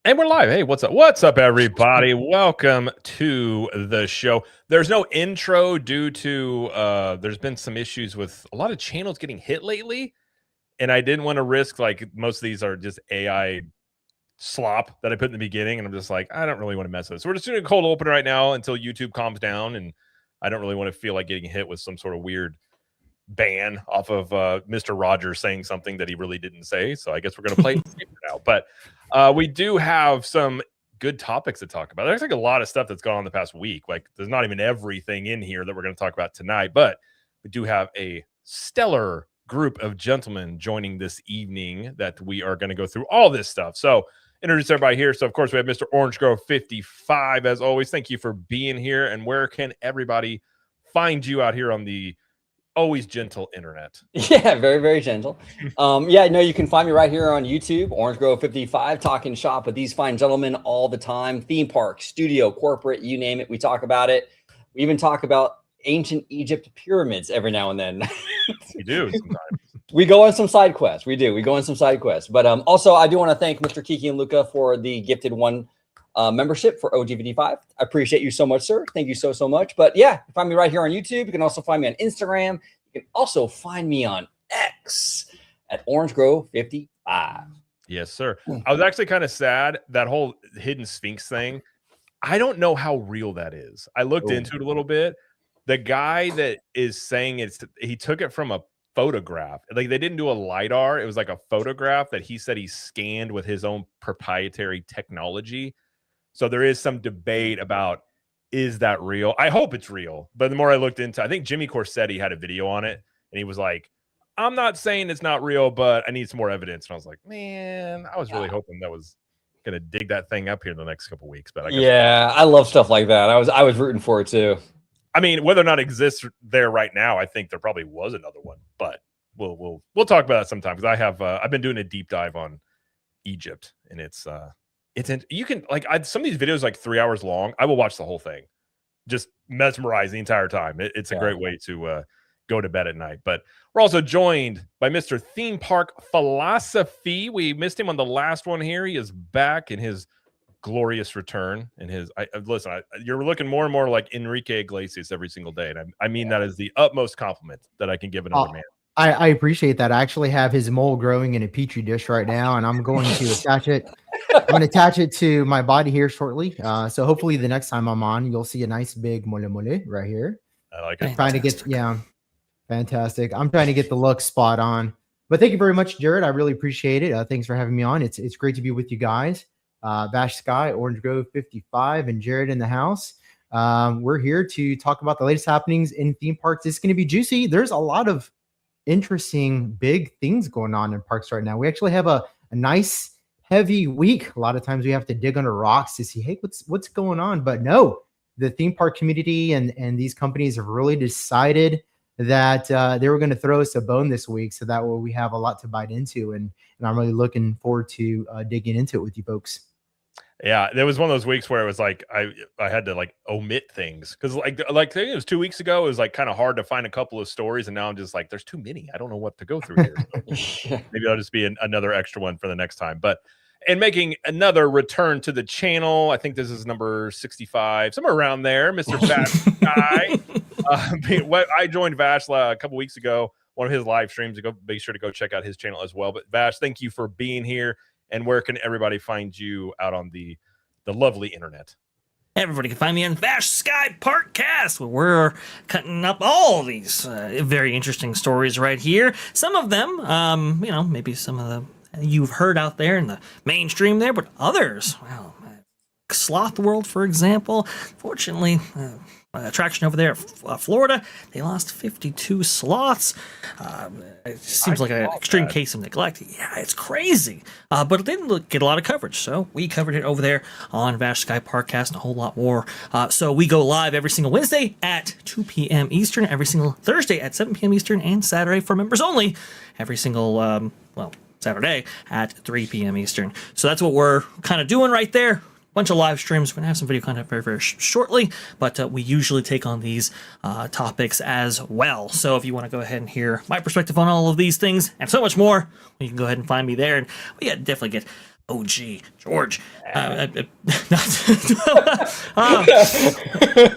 And we're live. Hey, what's up? What's up, everybody? Welcome to the show. There's no intro due to there's been some issues with a lot of channels getting hit lately, and I didn't want to risk like most of these are just AI slop that I put in the beginning, and I'm just like, I don't really want to mess with it. So we're just doing a cold open right now until YouTube calms down, and I don't really want to feel like getting hit with some sort of weird ban off of Mr. Rogers saying something that he really didn't say. So I guess we're going to play it now. But we do have some good topics to talk about. There's like a lot of stuff that's gone on the past week. Like there's not even everything in here that we're going to talk about tonight, but we do have a stellar group of gentlemen joining this evening that we are going to go through all this stuff. So introduce everybody here. So of course we have Mr. Orange Grove 55 as always. Thank you for being here. And where can everybody find you out here on the always gentle internet? Yeah, very, very gentle. Yeah, no, you can find me right here on YouTube, Orange Grove 55, talking shop with these fine gentlemen all the time. Theme park, studio, corporate, you name it. We talk about it. We even talk about ancient Egypt pyramids every now and then. We do sometimes. We go on some side quests. We do. We go on some side quests. But also, I do want to thank Mr. Kiki and Luca for the gifted one membership for OG55. I appreciate you so much, sir. Thank you so much. But yeah, find me right here on YouTube. You can also find me on Instagram. You can also find me on X at Orange Grove 55. Yes, sir. I was actually kind of sad that whole hidden Sphinx thing. I don't know how real that is. I looked into it a little bit. The guy that is saying he took it from a photograph. Like they didn't do a LiDAR. It was like a photograph that he said he scanned with his own proprietary technology. So there is some debate about, is that real? I hope it's real. But the more I looked into, I think Jimmy Corsetti had a video on it, and he was like, I'm not saying it's not real, but I need some more evidence. And I was like, man, I was really hoping that was going to dig that thing up here in the next couple of weeks. But I guess I love stuff like that. I was rooting for it too. I mean, whether or not it exists there right now, I think there probably was another one. But we'll talk about that sometime, because I've been doing a deep dive on Egypt, and you can some of these videos like 3 hours long. I will watch the whole thing, just mesmerize the entire time. It's a great way to go to bed at night. But we're also joined by Mr. Theme Park Philosophy. We missed him on the last one here. He is back in his glorious return. And you're looking more and more like Enrique Iglesias every single day. And I mean that as the utmost compliment that I can give another man. I appreciate that. I actually have his mole growing in a petri dish right now, and I'm going to attach it. I'm going to attach it to my body here shortly. So hopefully the next time I'm on, you'll see a nice big mole right here. I like it. I'm trying to get, fantastic. I'm trying to get the look spot on. But thank you very much, Jared. I really appreciate it. Thanks for having me on. It's great to be with you guys. Vash Sky, Orange Grove 55, and Jared in the house. We're here to talk about the latest happenings in theme parks. It's going to be juicy. There's a lot of interesting big things going on in parks right now. We actually have a nice heavy week. A lot of times we have to dig under rocks to see, hey, what's going on? But no, the theme park community and these companies have really decided that they were going to throw us a bone this week, so that way we have a lot to bite into, and I'm really looking forward to digging into it with you folks. Yeah, there was one of those weeks where it was like I had to like omit things, because like I think it was 2 weeks ago. It was like kind of hard to find a couple of stories, and now I'm just like, there's too many. I don't know what to go through here. So maybe I'll just be another extra one for the next time. But and making another return to the channel, I think this is number 65, somewhere around there, Mr. Vash Guy. I joined Vash a couple weeks ago, one of his live streams. Be sure to go check out his channel as well. But Vash, thank you for being here. And where can everybody find you out on the lovely internet? Everybody can find me on Vash Sky Parkcast, where we're cutting up all these very interesting stories right here. Some of them, maybe some of them you've heard out there in the mainstream there, but others, well, Sloth World, for example. Fortunately, attraction over there at Florida, they lost 52 sloths. It seems like an extreme case of neglect. Yeah, it's crazy. But it didn't get a lot of coverage, so we covered it over there on Vash Sky Parkcast and a whole lot more. So we go live every single Wednesday at 2 p.m. Eastern, every single Thursday at 7 p.m. Eastern, and Saturday for members only, every single, Saturday at 3 p.m. Eastern. So that's what we're kind of doing right there. Bunch of live streams. We're going to have some video content very, very shortly, but we usually take on these topics as well. So if you want to go ahead and hear my perspective on all of these things and so much more, you can go ahead and find me there. And definitely get OG George.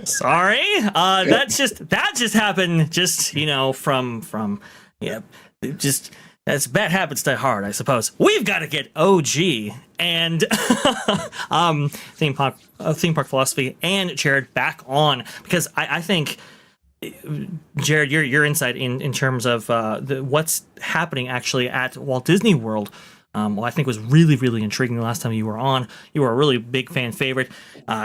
Sorry. That just happened. Just from just that's bad habits die hard, I suppose. We've got to get OG and theme park philosophy and Jared back on, because I think, Jared, your insight in terms of what's happening actually at Walt Disney World, I think was really, really intriguing the last time you were on. You were a really big fan favorite.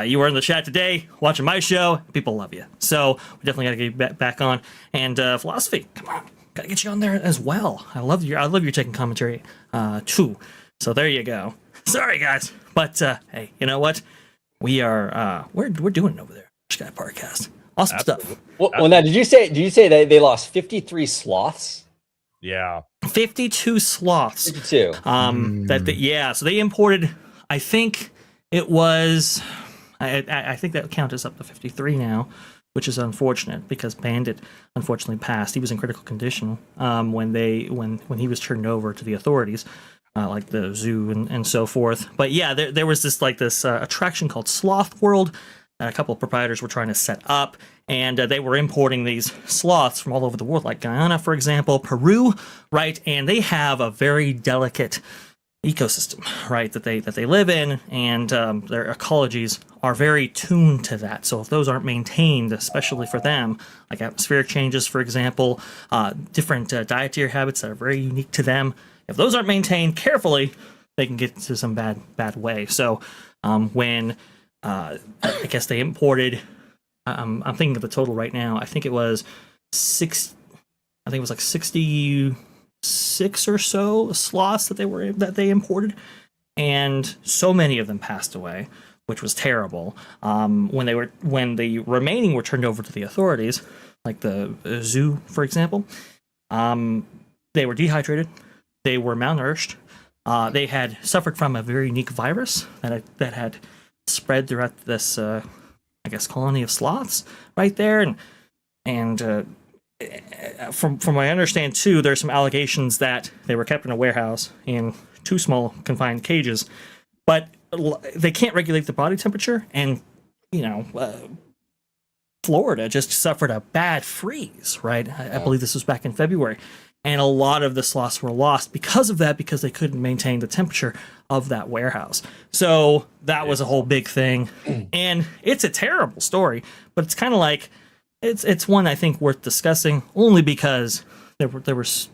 You were in the chat today watching my show. People love you. So we definitely got to get you back on. And philosophy, come on, got to get you on there as well. I love your taking commentary too. So there you go. Sorry guys, but hey, you know what? We are we're doing it over there. Sky Podcast. Awesome stuff. Well, now did you say they lost 53 sloths? Yeah. 52 sloths. 52. So they imported, I think it was, I think that count is up to 53 now, which is unfortunate because Bandit unfortunately passed. He was in critical condition when he was turned over to the authorities, like the zoo and so forth. But yeah, there was this attraction called Sloth World that a couple of proprietors were trying to set up, and they were importing these sloths from all over the world, like Guyana, for example, Peru, right? And they have a very delicate ecosystem, right, that they live in, and their ecologies are very tuned to that. So if those aren't maintained, especially for them, like atmospheric changes, for example, different dietary habits that are very unique to them, if those aren't maintained carefully, they can get to some bad way. So when I guess they imported, I'm thinking of the total right now. I think it was 66 or so sloths that they imported, and so many of them passed away, which was terrible. When the remaining were turned over to the authorities, like the zoo, for example, they were dehydrated, they were malnourished, they had suffered from a very unique virus that had spread throughout this, colony of sloths right there, and from what I understand too, there's some allegations that they were kept in a warehouse in two small confined cages, but they can't regulate the body temperature, and Florida just suffered a bad freeze, right? I believe this was back in February, and a lot of the sloths were lost because of that, because they couldn't maintain the temperature of that warehouse. So that was a whole big thing, and it's a terrible story, but it's kind of like it's one I think worth discussing, only because there was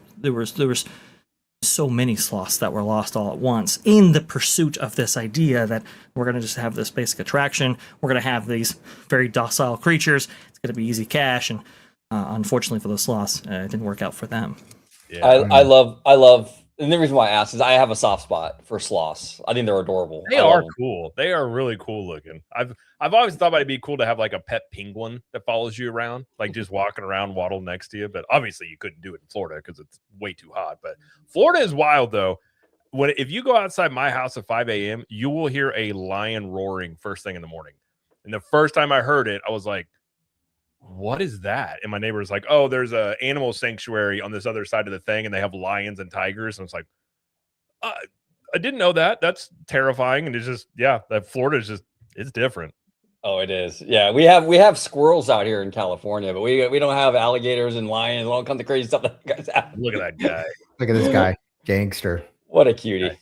so many sloths that were lost all at once in the pursuit of this idea that we're going to just have this basic attraction, we're going to have these very docile creatures, it's going to be easy cash, and unfortunately for those sloths, it didn't work out for them. Yeah. I love, and the reason why I asked is I have a soft spot for sloths. I think they're adorable. They are cool. They are really cool looking. I've always thought it'd be cool to have like a pet penguin that follows you around, like just walking around, waddle next to you. But obviously you couldn't do it in Florida because it's way too hot. But Florida is wild though. If you go outside my house at 5 a.m., you will hear a lion roaring first thing in the morning. And the first time I heard it, I was like, what is that? And my neighbor was like, oh, there's a animal sanctuary on this other side of the thing, and they have lions and tigers. And it's like, I didn't know that. That's terrifying. And it's just, that Florida is just, it's different. Oh, it is. Yeah, we have squirrels out here in California, but we don't have alligators and lions and all kinds of crazy stuff that you guys have. Look at that guy. Look at this guy, gangster. What a cutie.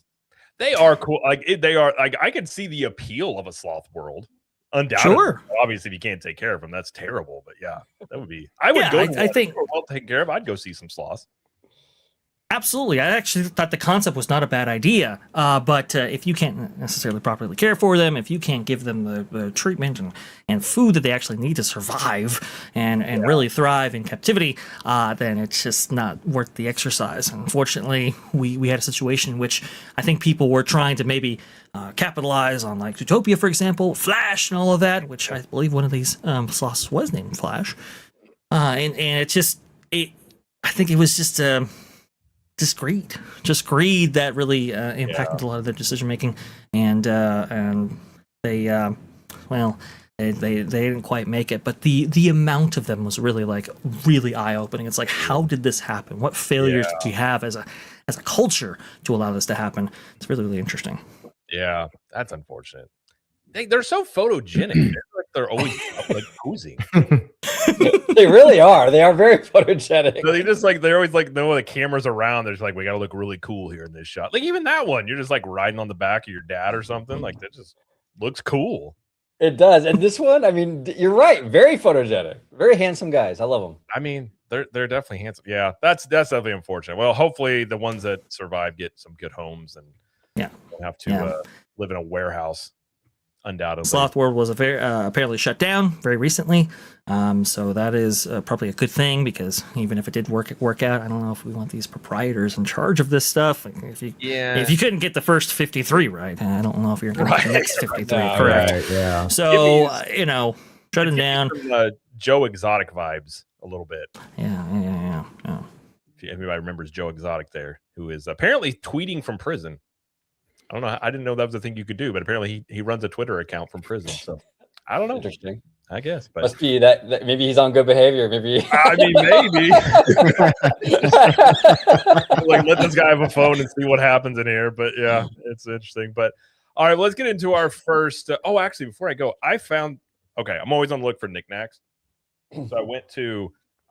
They are cool. They are like, I could see the appeal of a sloth world. Undoubtedly. Sure. Obviously, if you can't take care of them, that's terrible. But yeah, that would be. I would go. I think well taken care of. I'd go see some sloths. Absolutely. I actually thought the concept was not a bad idea. But if you can't necessarily properly care for them, if you can't give them the treatment and food that they actually need to survive and really thrive in captivity, then it's just not worth the exercise. Unfortunately, we had a situation in which I think people were trying to maybe capitalize on, like Zootopia, for example, Flash and all of that, which I believe one of these sloths was named Flash. And it's just, I think it was just greed that really impacted a lot of their decision making, and they didn't quite make it. But the amount of them was really eye opening. It's like, how did this happen? What failures did you have as as a culture to allow this to happen. It's really, really interesting. Yeah, that's unfortunate. They're so photogenic. They're always like posing. They really are. They are very photogenic. So they're always like know the camera's around. They're just like, we got to look really cool here in this shot. Like even that one, you're just like riding on the back of your dad or something. Like that just looks cool. It does. And this one, I mean, you're right. Very photogenic. Very handsome guys. I love them. I mean, they're definitely handsome. Yeah, that's definitely unfortunate. Well, hopefully the ones that survive get some good homes and don't have to live in a warehouse. Undoubtedly, Sloth World was apparently shut down very recently, so that is probably a good thing, because even if it did work out, I don't know if we want these proprietors in charge of this stuff. Like if you couldn't get the first 53 right, I don't know if you're going to get the next 53 correct. Right, yeah. So shutting down. Some, Joe Exotic vibes a little bit. Yeah. If anybody remembers Joe Exotic, there, who is apparently tweeting from prison. I don't know. I didn't know that was a thing you could do, but apparently he runs a Twitter account from prison. So I don't know. Interesting. I guess, but must be that maybe he's on good behavior. Maybe. I mean, maybe. Like, let this guy have a phone and see what happens in here. But yeah, it's interesting. But all right, let's get into our first. Actually, before I go, okay, I'm always on the look for knickknacks. So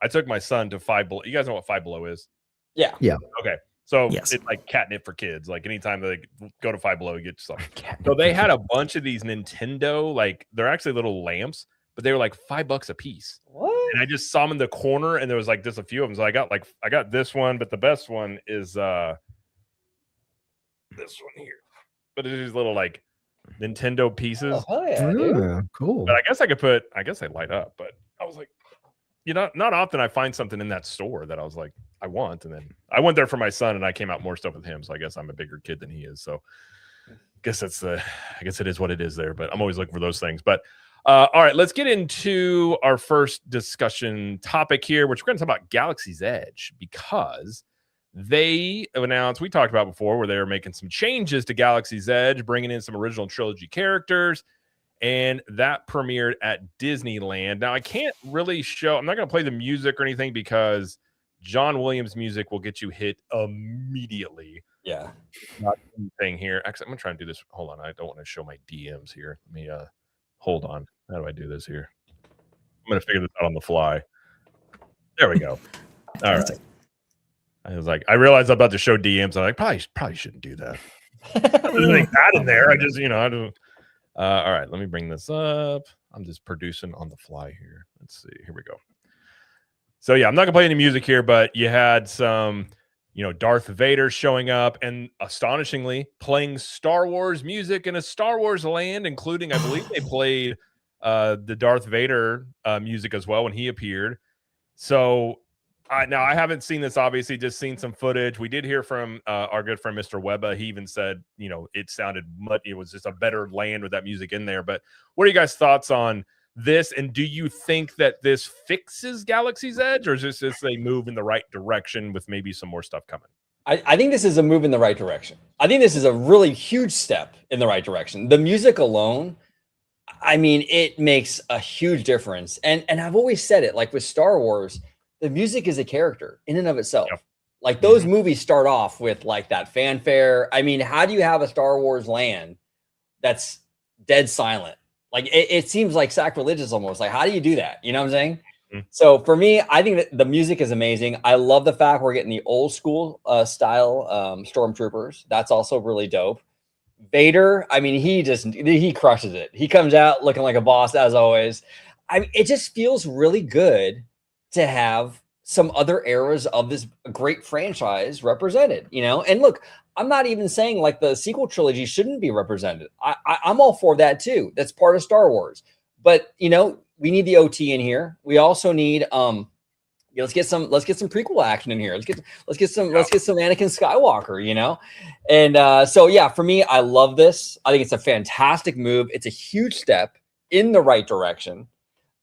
I took my son to Five Below. You guys know what Five Below is? Yeah. Okay. So Yes. It's like catnip for kids. Like anytime they go to Five Below, you get something. So they had a bunch of these Nintendo, like they're actually little lamps, but they were like $5 a piece. What? And I just saw them in the corner, and there was like just a few of them. So I got this one, but the best one is this one here. But it's these little like Nintendo pieces. Oh yeah, dude. Cool. But I guess they light up. But I was like, not often I find something in that store that I was like, I want. And then I went there for my son, and I came out more stuff with him. So I guess I'm a bigger kid than he is. So I guess it is what it is there. But I'm always looking for those things. But all right, let's get into our first discussion topic here, which we're going to talk about Galaxy's Edge, because they announced, we talked about before, where they were making some changes to Galaxy's Edge, bringing in some original trilogy characters. And that premiered at Disneyland. Now, I can't really I'm not going to play the music or anything, because John Williams music will get you hit immediately. Yeah. Not anything here. Actually, I'm going to try and do this. Hold on. I don't want to show my DMs here. Let me, hold on. How do I do this here? I'm going to figure this out on the fly. There we go. All right. I was like, I realized I'm about to show DMs. I'm like, probably shouldn't do that. There's like that in there. I just, I don't. All right, let me bring this up. I'm just producing on the fly here. Let's see. Here we go. So yeah, I'm not gonna play any music here, but you had some, Darth Vader showing up, and astonishingly playing Star Wars music in a Star Wars land, including, I believe they played the Darth Vader music as well when he appeared. So now I haven't seen this, obviously, just seen some footage. We did hear from our good friend Mr. Webba. He even said, it sounded it was just a better land with that music in there. But what are you guys' thoughts on this? And do you think that this fixes Galaxy's Edge, or is this just a move in the right direction with maybe some more stuff coming? I think this is a move in the right direction. I think this is a really huge step in the right direction. The music alone, I mean, it makes a huge difference. And I've always said it, like with Star Wars, the music is a character in and of itself. Yep. Like those movies start off with like that fanfare. I mean, how do you have a Star Wars land that's dead silent? Like it seems like sacrilegious almost. Like, how do you do that? You know what I'm saying? Mm-hmm. So for me, I think that the music is amazing. I love the fact we're getting the old school style stormtroopers. That's also really dope. Vader, I mean, he crushes it. He comes out looking like a boss as always. I mean, it just feels really good to have some other eras of this great franchise represented, And look, I'm not even saying like the sequel trilogy shouldn't be represented. I'm all for that too. That's part of Star Wars. But we need the OT in here. We also need let's get some prequel action in here. Let's get some Anakin Skywalker, And so yeah, for me, I love this. I think it's a fantastic move. It's a huge step in the right direction.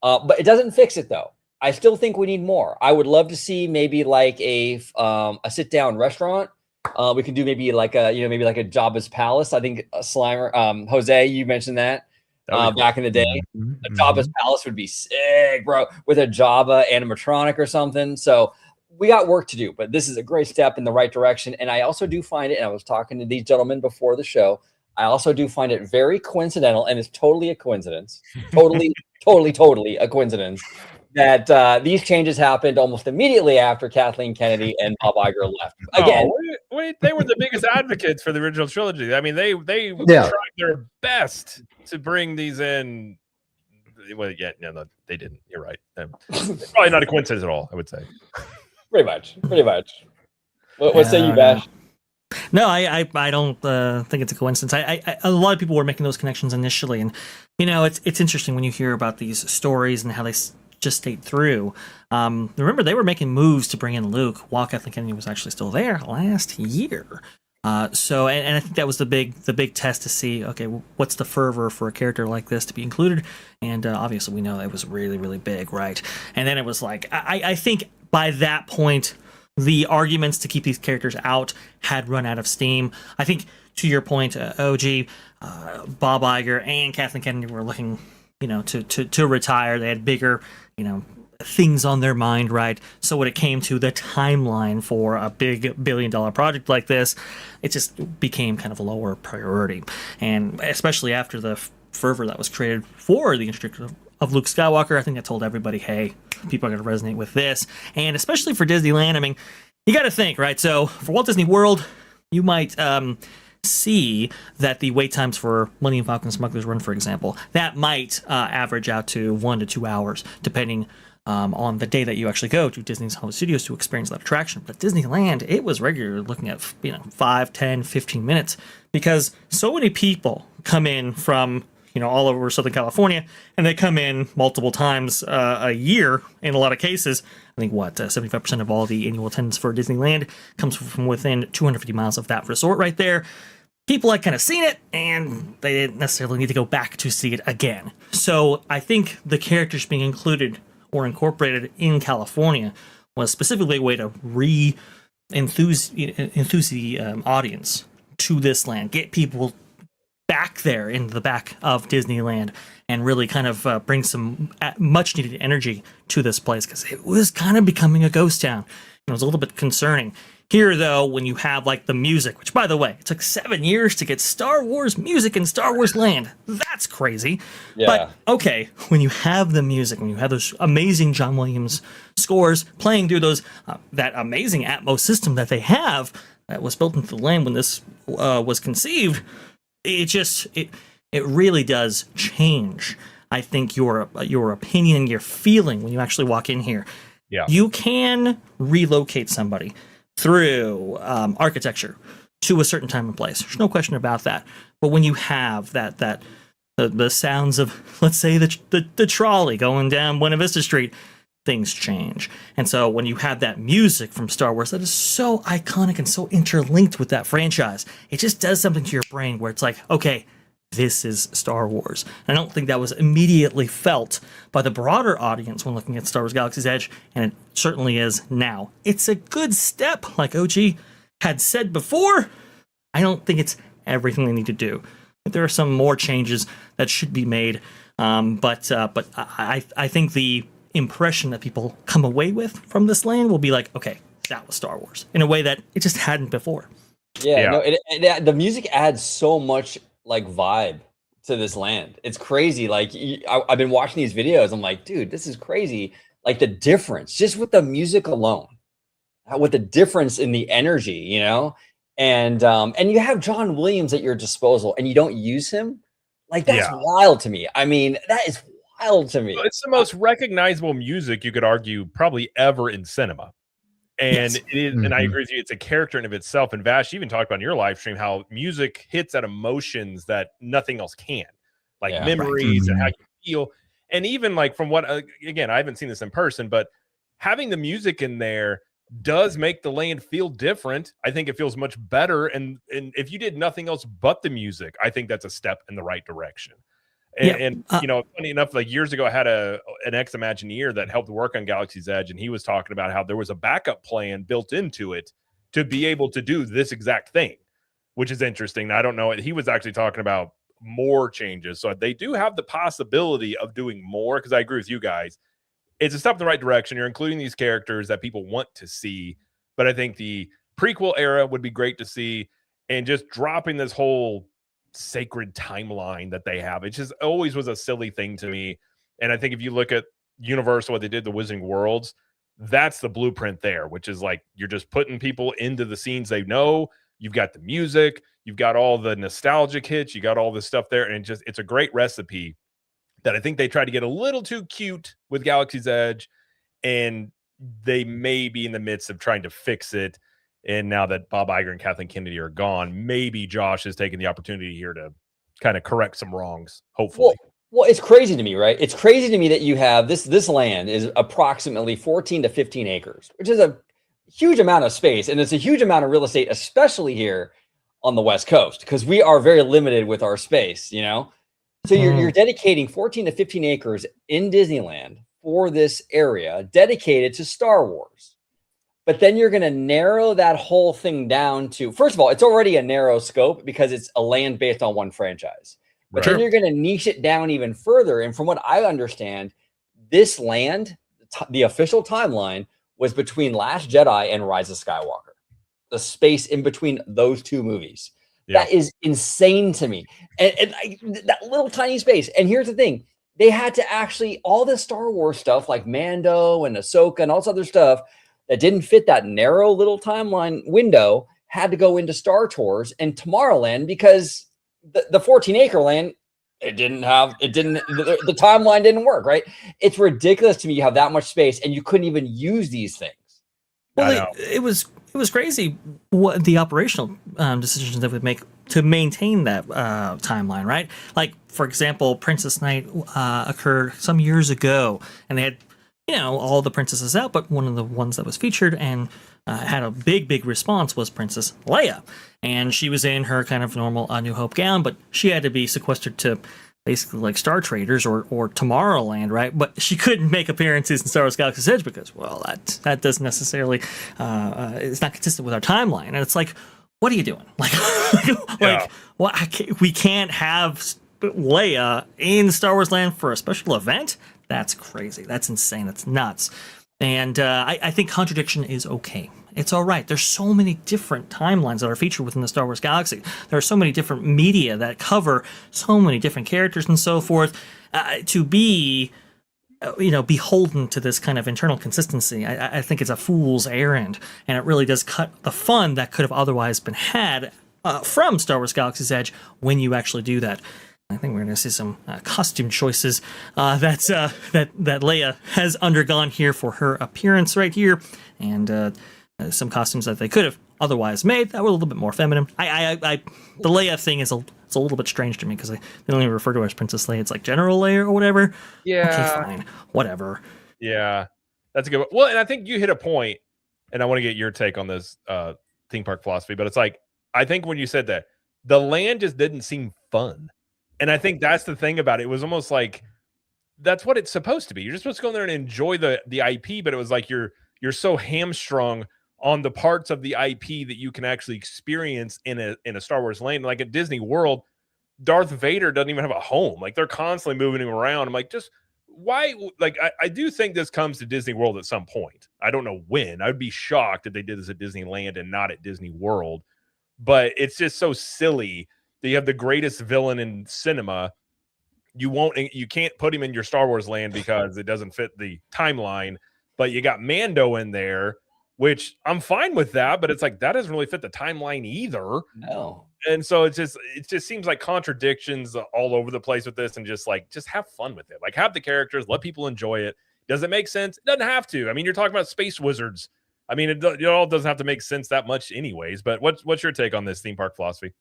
But it doesn't fix it though. I still think we need more. I would love to see maybe like a sit down restaurant. We can do maybe like a Jabba's Palace. I think Slimer, Jose, you mentioned that back in the day. A Jabba's Palace would be sick, bro, with a Jabba animatronic or something. So we got work to do, but this is a great step in the right direction. And I also do find it, and I was talking to these gentlemen before the show, I also do find it very coincidental, and it's totally a coincidence, totally a coincidence, that these changes happened almost immediately after Kathleen Kennedy and Bob Iger left. Again, wait, they were the biggest advocates for the original trilogy. I mean, they Yeah. tried their best to bring these in. Well, yeah, no, they didn't. You're right. It's probably not a coincidence at all, I would say. Pretty much. What say you, Bash? No, I don't think it's a coincidence. A lot of people were making those connections initially, and it's interesting when you hear about these stories and how they just stayed through. Remember, they were making moves to bring in Luke while Kathleen Kennedy was actually still there last year. So I think that was the big test to see, okay, what's the fervor for a character like this to be included? And obviously we know that it was really, really big, right? And then it was like, I think by that point, the arguments to keep these characters out had run out of steam. I think, to your point, OG, Bob Iger and Kathleen Kennedy were looking, to retire. They had bigger, things on their mind, right? So when it came to the timeline for a big $1 billion project like this, it just became kind of a lower priority. And especially after the fervor that was created for the introduction of Luke Skywalker, I think that told everybody, hey, people are going to resonate with this. And especially for Disneyland, I mean, you got to think, right? So for Walt Disney World, you might see that the wait times for Millennium Falcon Smuggler's Run, for example, that might average out to 1 to 2 hours, depending on the day that you actually go to Disney's Hollywood Studios to experience that attraction. But Disneyland, it was regularly looking at 5, 10, 15 minutes, because so many people come in from all over Southern California, and they come in multiple times a year in a lot of cases. I think 75% of all the annual attendance for Disneyland comes from within 250 miles of that resort right there. People had kind of seen it, and they didn't necessarily need to go back to see it again. So I think the characters being included or incorporated in California was specifically a way to enthuse the audience to this land, get people back there in the back of Disneyland, and really kind of bring some much needed energy to this place, because it was kind of becoming a ghost town. It was a little bit concerning. Here, though, when you have like the music, which, by the way, it took 7 years to get Star Wars music in Star Wars Land. That's crazy. Yeah. But okay, when you have the music, when you have those amazing John Williams scores playing through those that amazing Atmos system that they have that was built into the land when this was conceived, it really does change, I think, your opinion, your feeling when you actually walk in here. Yeah, you can relocate somebody through architecture to a certain time and place. There's no question about that. But when you have the sounds of, let's say, the trolley going down Buena Vista Street, things change. And so when you have that music from Star Wars that is so iconic and so interlinked with that franchise, it just does something to your brain where it's like, okay, this is Star Wars. And I don't think that was immediately felt by the broader audience when looking at Star Wars Galaxy's Edge, and it certainly is now. It's a good step, like OG had said before. I don't think it's everything they need to do. There are some more changes that should be made, but I think the impression that people come away with from this land will be like, okay, that was Star Wars, in a way that it just hadn't before. No, the music adds so much like vibe to this land. It's crazy. Like I've been watching these videos. I'm like, dude, this is crazy. Like the difference just with the music alone, with the difference in the energy, and you have John Williams at your disposal and you don't use him. Like that's wild to me. I mean, that is wild to me. It's the most recognizable music you could argue probably ever in cinema. And it is, and I agree with you, it's a character in of itself. And Vash even talked about in your live stream how music hits at emotions that nothing else can, like memories and how you feel. And even like from what, again, I haven't seen this in person, but having the music in there does make the land feel different. I think it feels much better. And if you did nothing else but the music, I think that's a step in the right direction. And funny enough, like years ago, I had an ex-Imagineer that helped work on Galaxy's Edge, and he was talking about how there was a backup plan built into it to be able to do this exact thing, which is interesting. I don't know. He was actually talking about more changes. So they do have the possibility of doing more, because I agree with you guys. it's a step in the right direction. You're including these characters that people want to see, but I think the prequel era would be great to see, and just dropping this whole sacred timeline that they have. It just always was a silly thing to me. And I think if you look at Universal, what they did, the Wizarding Worlds, that's the blueprint there, which is like you're just putting people into the scenes they know. You've got the music, you've got all the nostalgic hits, you got all this stuff there, and it's a great recipe that I think they tried to get a little too cute with Galaxy's Edge, and they may be in the midst of trying to fix it. And now that Bob Iger and Kathleen Kennedy are gone, maybe Josh has taken the opportunity here to kind of correct some wrongs, hopefully. Well, it's crazy to me, right? It's crazy to me that you have this land is approximately 14 to 15 acres, which is a huge amount of space. And it's a huge amount of real estate, especially here on the West Coast, because we are very limited with our space, you know? So you're dedicating 14 to 15 acres in Disneyland for this area dedicated to Star Wars. But then you're going to narrow that whole thing down to, first of all, it's already a narrow scope because it's a land based on one franchise. But then you're going to niche it down even further. And from what I understand, this land, the official timeline, was between Last Jedi and Rise of Skywalker. The space in between those two movies. Yeah. That is insane to me. And that little tiny space. And here's the thing. They had to actually, all this Star Wars stuff like Mando and Ahsoka and all this other stuff that didn't fit that narrow little timeline window had to go into Star Tours and Tomorrowland because the 14-acre land, the timeline didn't work, right? It's ridiculous to me you have that much space and you couldn't even use these things. Well, it was crazy what the operational decisions they would make to maintain that timeline, right? Like, for example, Princess Night occurred some years ago, and they had, all the princesses out, but one of the ones that was featured and had a big response was Princess Leia. And she was in her kind of normal New Hope gown, but she had to be sequestered to basically like Star Traders or Tomorrowland, right? But she couldn't make appearances in Star Wars Galaxy's Edge because, well, that doesn't necessarily, it's not consistent with our timeline. And it's like, what are you doing? We can't have Leia in Star Wars Land for a special event? That's crazy. That's insane. That's nuts. And I think contradiction is okay. It's all right. There's so many different timelines that are featured within the Star Wars galaxy. There are so many different media that cover so many different characters and so forth. To be, beholden to this kind of internal consistency, I think it's a fool's errand. And it really does cut the fun that could have otherwise been had from Star Wars Galaxy's Edge when you actually do that. I think we're going to see some costume choices that Leia has undergone here for her appearance right here, and some costumes that they could have otherwise made that were a little bit more feminine. The Leia thing is it's a little bit strange to me because they don't even refer to her as Princess Leia. It's like General Leia or whatever. Yeah. Okay, fine, whatever. Yeah, that's a good one. Well, and I think you hit a point, and I want to get your take on this theme park philosophy. But it's like I think when you said that the land just didn't seem fun. And I think that's the thing about it. It was almost like that's what it's supposed to be. You're just supposed to go in there and enjoy the IP, but it was like you're so hamstrung on the parts of the IP that you can actually experience in a Star Wars land. Like at Disney World, Darth Vader doesn't even have a home. Like they're constantly moving him around. I'm like, just why? Like I do think this comes to Disney World at some point. I don't know when. I'd be shocked if they did this at Disneyland and not at Disney World. But it's just so silly. You have the greatest villain in cinema. You can't put him in your Star Wars land because it doesn't fit the timeline. But you got Mando in there, which I'm fine with that. But it's like that doesn't really fit the timeline either. No. And so it just seems like contradictions all over the place with this, and just have fun with it. Like have the characters, let people enjoy it. Does it make sense? It doesn't have to. I mean, you're talking about space wizards. I mean, it all doesn't have to make sense that much, anyways. But what's your take on this theme park philosophy?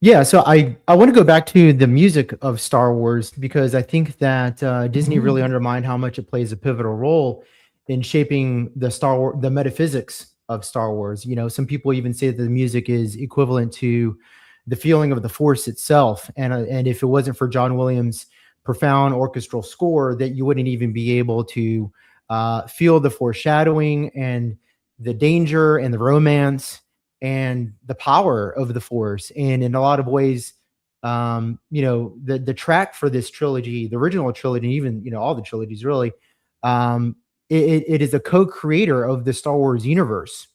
Yeah, so I want to go back to the music of Star Wars because I think that Disney really undermined how much it plays a pivotal role in shaping the metaphysics of Star Wars. Some people even say that the music is equivalent to the feeling of the Force itself, and if it wasn't for John Williams' profound orchestral score, that you wouldn't even be able to feel the foreshadowing and the danger and the romance and the power of the Force. And in a lot of ways, the track for this trilogy, the original trilogy, even, all the trilogies really, It is a co-creator of the Star Wars universe.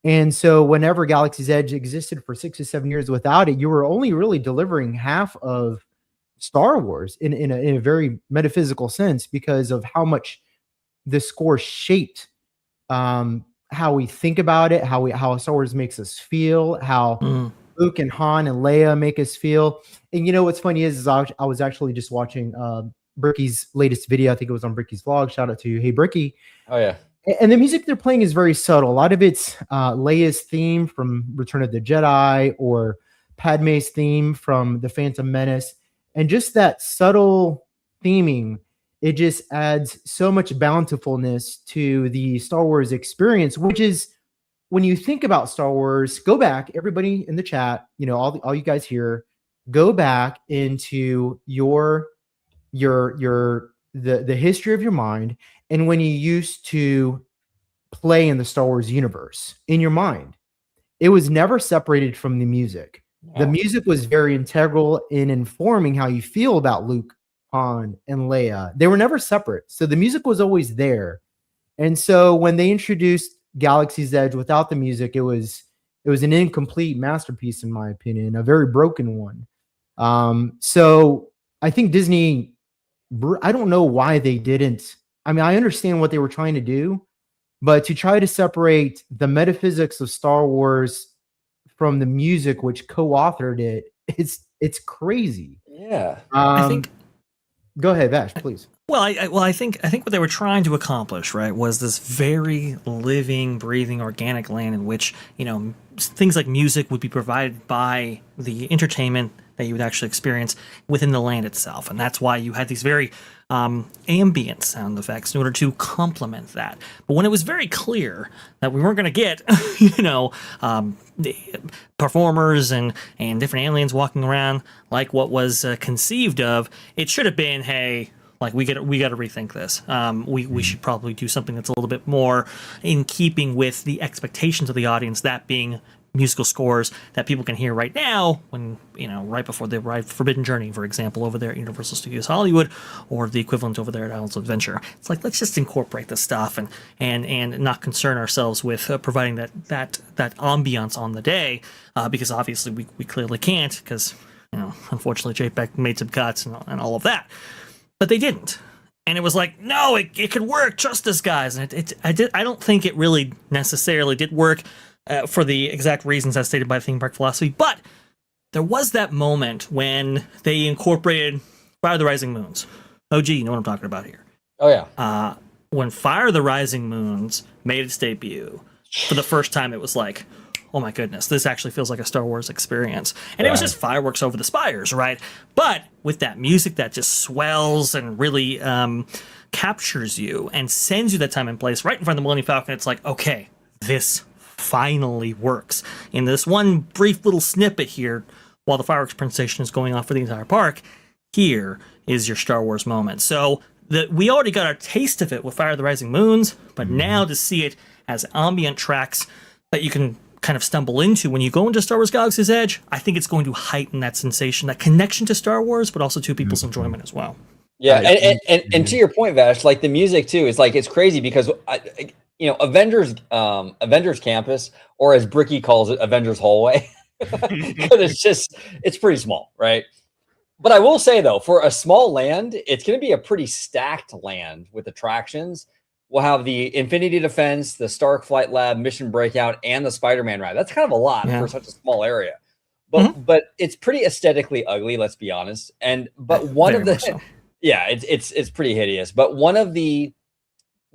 And so whenever Galaxy's Edge existed for 6 to 7 years without it, you were only really delivering half of Star Wars in a very metaphysical sense, because of how much the score shaped how we think about it, how Star Wars makes us feel, how Luke and Han and Leia make us feel. And you know what's funny is I was actually just watching Bricky's latest video. I think it was on Bricky's vlog. Shout out to you. Hey, Bricky. Oh, yeah. And the music they're playing is very subtle. A lot of it's Leia's theme from Return of the Jedi, or Padme's theme from The Phantom Menace. And just that subtle theming, it just adds so much bountifulness to the Star Wars experience, which is, when you think about Star Wars, go back, everybody in the chat, you know, all you guys here, go back into the history of your mind, and when you used to play in the Star Wars universe in your mind, it was never separated from the music. The music was very integral in informing how you feel about Luke, Han, and Leia. They were never separate. So the music was always there. And so when they introduced Galaxy's Edge without the music, it was an incomplete masterpiece, in my opinion, a very broken one. So I think Disney, I don't know why they didn't. I mean, I understand what they were trying to do, but to try to separate the metaphysics of Star Wars from the music, which co-authored it, it's crazy. Yeah. I think. Go ahead, Vash, please. Well, I think what they were trying to accomplish, right, was this very living, breathing, organic land in which, you know, things like music would be provided by the entertainment that you would actually experience within the land itself, and that's why you had these very ambient sound effects in order to complement that. But when it was very clear that we weren't going to get, you know, performers and different aliens walking around like what was conceived of, it should have been, hey, like we got to rethink this. We should probably do something that's a little bit more in keeping with the expectations of the audience, that being musical scores that people can hear right now, when, you know, right before they arrive Forbidden Journey, for example, over there at Universal Studios Hollywood, or the equivalent over there at Islands of Adventure. It's like, let's just incorporate this stuff and not concern ourselves with providing that ambiance on the day, because obviously we clearly can't, because, you know, unfortunately JPEG made some cuts and all of that. But they didn't. And it was like, no, it could work. Trust us, guys. And I don't think it really necessarily did work for the exact reasons as stated by the theme park philosophy. But there was that moment when they incorporated Fire of the Rising Moons. OG, you know what I'm talking about here. Oh, yeah. When Fire of the Rising Moons made its debut, for the first time, it was like, oh my goodness, this actually feels like a Star Wars experience. And it was just fireworks over the spires, right? But with that music that just swells and really captures you and sends you that time and place right in front of the Millennium Falcon, it's like, okay, this finally works. In this one brief little snippet here, while the fireworks presentation is going on for the entire park, here is your Star Wars moment. So we already got our taste of it with Fire of the Rising Moons, but now to see it as ambient tracks that you can kind of stumble into when you go into Star Wars Galaxy's Edge, I think it's going to heighten that sensation, that connection to Star Wars, but also to people's enjoyment as well. Yeah, and to your point, Vash, like the music too is like, it's crazy because you know, Avengers Campus, or as Bricky calls it, Avengers Hallway, because it's pretty small, right? But I will say though, for a small land, it's going to be a pretty stacked land with attractions. We'll have the Infinity Defense, the Stark Flight Lab, Mission Breakout, and the Spider-Man ride. That's kind of a lot for such a small area. But it's pretty aesthetically ugly, let's be honest. But one of the yeah, it's pretty hideous. But one of the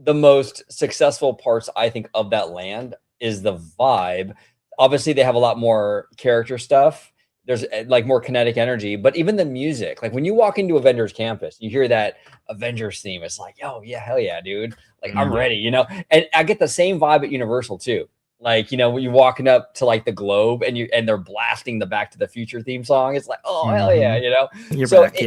most successful parts, I think, of that land is the vibe. Obviously, they have a lot more character stuff. There's like more kinetic energy, but even the music, like when you walk into Avengers Campus, you hear that Avengers theme. It's like, oh yeah, hell yeah, dude. Like I'm ready, you know? And I get the same vibe at Universal too. Like, you know, when you're walking up to like the Globe and they're blasting the Back to the Future theme song, it's like, oh hell yeah, you know? You're back,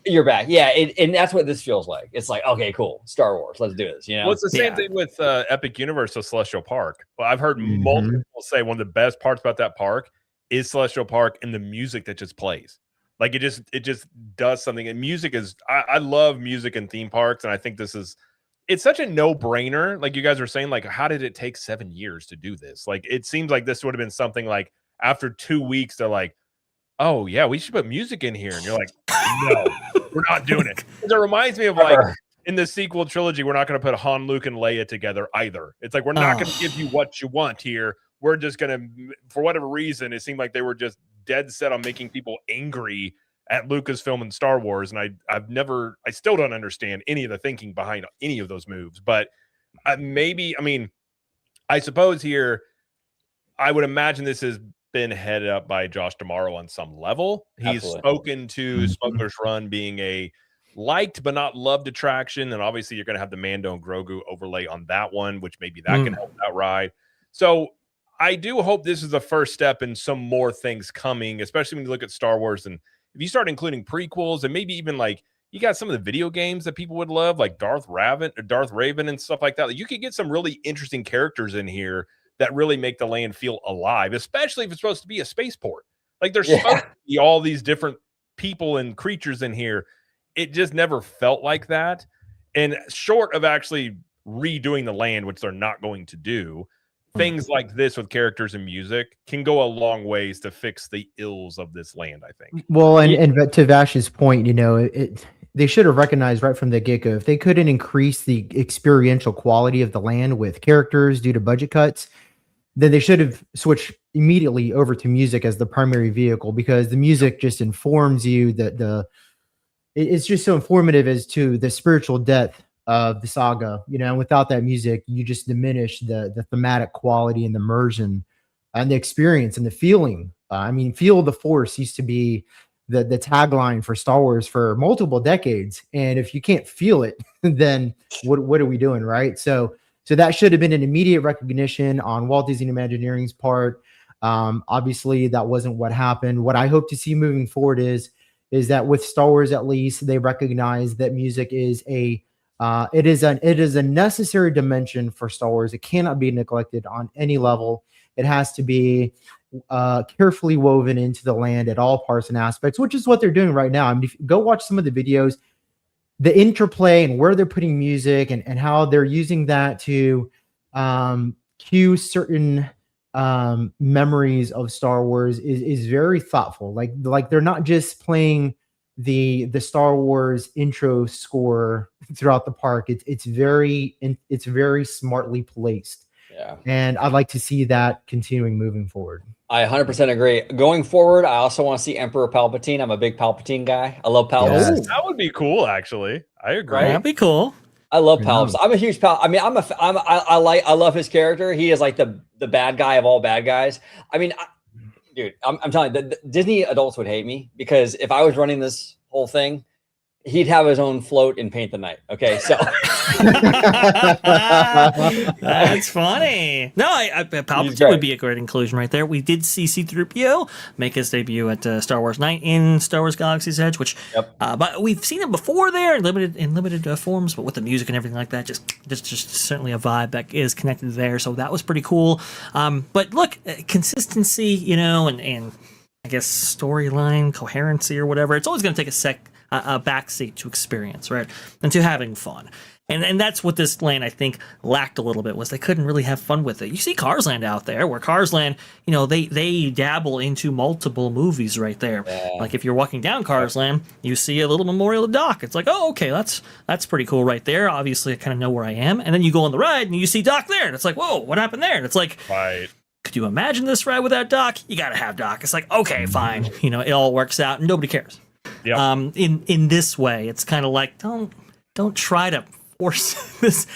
You're back. Yeah. And that's what this feels like. It's like, okay, cool. Star Wars. Let's do this. You know, well, it's the same thing with Epic Universe of Celestial Park. Well, I've heard multiple people say one of the best parts about that park is Celestial Park and the music that just plays. Like it just does something. And music is, I love music and theme parks. And I think this is it's such a no-brainer. Like you guys were saying, like, how did it take 7 years to do this? Like, it seems like this would have been something like after 2 weeks, they're like, oh yeah, we should put music in here. And you're like, no, we're not doing it. It reminds me of like in the sequel trilogy, we're not going to put Han, Luke, and Leia together either. It's like, we're not going to give you what you want here. We're just going to, for whatever reason, it seemed like they were just dead set on making people angry at Lucasfilm and Star Wars. And I still don't understand any of the thinking behind any of those moves. But I suppose here, I would imagine this has been headed up by Josh D'Amaro on some level. He's spoken to Smuggler's Run being a liked but not loved attraction. And obviously you're going to have the Mando and Grogu overlay on that one, which maybe that can help that ride. So I do hope this is the first step in some more things coming, especially when you look at Star Wars. And if you start including prequels and maybe even like you got some of the video games that people would love, like Darth Raven and stuff like that. Like, you could get some really interesting characters in here that really make the land feel alive, especially if it's supposed to be a spaceport. Like there's supposed to be all these different people and creatures in here. It just never felt like that. And short of actually redoing the land, which they're not going to do, things like this with characters and music can go a long ways to fix the ills of this land, I think. Well, and to Vash's point, they should have recognized right from the get-go, if they couldn't increase the experiential quality of the land with characters due to budget cuts, then they should have switched immediately over to music as the primary vehicle, because the music just informs you that it's just so informative as to the spiritual depth of the saga, and without that music, you just diminish the thematic quality and the immersion and the experience and the feeling. Feel the Force used to be the tagline for Star Wars for multiple decades. And if you can't feel it, then what are we doing? Right. So that should have been an immediate recognition on Walt Disney Imagineering's part. Obviously that wasn't what happened. What I hope to see moving forward is that with Star Wars, at least, they recognize that music is it is a necessary dimension for Star Wars. It cannot be neglected on any level. It has to be carefully woven into the land at all parts and aspects, which is what they're doing right now. If you go watch some of the videos, the interplay and where they're putting music and how they're using that to cue certain memories of Star Wars is very thoughtful. Like they're not just playing the Star Wars intro score throughout the park. It's very smartly placed. Yeah. And I'd like to see that continuing moving forward. I 100% agree. Going forward, I also want to see Emperor Palpatine. I'm a big Palpatine guy. I love Palps. Yes. That would be cool, actually. I agree. Right? That'd be cool. I love Palps. I'm a huge Palps. I love his character. He is like the bad guy of all bad guys. Dude, I'm telling you, the Disney adults would hate me, because if I was running this whole thing, he'd have his own float and paint the night. Okay, so that's funny. No, Palpatine would be a great inclusion right there. We did see C-3PO make his debut at Star Wars Night in Star Wars Galaxy's Edge, which, but we've seen him before there in limited forms, but with the music and everything like that, just certainly a vibe that is connected there. So that was pretty cool. But look, consistency, and I guess storyline coherency or whatever. It's always going to take a backseat to experience, right? And to having fun. And that's what this land, I think, lacked a little bit, was they couldn't really have fun with it. You see Cars Land out there, where Cars Land, they dabble into multiple movies right there. Yeah. Like if you're walking down Cars Land, you see a little memorial to Doc. It's like, oh, okay, that's pretty cool right there. Obviously, I kind of know where I am. And then you go on the ride and you see Doc there. And it's like, whoa, what happened there? And it's like, right. Could you imagine this ride without Doc? You got to have Doc. It's like, okay, fine. It all works out and nobody cares. Yep. In this way, it's kind of like don't try to force this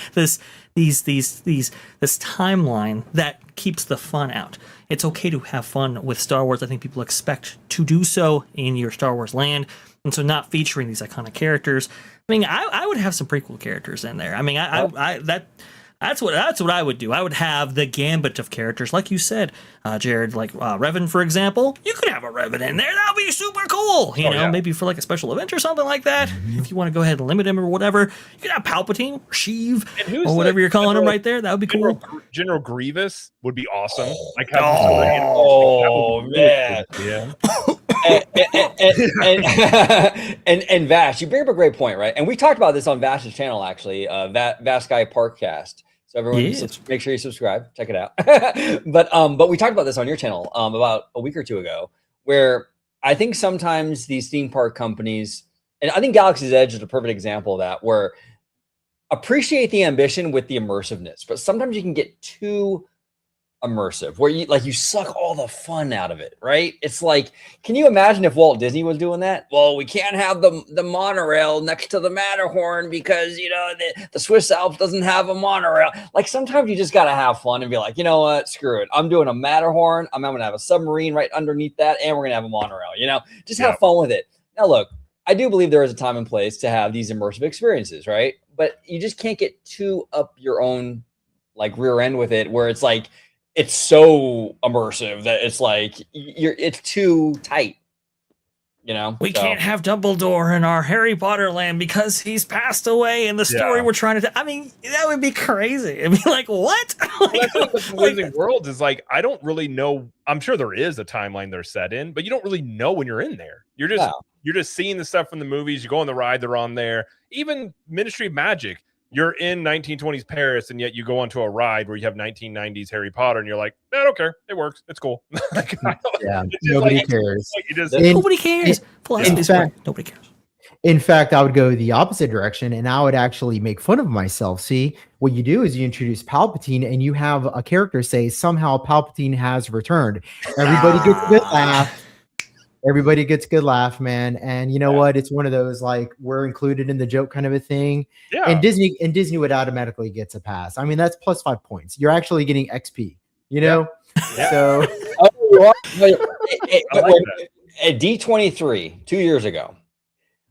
timeline that keeps the fun out. It's okay to have fun with Star Wars. I think people expect to do so in your Star Wars land, and so not featuring these iconic characters. I would have some prequel characters in there. That's what I would do. I would have the gambit of characters, like you said, Jared, like Revan, for example. You could have a Revan in there. That would be super cool. You know, maybe for like a special event or something like that. If you want to go ahead and limit him or whatever, you could have Palpatine or Sheev or whatever you're calling him right there. That would be cool. General Grievous would be awesome. Like man. Yeah. and Vash, you bring up a great point, right? And we talked about this on Vash's channel, actually, Vash Guy Parkcast. So everyone, make sure you subscribe, check it out. but we talked about this on your channel about a week or two ago, where I think sometimes these theme park companies, and I think Galaxy's Edge is a perfect example of that, where appreciate the ambition with the immersiveness, but sometimes you can get too immersive where you suck all the fun out of it, right? It's like, can you imagine if Walt Disney was doing that? Well, we can't have the monorail next to the Matterhorn because, you know, the Swiss Alps doesn't have a monorail. Like, sometimes you just got to have fun and be like, you know what, screw it. I'm doing a Matterhorn. I'm going to have a submarine right underneath that, and we're going to have a monorail, you know, just have fun with it. Now, look, I do believe there is a time and place to have these immersive experiences, right? But you just can't get too up your own like rear end with it, where it's like, it's so immersive that it's like it's too tight, you know. We can't have Dumbledore in our Harry Potter land because he's passed away in the story we're trying to. I mean, that would be crazy. It'd be like, what? That's what the Wizarding World is like. I don't really know. I'm sure there is a timeline they're set in, but you don't really know when you're in there. You're just seeing the stuff from the movies. You go on the ride, they're on there. Even Ministry of Magic. You're in 1920s Paris, and yet you go onto a ride where you have 1990s Harry Potter, and you're like, I don't care. It works. It's cool. Nobody cares. Nobody cares. Nobody cares. In fact, I would go the opposite direction, and I would actually make fun of myself. See, what you do is you introduce Palpatine, and you have a character say, somehow Palpatine has returned. Everybody gets a good laugh. Everybody gets a good laugh, man. And you know what? It's one of those like we're included in the joke kind of a thing. Yeah. And Disney would automatically get a pass. I mean, that's plus 5 points. You're actually getting XP, you know? Yeah. So at D23 2 years ago,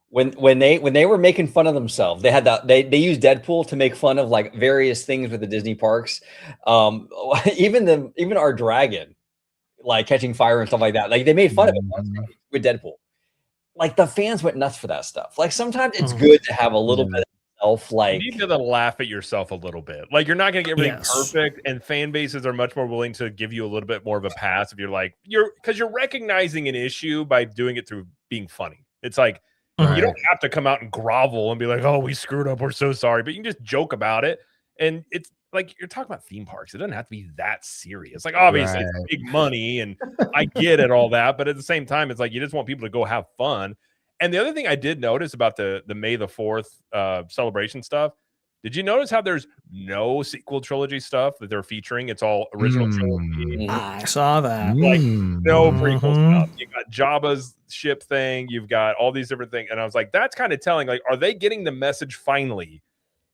when they were making fun of themselves, they had that they used Deadpool to make fun of like various things with the Disney parks. Even our dragon, like catching fire and stuff like that. Like they made fun of it once with Deadpool. Like the fans went nuts for that stuff. Like sometimes it's good to have a little bit of self. Like you need to laugh at yourself a little bit. Like you're not going to get everything perfect, and fan bases are much more willing to give you a little bit more of a pass if you're because you're recognizing an issue by doing it through being funny. It's like you don't have to come out and grovel and be like, "Oh, we screwed up. We're so sorry," but you can just joke about it, and it's. Like you're talking about theme parks, it doesn't have to be that serious. Like obviously it's big money, and I get it, all that, but at the same time, it's like you just want people to go have fun. And the other thing I did notice about the May the 4th celebration stuff, did you notice how there's no sequel trilogy stuff that they're featuring? It's all original trilogy. I saw that. Like no prequel stuff. You got Jabba's ship thing, you've got all these different things, and I was like, that's kind of telling. Like, are they getting the message finally?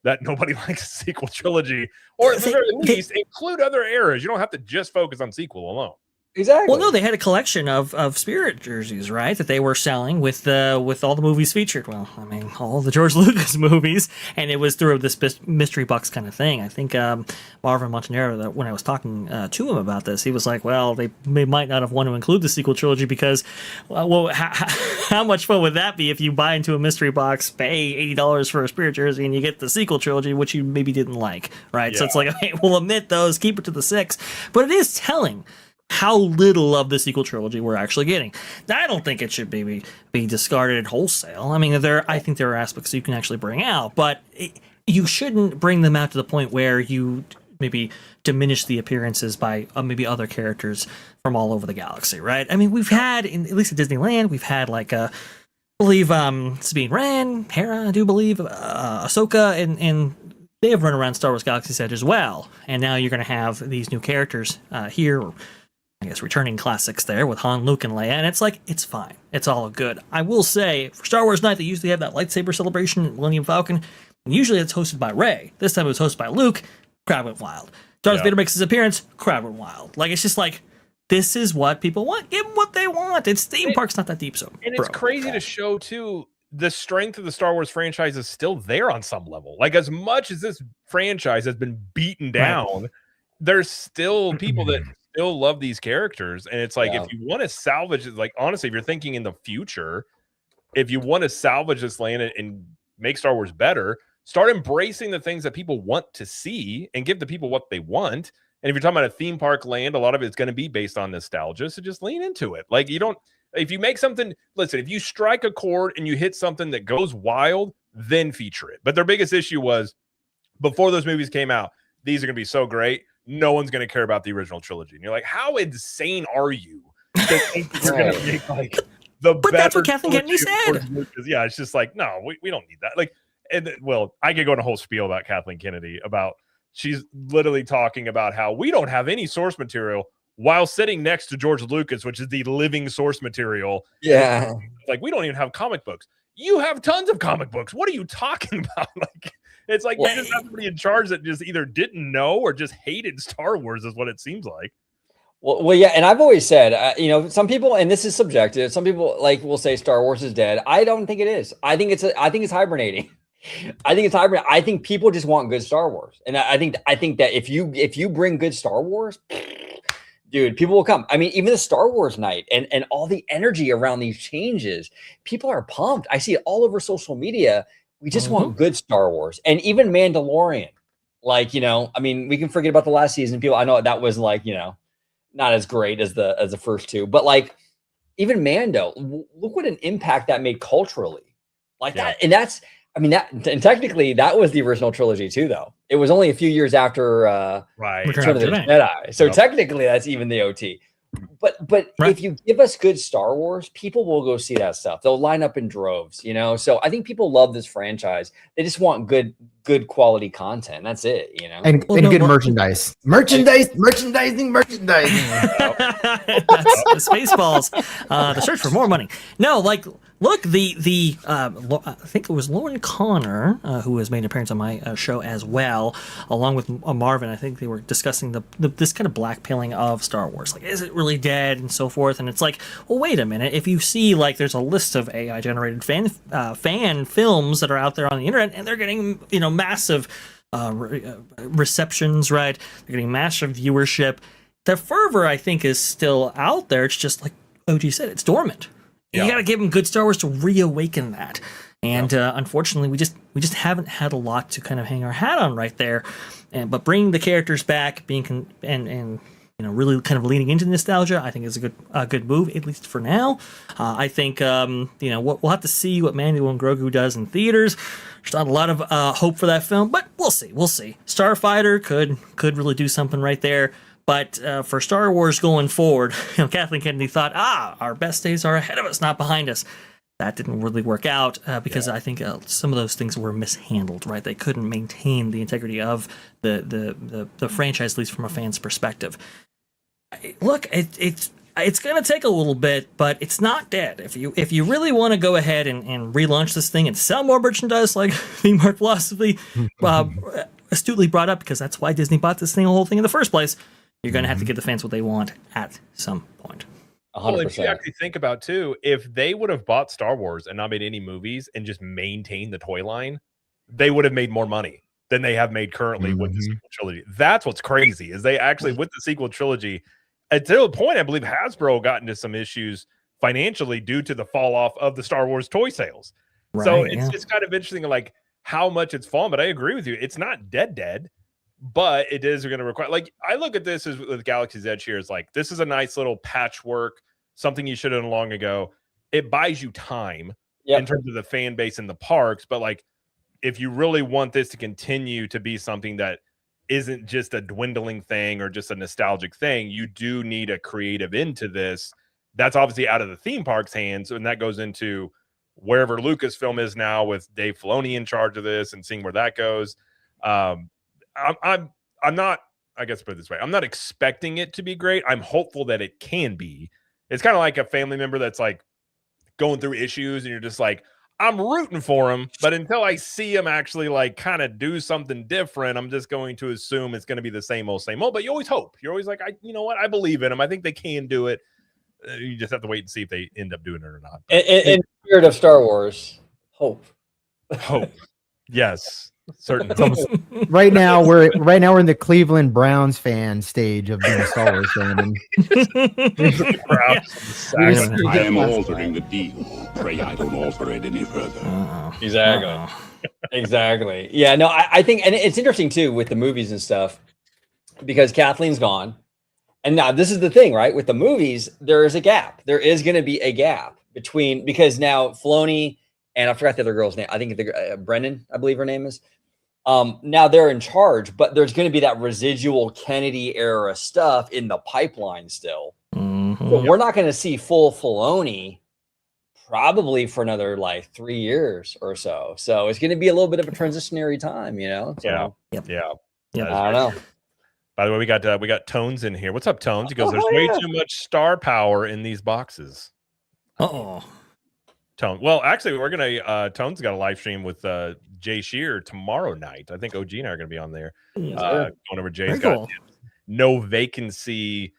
That nobody likes a sequel trilogy, or at the very least, include other eras. You don't have to just focus on sequel alone. Exactly. Well, no, they had a collection of Spirit jerseys, right? That they were selling with all the movies featured. Well, I mean, all the George Lucas movies, and it was through this mystery box kind of thing. I think Marvin Montanaro, when I was talking to him about this, he was like, "Well, they might not have wanted to include the sequel trilogy because, well, how much fun would that be if you buy into a mystery box, pay $80 for a Spirit jersey, and you get the sequel trilogy, which you maybe didn't like, right? Yeah. So it's like, okay, we'll omit those, keep it to the 6, but it is telling how little of the sequel trilogy we're actually getting. I don't think it should be discarded wholesale. I mean, I think there are aspects you can actually bring out, but you shouldn't bring them out to the point where you maybe diminish the appearances by maybe other characters from all over the galaxy, right? I mean, we've had, at least at Disneyland, we've had like I believe Sabine Wren, Hera, I do believe, Ahsoka, and they have run around Star Wars Galaxy's Edge as well. And now you're going to have these new characters here, I guess returning classics there with Han, Luke, and Leia, and it's like, it's fine. It's all good. I will say, for Star Wars Night, they usually have that lightsaber celebration at Millennium Falcon, and usually it's hosted by Rey. This time it was hosted by Luke. Crowd went wild. Darth Vader makes his appearance. Crowd went wild. Like, it's just like, this is what people want. Give them what they want. It's theme park's not that deep, so. And it's crazy to show, too, the strength of the Star Wars franchise is still there on some level. Like, as much as this franchise has been beaten down, there's still people that still love these characters. And it's like, if you want to salvage it, like, honestly, if you're thinking in the future, if you want to salvage this land and make Star Wars better, start embracing the things that people want to see and give the people what they want. And if you're talking about a theme park land, a lot of it's going to be based on nostalgia. So just lean into it. Like, if you make something, listen, if you strike a chord and you hit something that goes wild, then feature it. But their biggest issue was, before those movies came out, these are going to be so great, no one's going to care about the original trilogy. And you're like, how insane are you to think you're going to make like the But that's what Kathleen Kennedy said. Yeah, it's just like, no, we don't need that. Like, and well, I could go on a whole spiel about Kathleen Kennedy, about she's literally talking about how we don't have any source material while sitting next to George Lucas, which is the living source material. Yeah. Like, we don't even have comic books. You have tons of comic books. What are you talking about? Like, it's like you just have somebody in charge that just either didn't know or just hated Star Wars, is what it seems like. Well, yeah, and I've always said, some people, and this is subjective, some people will say Star Wars is dead. I don't think it is. I think it's hibernating. I think it's hybrid. I think people just want good Star Wars, and I think that if you bring good Star Wars, dude, people will come. I mean, even the Star Wars night and all the energy around these changes, people are pumped. I see it all over social media. We just want good Star Wars, and even Mandalorian. Like, I mean, we can forget about the last season. People, I know that was like, not as great as the first two, but like even Mando, look what an impact that made culturally, like that, and that's. I mean, and technically that was the original trilogy too, though. It was only a few years after Return of the Jedi. So technically that's even the OT. But if you give us good Star Wars, people will go see that stuff. They'll line up in droves, So I think people love this franchise. They just want good quality content. That's it, And good merchandise. Merchandising. That's Spaceballs. The search for more money. No, like, look, I think it was Lauren Connor who has made an appearance on my show as well, along with Marvin. I think they were discussing this kind of blackpilling of Star Wars. Like, is it really dead and so forth? And it's like, well, wait a minute. If you see, like, there's a list of AI generated fan films that are out there on the internet, and they're getting massive receptions, right? They're getting massive viewership. The fervor, I think, is still out there. It's just like OG said, it's dormant. You got to give them good Star Wars to reawaken that. And unfortunately, we just haven't had a lot to kind of hang our hat on right there. But bringing the characters back, and really kind of leaning into nostalgia, I think is a good move, at least for now. I think we'll have to see what Mando and Grogu does in theaters. There's not a lot of hope for that film, but we'll see. Starfighter could really do something right there. But for Star Wars going forward, Kathleen Kennedy thought, our best days are ahead of us, not behind us. That didn't really work out because I think some of those things were mishandled, right? They couldn't maintain the integrity of the franchise, at least from a fan's perspective. Look, it's going to take a little bit, but it's not dead. If you really want to go ahead and relaunch this thing and sell more merchandise, like theme park philosophy astutely brought up, because that's why Disney bought this whole thing in the first place, you're going to have to give the fans what they want at some point. 100%. Well, if you actually think about too, if they would have bought Star Wars and not made any movies and just maintained the toy line, they would have made more money than they have made currently with the sequel trilogy. That's what's crazy, is they actually, with the sequel trilogy, until the point, I believe Hasbro got into some issues financially due to the fall off of the Star Wars toy sales. Right, so it's kind of interesting, like, how much it's fallen. But I agree with you. It's not dead, but it is going to require, like, I look at this as with Galaxy's Edge here, is like, this is a nice little patchwork, something you should have done long ago. It buys you time in terms of the fan base in the parks. But like, if you really want this to continue to be something that isn't just a dwindling thing or just a nostalgic thing, you do need a creative into this. That's obviously out of the theme park's hands, and that goes into wherever Lucasfilm is now, with Dave Filoni in charge of this and seeing where that goes. I'm not, I guess put it this way, I'm not expecting it to be great. I'm hopeful that it can be. It's kind of like a family member that's like going through issues, and you're just like, I'm rooting for him, but until I see him actually like kind of do something different, I'm just going to assume it's going to be the same old. But you always hope. You're always like, you know what? I believe in him. I think they can do it. You just have to wait and see if they end up doing it or not. In the spirit of Star Wars, hope. Hope. Yes, certain. Right now we're in the Cleveland Browns fan stage of being a Star Wars fan. And I am altering the deal. Pray I don't alter it any further. Exactly. Exactly. Yeah, no, I think, and it's interesting too with the movies and stuff, because Kathleen's gone. And now this is the thing, right? With the movies, there is a gap. There is going to be a gap between, because now Filoni and I forgot the other girl's name. I think Brennan, I believe her name is. Now they're in charge, but there's going to be that residual Kennedy era stuff in the pipeline still. So we're not going to see full Filoni probably for another like 3 years or so. So it's going to be a little bit of a transitionary time, you know? So, Yeah. I don't know. By the way, we got Tones in here. What's up, Tones? He goes, "There's way too much star power in these boxes." Oh, Tone. Well, actually, we're gonna. Tones got a live stream with Jay Shear tomorrow night. I think OG and I are gonna be on there. Going over Jay's got cool. No Vacancy.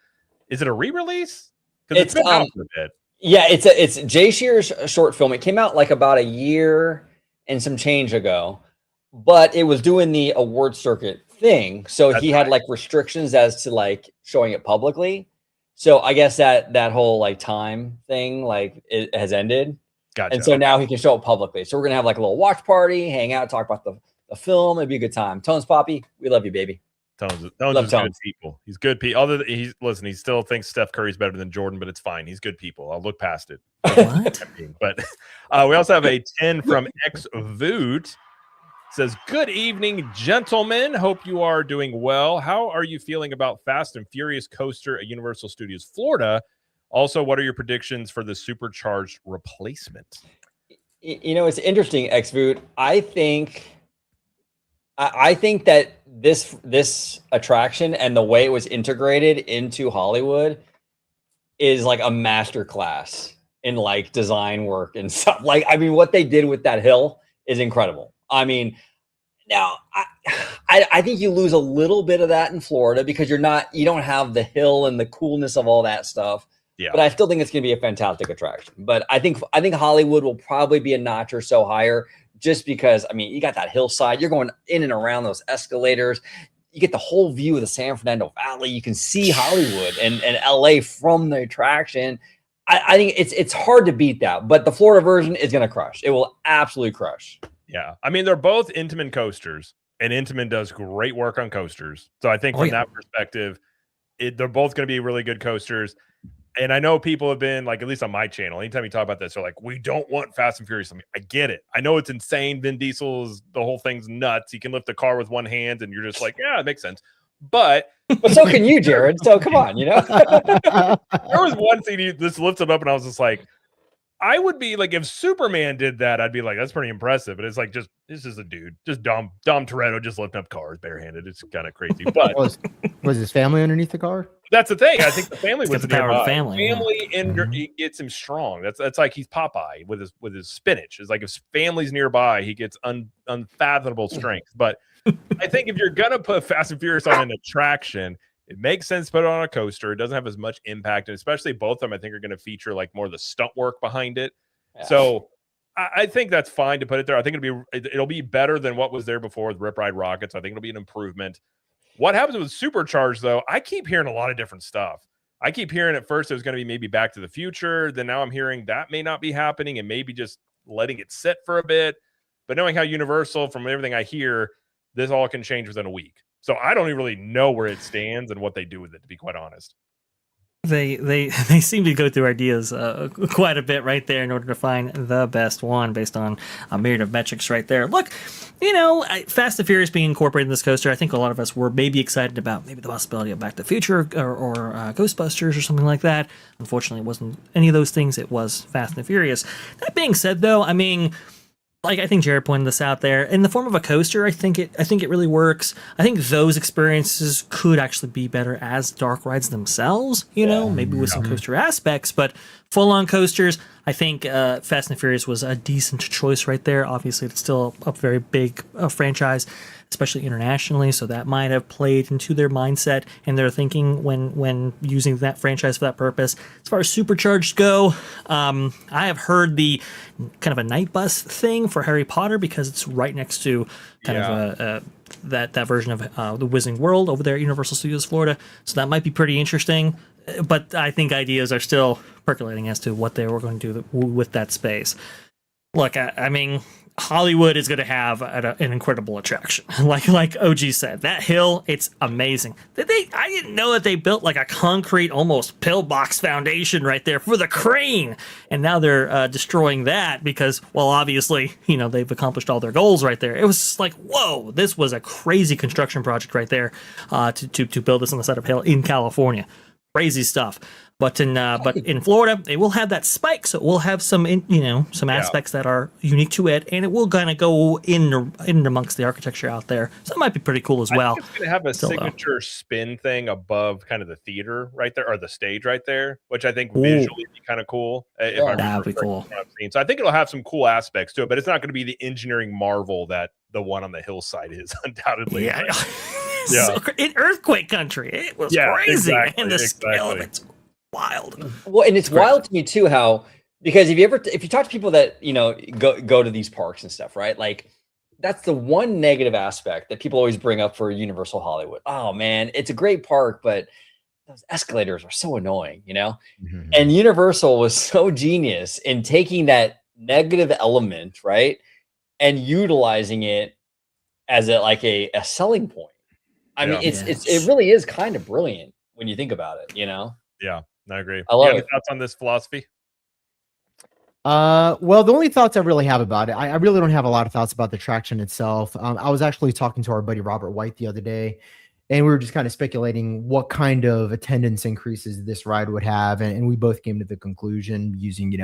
Is it a re-release? Because it's been out for a bit. Yeah, it's Jay Shear's short film. It came out like about a year and some change ago, but it was doing the award circuit thing. So he had like restrictions as to like showing it publicly. So I guess that whole like time thing, like it has ended. Gotcha. And so now he can show it publicly. So we're gonna have like a little watch party, hang out, talk about the film. It'd be a good time. Tones Poppy, we love you, baby. Tones is good people. He's good people. Although he still thinks Steph Curry's better than Jordan, but it's fine. He's good people. I'll look past it. What? But we also have a 10 from X Voot. Says, "Good evening, gentlemen. Hope you are doing well. How are you feeling about Fast and Furious coaster at Universal Studios Florida? Also, what are your predictions for the supercharged replacement?" You know, it's interesting, Xvoot. I think that this attraction and the way it was integrated into Hollywood is like a masterclass in like design work and stuff. Like, I mean, what they did with that hill is incredible. I mean, now I think you lose a little bit of that in Florida because you don't have the hill and the coolness of all that stuff. Yeah. But I still think it's going to be a fantastic attraction. But I think Hollywood will probably be a notch or so higher just because, I mean, you got that hillside. You're going in and around those escalators. You get the whole view of the San Fernando Valley. You can see Hollywood and LA from the attraction. I think it's hard to beat that. But the Florida version is going to crush. It will absolutely crush. Yeah. I mean, they're both Intamin coasters, and Intamin does great work on coasters. So I think from that perspective, they're both going to be really good coasters. And I know people have been like, at least on my channel, anytime you talk about this, they're like, we don't want Fast and Furious. I mean, I get it. I know it's insane. Vin Diesel's, the whole thing's nuts. He can lift a car with one hand, and you're just like, yeah, it makes sense. But so can you, Jared. So come on, you know. There was one scene he just lifts it up, and I was just like, I would be like, if Superman did that, I'd be like, that's pretty impressive. But it's like, this is a dude, just Dom Toretto just lifting up cars barehanded. It's kind of crazy. But was his family underneath the car? That's the thing. I think the family was the power of the family. He gets him strong. That's like he's Popeye with his spinach. It's like if family's nearby, he gets unfathomable strength. But I think if you're gonna put Fast and Furious on an attraction, it makes sense to put it on a coaster. It doesn't have as much impact, and especially both of them, I think, are going to feature like more of the stunt work behind it. Yeah. So I think that's fine to put it there. I think it'll be better than what was there before with Rip Ride Rockets. I think it'll be an improvement. What happens with Supercharged, though? I keep hearing a lot of different stuff. I keep hearing at first it was going to be maybe Back to the Future. Then now I'm hearing that may not be happening and maybe just letting it sit for a bit. But knowing how Universal, from everything I hear, this all can change within a week. So I don't even really know where it stands and what they do with it, to be quite honest. They seem to go through ideas quite a bit right there in order to find the best one based on a myriad of metrics right there. Look, you know, Fast and Furious being incorporated in this coaster, I think a lot of us were maybe excited about maybe the possibility of Back to the Future or Ghostbusters or something like that. Unfortunately, it wasn't any of those things. It was Fast and Furious. That being said, though, I mean, like I think Jared pointed this out there, in the form of a coaster, I think it really works. I think those experiences could actually be better as dark rides themselves, you know, maybe with some coaster aspects, but full-on coasters, I think Fast and Furious was a decent choice right there. Obviously, it's still a very big franchise, especially internationally, so that might have played into their mindset and their thinking when using that franchise for that purpose. As far as supercharged go, I have heard the kind of a night bus thing for Harry Potter because it's right next to kind of that version of the Wizarding World over there at Universal Studios Florida, so that might be pretty interesting. But I think ideas are still percolating as to what they were going to do with that space. Look, I mean, Hollywood is going to have an incredible attraction. Like OG said, that hill, it's amazing. I didn't know that they built like a concrete, almost pillbox foundation right there for the crane. And now they're destroying that because, well, obviously, they've accomplished all their goals right there. It was just like, whoa, this was a crazy construction project right there to build this on the side of a hill in California. Crazy stuff. But in Florida, it will have that spike, so it will have some aspects that are unique to it, and it will kind of go in amongst the architecture out there. So that might be pretty cool as well. I think it's going to have a signature spin thing above kind of the theater right there, or the stage right there, which I think visually be kind of cool. That would be cool. So I think it'll have some cool aspects to it, but it's not going to be the engineering marvel that the one on the hillside is, undoubtedly. Yeah. So, in earthquake country, it was crazy, and the scale of it's wild. Well, and it's wild to me too, how, because if you talk to people that go to these parks and stuff, right? Like, that's the one negative aspect that people always bring up for Universal Hollywood. Oh man, it's a great park, but those escalators are so annoying, Mm-hmm. And Universal was so genius in taking that negative element, right, and utilizing it as a selling point. I mean, it really is kind of brilliant when you think about it, Yeah, I agree. I love any thoughts on this philosophy? Well, the only thoughts I really have about it, I really don't have a lot of thoughts about the attraction itself. I was actually talking to our buddy Robert White the other day, and we were just kind of speculating what kind of attendance increases this ride would have, and we both came to the conclusion using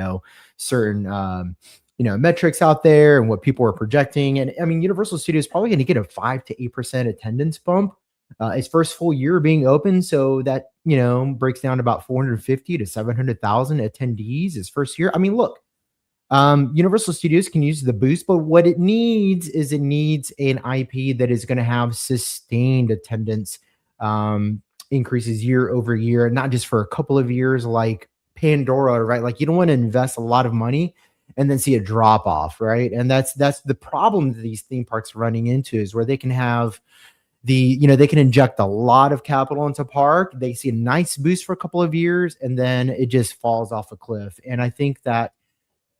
certain metrics out there and what people were projecting. And I mean, Universal Studios is probably going to get a 5 to 8% attendance bump. Its first full year being open, so that breaks down to about 450 to 700,000 attendees its first year. I mean, look, Universal Studios can use the boost, but what it needs an IP that is going to have sustained attendance increases year over year, not just for a couple of years like Pandora, right? Like, you don't want to invest a lot of money and then see a drop off, right? And that's the problem that these theme parks are running into, is where they can have they can inject a lot of capital into park. They see a nice boost for a couple of years, and then it just falls off a cliff. And I think that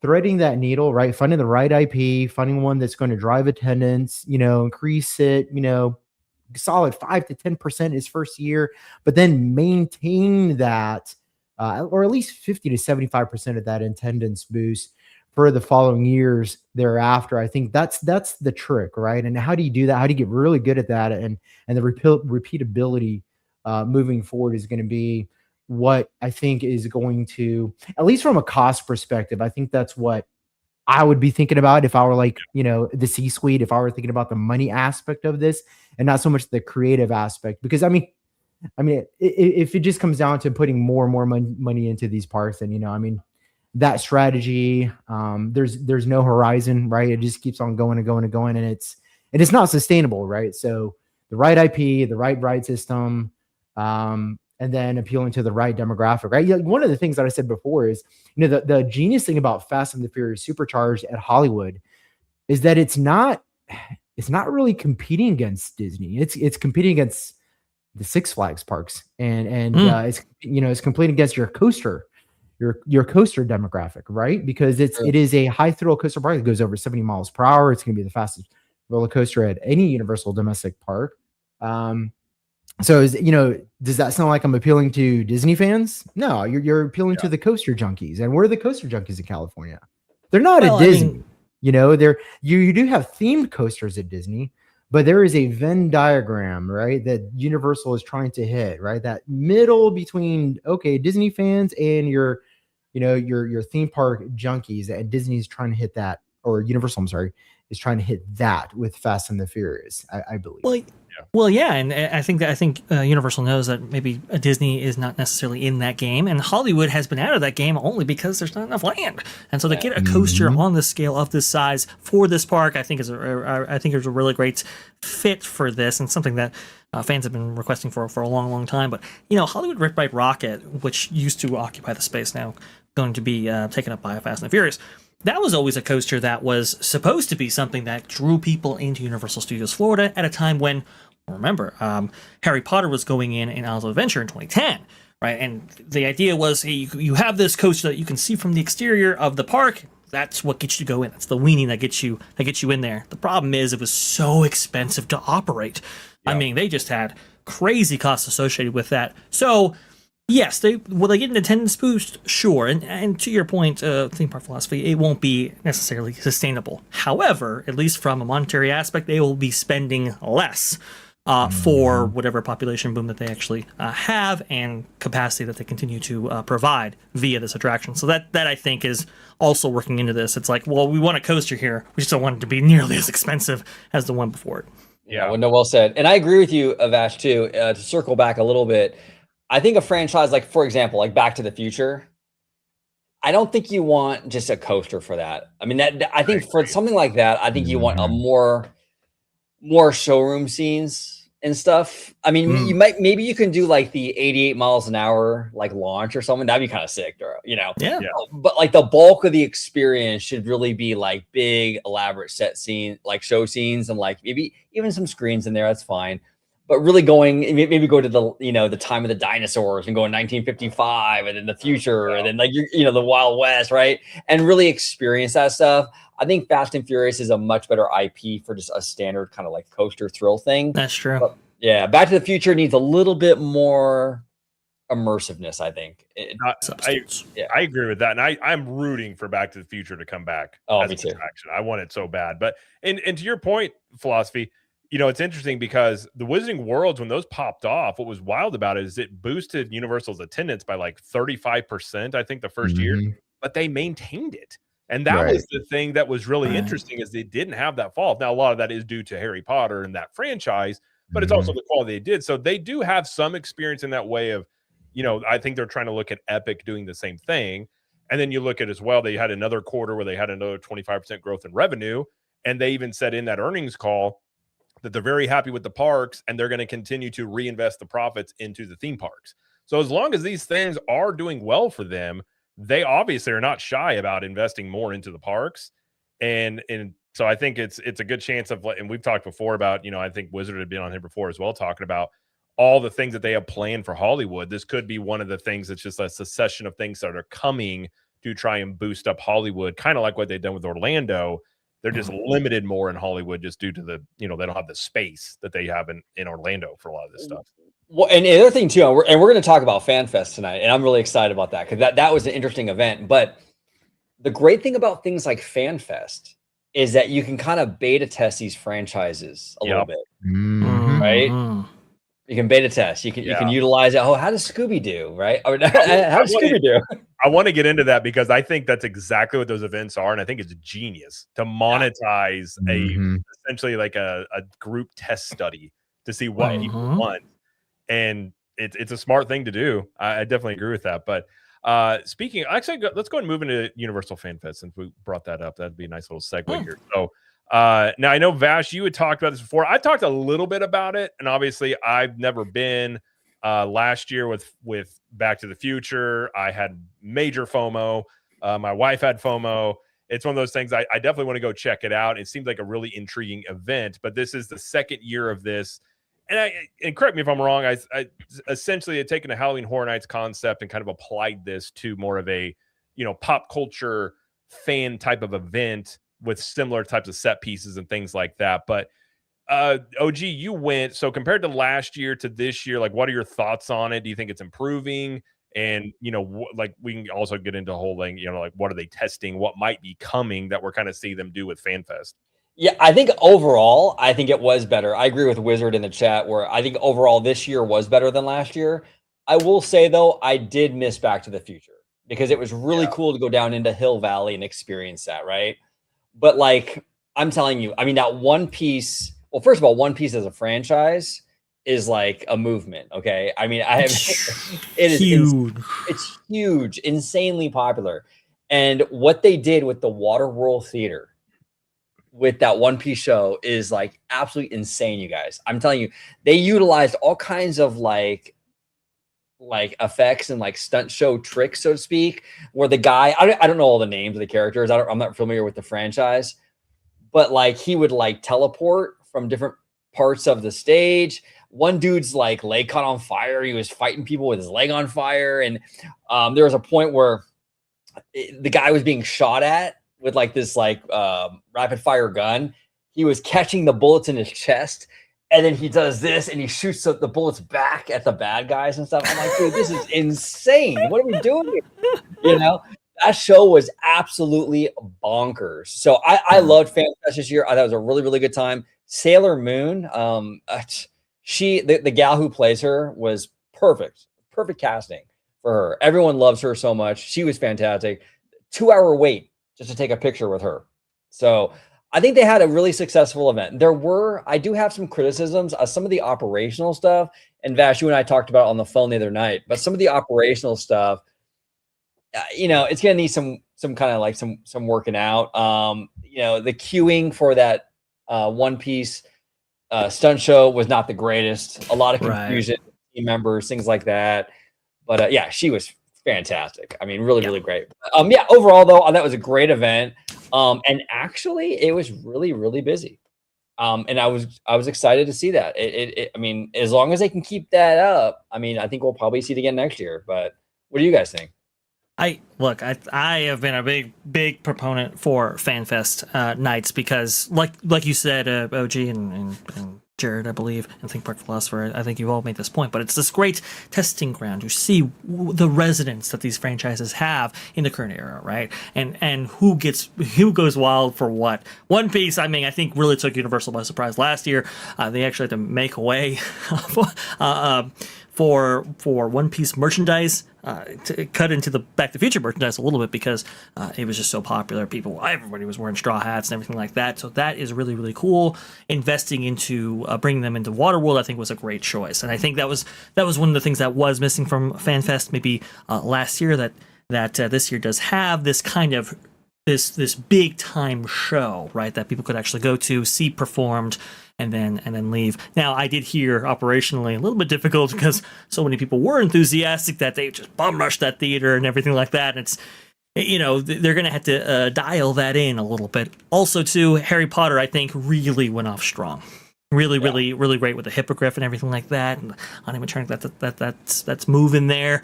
threading that needle, right, finding the right IP, finding one that's going to drive attendance, increase it, solid 5 to 10% his first year, but then maintain that, or at least 50 to 75% of that attendance boost for the following years thereafter. I think that's the trick, right? And how do you do that? How do you get really good at that? And the repeatability moving forward is going to be what I think is going to, at least from a cost perspective, I think that's what I would be thinking about if I were the C-suite, if I were thinking about the money aspect of this and not so much the creative aspect. Because I mean, if it just comes down to putting more and more money into these parks, then that strategy, there's no horizon, right? It just keeps on going and going and going, and it's not sustainable, right? So the right IP, the right ride system, and then appealing to the right demographic, right? One of the things that I said before is, the genius thing about Fast and the Furious Supercharged at Hollywood is that it's not really competing against Disney. It's competing against the Six Flags parks, and it's competing against your coaster demographic, right? Because it is a high thrill coaster park that goes over 70 miles per hour. It's going to be the fastest roller coaster at any Universal domestic park. So does that sound like I'm appealing to Disney fans? No, you're appealing to the coaster junkies. And where are the coaster junkies in California? They're not at Disney. You do have themed coasters at Disney, but there is a Venn diagram, right, that Universal is trying to hit, right? That middle between Disney fans and your theme park junkies, and Disney's trying to hit that, or Universal, I'm sorry, is trying to hit that with Fast and the Furious, I believe. Well, Well, yeah, and I think Universal knows that maybe Disney is not necessarily in that game, and Hollywood has been out of that game only because there's not enough land. And so to get a coaster on the scale of this size for this park, I think is a really great fit for this, and something that fans have been requesting for a long, long time. But Hollywood Rip Ride Rocket, which used to occupy the space, now going to be taken up by Fast and the Furious. That was always a coaster that was supposed to be something that drew people into Universal Studios Florida at a time when, remember, Harry Potter was going in Islands of Adventure in 2010, right? And the idea was, hey, you have this coaster that you can see from the exterior of the park. That's what gets you to go in. That's the weenie that gets you in there. The problem is it was so expensive to operate. Yep. I mean, they just had crazy costs associated with that. So yes, will they get an attendance boost? Sure. And to your point, theme park philosophy, it won't be necessarily sustainable. However, at least from a monetary aspect, they will be spending less for whatever population boom that they actually have and capacity that they continue to provide via this attraction. So that I think is also working into this. It's like, well, we want a coaster here. We just don't want it to be nearly as expensive as the one before it. Yeah, well said. And I agree with you, Avash, too. To circle back a little bit, I think a franchise like, for example, like Back to the Future, I don't think you want just a coaster for that. I mean, I think for something like that, I think you want a more showroom scenes and stuff. I mean, maybe you can do like the 88 miles an hour like launch or something. That'd be kind of sick, Yeah. But like the bulk of the experience should really be like big, elaborate set scene, like show scenes, and like maybe even some screens in there. That's fine. But really maybe go to the time of the dinosaurs and go in 1955 and then the future and then like the Wild West, right? And really experience that stuff. I think Fast and Furious is a much better IP for just a standard kind of like coaster thrill thing. That's true. But yeah, Back to the Future needs a little bit more immersiveness, I think. I agree with that, and I'm rooting for Back to the Future to come back. Oh, me too. Attraction. I want it so bad. But and to your point, philosophy. It's interesting because the Wizarding Worlds, when those popped off, what was wild about it is it boosted Universal's attendance by like 35%, I think, the first year, but they maintained it. And that was the thing that was really interesting is they didn't have that fall. Now, a lot of that is due to Harry Potter and that franchise, but it's also the quality they did. So they do have some experience in that way of, I think they're trying to look at Epic doing the same thing. And then you look at as well, they had another quarter where they had another 25% growth in revenue. And they even said in that earnings call that they're very happy with the parks and they're going to continue to reinvest the profits into the theme parks. So as long as these things are doing well for them, they obviously are not shy about investing more into the parks. And so I think it's a good chance of, and we've talked before about, I think Wizard had been on here before as well, talking about all the things that they have planned for Hollywood. This could be one of the things that's just a succession of things that are coming to try and boost up Hollywood, kind of like what they've done with Orlando. They're just limited more in Hollywood just due to the, they don't have the space that they have in Orlando for a lot of this stuff. Well, and the other thing too, we're going to talk about FanFest tonight, and I'm really excited about that because that was an interesting event. But the great thing about things like FanFest is that you can kind of beta test these franchises a little bit, right? You can beta test. You can utilize it. Oh, how does Scooby do? Right? How does Scooby do? I want to get into that because I think that's exactly what those events are, and I think it's genius to monetize essentially like a group test study to see what people want, and it's a smart thing to do. I definitely agree with that. But speaking, actually, let's go and move into Universal Fan Fest since we brought that up. That'd be a nice little segue here. So. Now I know Vash, you had talked about this before. I talked a little bit about it, and obviously I've never been. Last year with Back to the Future, I had major FOMO. My wife had FOMO. It's one of those things I definitely want to go check it out. It seems like a really intriguing event, but this is the second year of this. And correct me if I'm wrong, I essentially had taken a Halloween Horror Nights concept and kind of applied this to more of a pop culture fan type of event with similar types of set pieces and things like that. But OG, you went. So compared to last year to this year, like, what are your thoughts on it? Do you think it's improving? And, like, we can also get into a whole thing, like, what are they testing? What might be coming that we're kind of see them do with FanFest? Yeah, I think overall, it was better. I agree with Wizard in the chat where I think overall this year was better than last year. I will say, though, I did miss Back to the Future because it was really cool to go down into Hill Valley and experience that, right? But like, I'm telling you, I mean, that one piece Well, first of all, One Piece as a franchise is like a movement. Okay, I mean, I have it is Huge. it's huge, insanely popular, and what they did with the Waterworld Theater with that One Piece show is like absolutely insane, you guys. I'm telling you, they utilized all kinds of like effects and like stunt show tricks, so to speak, where the guy, I don't know all the names of the characters. I'm not familiar with the franchise, but like he would like teleport from different parts of the stage. One dude's like leg caught on fire. He was fighting people with his leg on fire. And there was a point where the guy was being shot at with like this like rapid fire gun. He was catching the bullets in his chest. And then he does this and he shoots the bullets back at the bad guys and stuff. I'm like, dude, this is insane. What are we doing here? You know, that show was absolutely bonkers. So I loved Fan Fest this year. I thought it was a really, really good time. Sailor Moon, the gal who plays her was perfect casting for her. Everyone loves her so much. She was fantastic. 2-hour wait just to take a picture with her. So I think they had a really successful event. I do have some criticisms of some of the operational stuff. And Vash, you and I talked about it on the phone the other night, but some of the operational stuff, it's going to need some kind of like some working out. The queuing for that One Piece stunt show was not the greatest. A lot of confusion, team members, things like that. But yeah, she was fantastic. I mean, really, really great. Overall though, that was a great event. And actually it was really, really busy. And I was excited to see that. I mean, as long as they can keep that up, I mean, I think we'll probably see it again next year. But what do you guys think? I have been a big proponent for FanFest nights because, like you said, OG and Jared, I believe, and Think Park Philosopher, I think you all made this point, but it's this great testing ground to see the resonance that these franchises have in the current era, right? And who goes wild for what. One Piece, I mean, I think really took Universal by surprise last year. They actually had to make a way for One Piece merchandise to cut into the Back to the Future merchandise a little bit because it was just so popular. Everybody was wearing straw hats and everything like that. So that is really, really cool. Investing into bringing them into Waterworld, I think, was a great choice. And I think that was one of the things that was missing from FanFest maybe last year that this year does have this kind of this big time show, right? That people could actually go to, see performed, and then leave. Now, I did hear operationally a little bit difficult because so many people were enthusiastic that they just bum rushed that theater and everything like that. And it's, they're going to have to dial that in a little bit. Also, too, Harry Potter, I think, really went off strong. Really great with the hippogriff and everything like that. And animatronic that's moving there.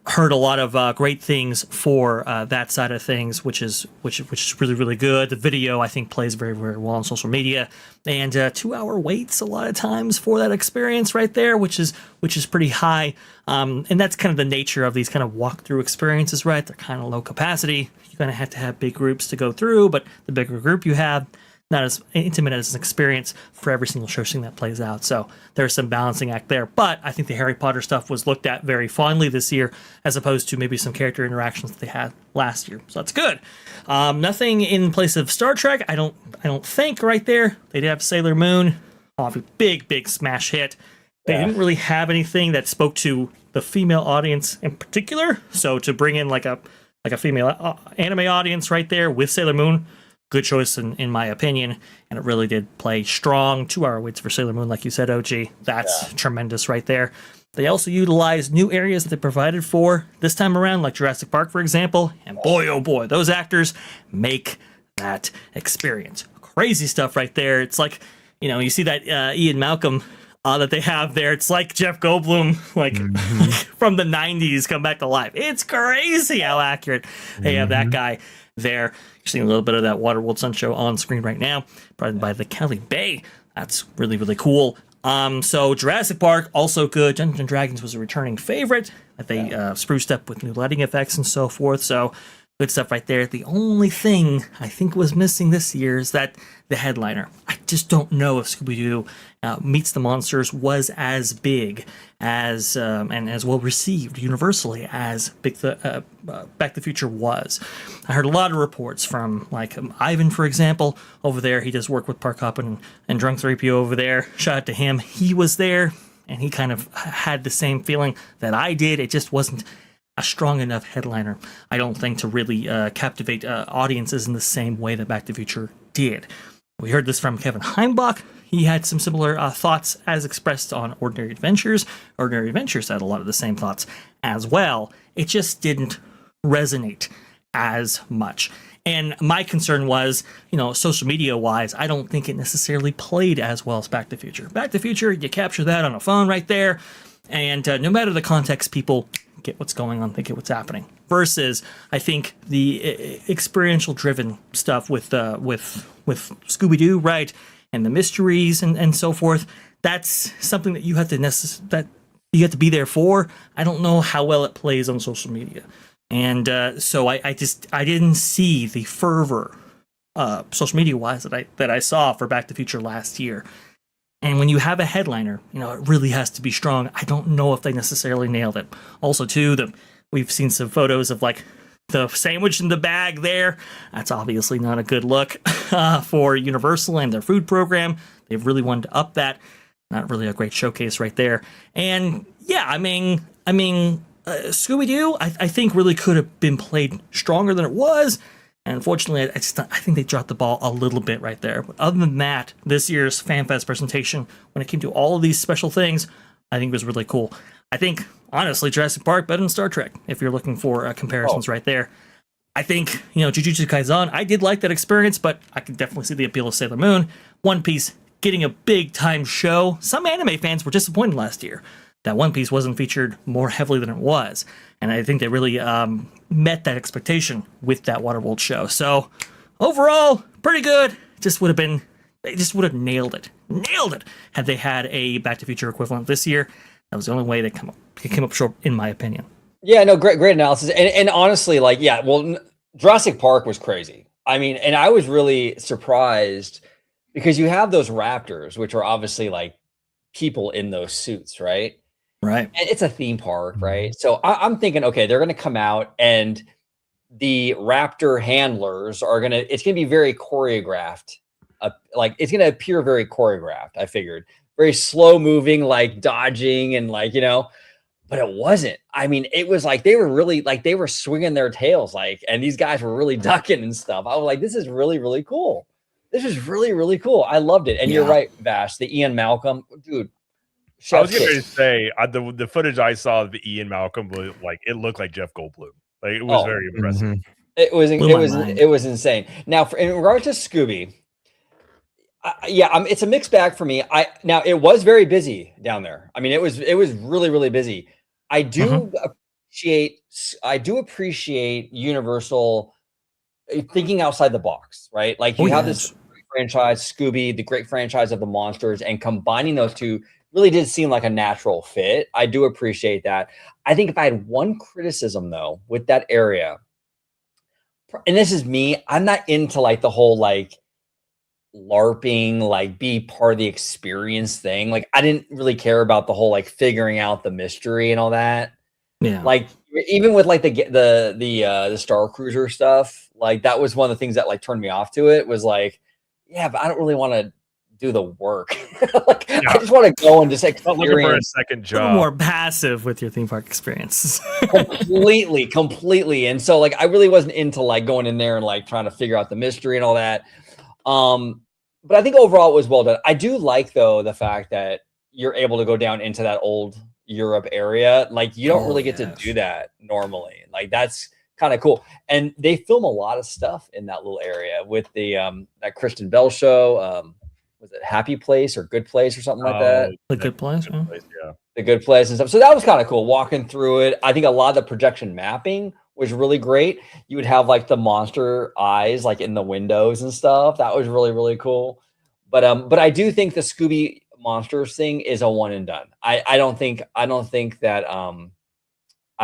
Heard a lot of great things for that side of things, which is really, really good. The video, I think, plays very, very well on social media, and 2-hour waits a lot of times for that experience right there, which is pretty high. And that's kind of the nature of these kind of walkthrough experiences, right? They're kind of low capacity. You're going to have big groups to go through, but the bigger group you have, not as intimate as an experience for every single show scene that plays out. So there's some balancing act there. But I think the Harry Potter stuff was looked at very fondly this year, as opposed to maybe some character interactions that they had last year. So that's good. Nothing in place of Star Trek. I don't think right there. They did have Sailor Moon, a big smash hit. They didn't really have anything that spoke to the female audience in particular. So to bring in like a female anime audience right there with Sailor Moon, good choice in my opinion, and it really did play strong. 2-hour waits for Sailor Moon, like you said, OG. That's tremendous right there. They also utilized new areas that they provided for this time around, like Jurassic Park, for example. And boy, oh boy, those actors make that experience. Crazy stuff right there. It's like, you see that Ian Malcolm that they have there. It's like Jeff Goldblum, from the 90s, come back to life. It's crazy how accurate they have that guy there. You're seeing a little bit of that Waterworld Sun Show on screen right now, provided by the Cali Bay. That's really, really cool. So Jurassic Park, also good. Dungeons & Dragons was a returning favorite that they spruced up with new lighting effects and so forth. So Good stuff right there. The only thing I think was missing this year is that the headliner. I just don't know if Scooby-Doo Meets the Monsters was as big as and as well received universally as Back to the Future was. I heard a lot of reports from like Ivan, for example, over there. He does work with Park Hop and Drunk 3PO over there. Shout out to him. He was there, and he kind of had the same feeling that I did. It just wasn't a strong enough headliner, I don't think, to really captivate audiences in the same way that Back to the Future did. We heard this from Kevin Heimbach. He had some similar thoughts as expressed on Ordinary Adventures. Ordinary Adventures had a lot of the same thoughts as well. It just didn't resonate as much. And my concern was, social media wise, I don't think it necessarily played as well as Back to the Future. Back to the Future, you capture that on a phone right there, and no matter the context, people get what's going on, they get what's happening. Versus, I think the experiential driven stuff with Scooby-Doo, right, and the mysteries and so forth. That's something that you have to be there for. I don't know how well it plays on social media, and so I didn't see the fervor, social media wise, that I saw for Back to the Future last year. And when you have a headliner, it really has to be strong. I don't know if they necessarily nailed it. Also, too, we've seen some photos of like the sandwich in the bag there. That's obviously not a good look for Universal and their food program. They've really wanted to up that. Not really a great showcase right there. And yeah, I mean, Scooby-Doo, I think really could have been played stronger than it was. And unfortunately, I think they dropped the ball a little bit right there. But other than that, this year's FanFest presentation, when it came to all of these special things, I think was really cool. I think, honestly, Jurassic Park better than Star Trek, if you're looking for comparisons right there. I think, Jujutsu Kaisen, I did like that experience, but I can definitely see the appeal of Sailor Moon. One Piece getting a big-time show. Some anime fans were disappointed last year that One Piece wasn't featured more heavily than it was. And I think they really met that expectation with that Waterworld show. So overall, pretty good. They just would have nailed it had they had a Back to the Future equivalent this year. That was the only way they came up short, in my opinion. Yeah, no, great analysis. And honestly, Jurassic Park was crazy. I mean, and I was really surprised because you have those raptors, which are obviously like people in those suits, right? Right. And it's a theme park, right? So I'm thinking, okay, they're going to come out and the raptor handlers it's going to be very choreographed. It's going to appear very choreographed, I figured. Very slow moving, like dodging and but it wasn't. I mean, it was like they were really they were swinging their tails and these guys were really ducking and stuff. I was like, this is really, really cool. This is really, really cool. I loved it. And You're right, Vash, the Ian Malcolm, dude. I was going to say the footage I saw of the Ian Malcolm was it looked like Jeff Goldblum. It was very impressive. Mm-hmm. It was insane. Now, in regards to Scooby, it's a mixed bag for me. Now it was very busy down there. I mean, it was really, really busy. I do appreciate Universal thinking outside the box, right? Like you have this great franchise, Scooby, the great franchise of the monsters, and combining those two really did seem like a natural fit. I do appreciate that. I think if I had one criticism though with that area, and this is me, I'm not into the whole LARPing, be part of the experience thing. I didn't really care about the whole figuring out the mystery and all that. Yeah. Even with the Star Cruiser stuff, that was one of the things that turned me off to it was but I don't really want to do the work. I just want to go and just experience. Not looking for a second job. A little more passive with your theme park experience. completely. And so I really wasn't into going in there and trying to figure out the mystery and all that. But I think overall it was well done. I do like though the fact that you're able to go down into that old Europe area. You don't really get to do that normally. That's kind of cool. And they film a lot of stuff in that little area with the that Kristen Bell show. Was it Happy Place or Good Place or something like that? The Good Place, yeah. The Good Place and stuff. So that was kind of cool walking through it. I think a lot of the projection mapping was really great. You would have the monster eyes in the windows and stuff. That was really, really cool. But I do think the Scooby Monsters thing is a one and done. I don't think that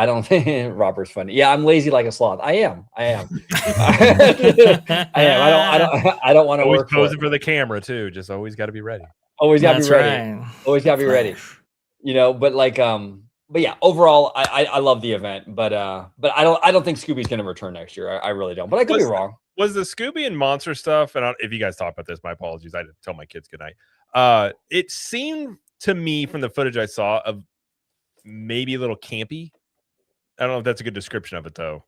I don't think Robert's funny. Yeah, I'm lazy like a sloth. I am. I am. I don't want to Always work posing for it. for the camera too. Just always got to be ready. Always got to be That's ready. right. Always got to be ready. You know, but like, but yeah, overall, I love the event, but I don't think Scooby's going to return next year. I really don't, but I could be wrong. Was the Scooby and Monster stuff, and if you guys talk about this, my apologies. I didn't tell my kids goodnight. It seemed to me from the footage I saw of maybe a little campy. I don't know if that's a good description of it, though.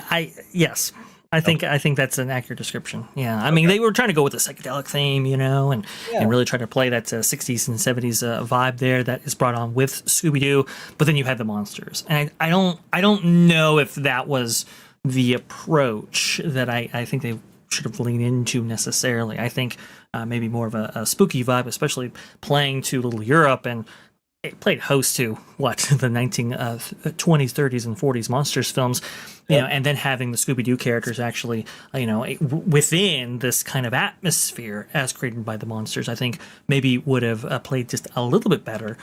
Yes. I think that's an accurate description. Yeah, I mean, they were trying to go with the psychedelic theme, you know, and really try to play that 60s and 70s vibe there that is brought on with Scooby-Doo. But then you had the monsters, and I don't know if that was the approach that I think they should have leaned into necessarily. I think maybe more of a spooky vibe, especially playing to Little Europe, and it played host to the 1920s, 30s, and 40s monsters films, you know, and then having the Scooby-Doo characters actually, you know, within this kind of atmosphere as created by the monsters, I think maybe would have played just a little bit better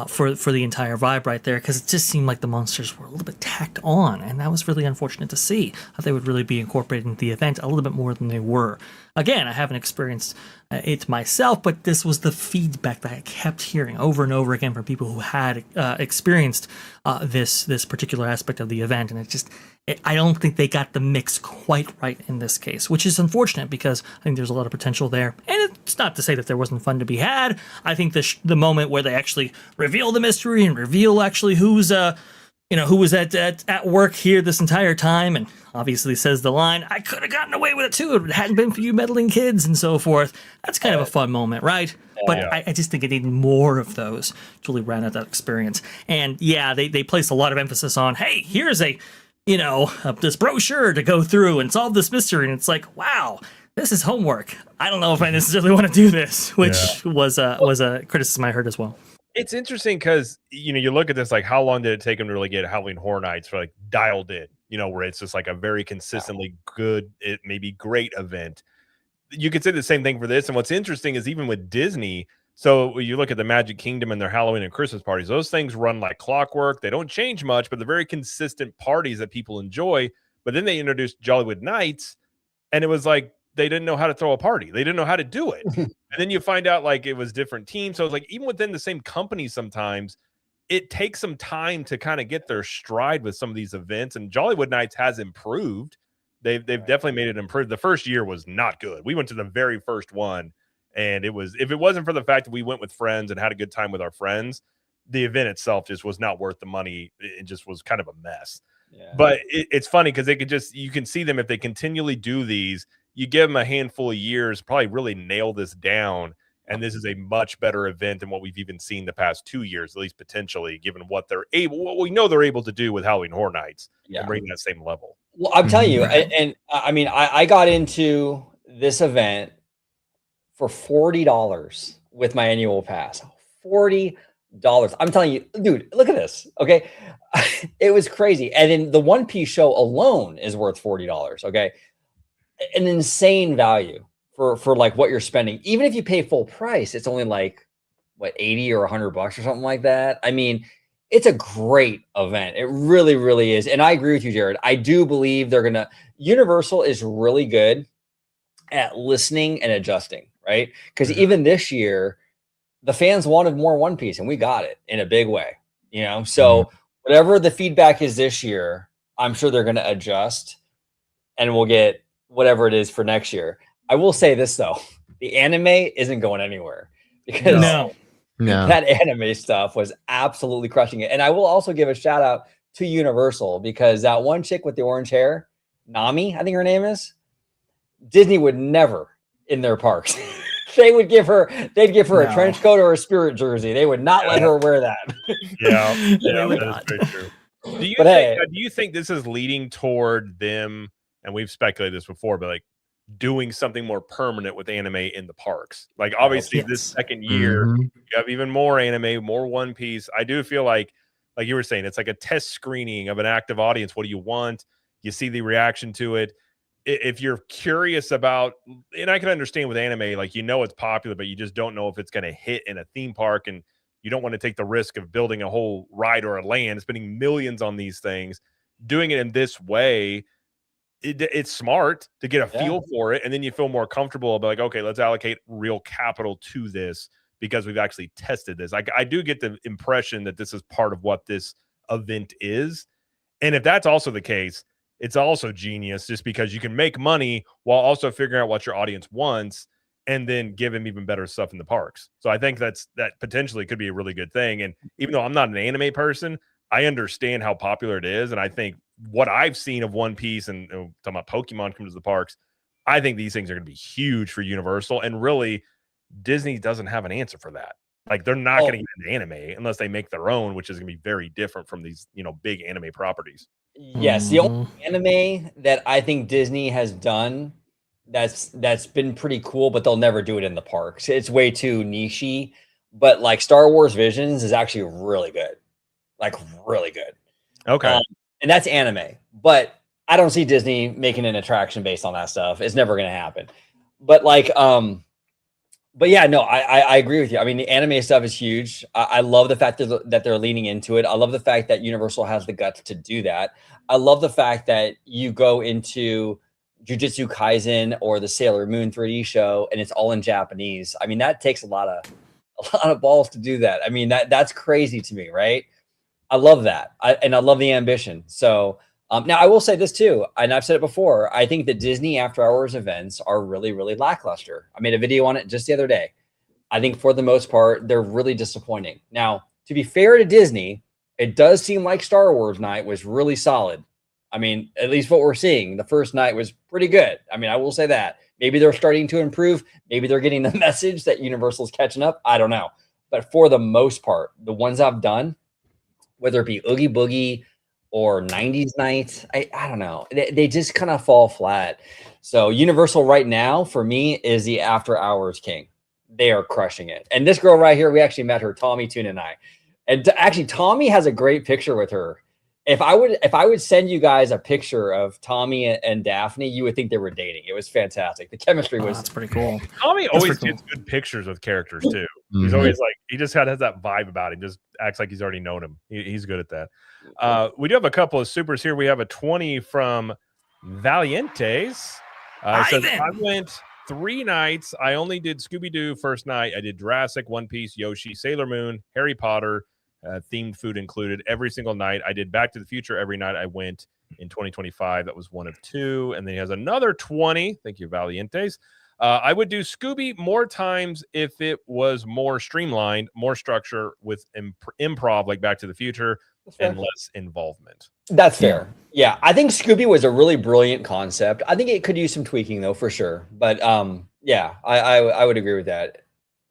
for the entire vibe right there, because it just seemed like the monsters were a little bit tacked on, and that was really unfortunate to see. I thought they would really be incorporated into the event a little bit more than they were. Again, I haven't experienced it myself, but this was the feedback that I kept hearing over and over again from people who had experienced this particular aspect of the event, and I don't think they got the mix quite right in this case, which is unfortunate because I think there's a lot of potential there. And it's not to say that there wasn't fun to be had. I think the moment where they actually reveal the mystery and reveal actually who was at work here this entire time, and obviously says the line, "I could have gotten away with it too if it hadn't been for you meddling kids," and so forth. That's kind of a fun moment, right? But I just think it needed more of those to really round out that experience. And yeah, they place a lot of emphasis on, hey, here's this brochure to go through and solve this mystery, and it's like, wow, this is homework. I don't know if I necessarily want to do this, which was a criticism I heard as well. It's interesting because, you know, you look at this, like, how long did it take them to really get Halloween Horror Nights for, like, dialed in, you know, where it's just like a very consistently good, it maybe great event. You could say the same thing for this. And what's interesting is even with Disney, so you look at the Magic Kingdom and their Halloween and Christmas parties, those things run like clockwork. They don't change much, but they're very consistent parties that people enjoy. But then they introduced Jollywood Nights, and it was like they didn't know how to throw a party. They didn't know how to do it. And then you find out like it was different teams. So it's like even within the same company, sometimes it takes some time to kind of get their stride with some of these events. And Jollywood Nights has improved. They've definitely made it improve. The first year was not good. We went to the very first one, and if it wasn't for the fact that we went with friends and had a good time with our friends, the event itself just was not worth the money. It just was kind of a mess. Yeah. But it's funny because you can see them if they continually do these. You give them a handful of years, probably really nail this down. And this is a much better event than what we've even seen the past 2 years, at least potentially, given what we know they're able to do with Halloween Horror Nights and bring that same level. Well, I'm telling you, and I mean, I got into this event for $40 with my annual pass. $40. I'm telling you, dude, look at this. Okay. It was crazy. And then the One Piece show alone is worth $40. Okay. An insane value for like what you're spending. Even if you pay full price, it's only like what, 80 or $100 or something like that. I mean, it's a great event. It really, really is. And I agree with you, Jared. I do believe Universal is really good at listening and adjusting, right? Because even this year, the fans wanted more One Piece, and we got it in a big way, you know? So whatever the feedback is this year, I'm sure they're going to adjust, and we'll get whatever it is for next year. I will say this, though. The anime isn't going anywhere, because that anime stuff was absolutely crushing it. And I will also give a shout out to Universal, because that one chick with the orange hair, Nami, I think her name is, Disney would never in their parks. They'd give her a trench coat or a Spirit jersey. They would not let her wear that. That is very true. Do you think this is leading toward them, and we've speculated this before, but like doing something more permanent with anime in the parks? Like obviously this second year, you have even more anime, more One Piece. I do feel like you were saying, it's like a test screening of an active audience. What do you want? You see the reaction to it. If you're curious about, and I can understand with anime, like, you know, it's popular, but you just don't know if it's going to hit in a theme park, and you don't want to take the risk of building a whole ride or a land, spending millions on these things. doing it in this way, it's smart to get a feel for it, and then you feel more comfortable about like, okay, let's allocate real capital to this because we've actually tested this. I do get the impression that this is part of what this event is, and if that's also the case, it's also genius just because you can make money while also figuring out what your audience wants and then give them even better stuff in the parks. So I think that potentially could be a really good thing. And even though I'm not an anime person, I understand how popular it is, and I think what I've seen of One Piece and talking about Pokemon come to the parks, I think these things are going to be huge for Universal. And really, Disney doesn't have an answer for that. Like, they're not going to get into anime unless they make their own, which is going to be very different from these, big anime properties. Yes, the only anime that I think Disney has done that's been pretty cool, but they'll never do it in the parks. It's way too nichey. But like Star Wars Visions is actually really good, like really good. Okay. And that's anime, but I don't see Disney making an attraction based on that stuff. It's never going to happen. But like, but yeah, no, I agree with you. I mean, the anime stuff is huge. I love the fact that they're leaning into it. I love the fact that Universal has the guts to do that. I love the fact that you go into Jujutsu Kaisen or the Sailor Moon 3D show and it's all in Japanese. I mean, that takes a lot of balls to do that. I mean, that's crazy to me, right? I love that. I love the ambition. So now I will say this too, and I've said it before. I think the Disney After Hours events are really, really lackluster. I made a video on it just the other day. I think for the most part, they're really disappointing. Now, to be fair to Disney, it does seem like Star Wars night was really solid. I mean, at least what we're seeing, the first night was pretty good. I mean, I will say that. Maybe they're starting to improve. Maybe they're getting the message that Universal's catching up. I don't know. But for the most part, the ones I've done, whether it be Oogie Boogie or 90s Nights, I don't know. They just kind of fall flat. So Universal right now, for me, is the After Hours king. They are crushing it. And this girl right here, we actually met her, Tommy Toon and I. And actually, Tommy has a great picture with her. If I would send you guys a picture of Tommy and Daphne, you would think they were dating. It was fantastic. The chemistry was that's pretty cool. Tommy always gets good pictures with characters too. He's always like, he just has that vibe about him. Just acts like he's already known him. He's good at that. We do have a couple of supers here. We have a 20 from Valientes. Says, I went 3 nights. I only did Scooby-Doo first night. I did Jurassic, One Piece, Yoshi, Sailor Moon, Harry Potter, themed food included every single night. I did Back to the Future every night I went in 2025. That was 1 of 2. And then he has another 20. Thank you, Valientes. I would do Scooby more times if it was more streamlined, more structure with improv like Back to the Future and less involvement. That's fair. Yeah, I think Scooby was a really brilliant concept. I think it could use some tweaking though, for sure. But yeah, I would agree with that.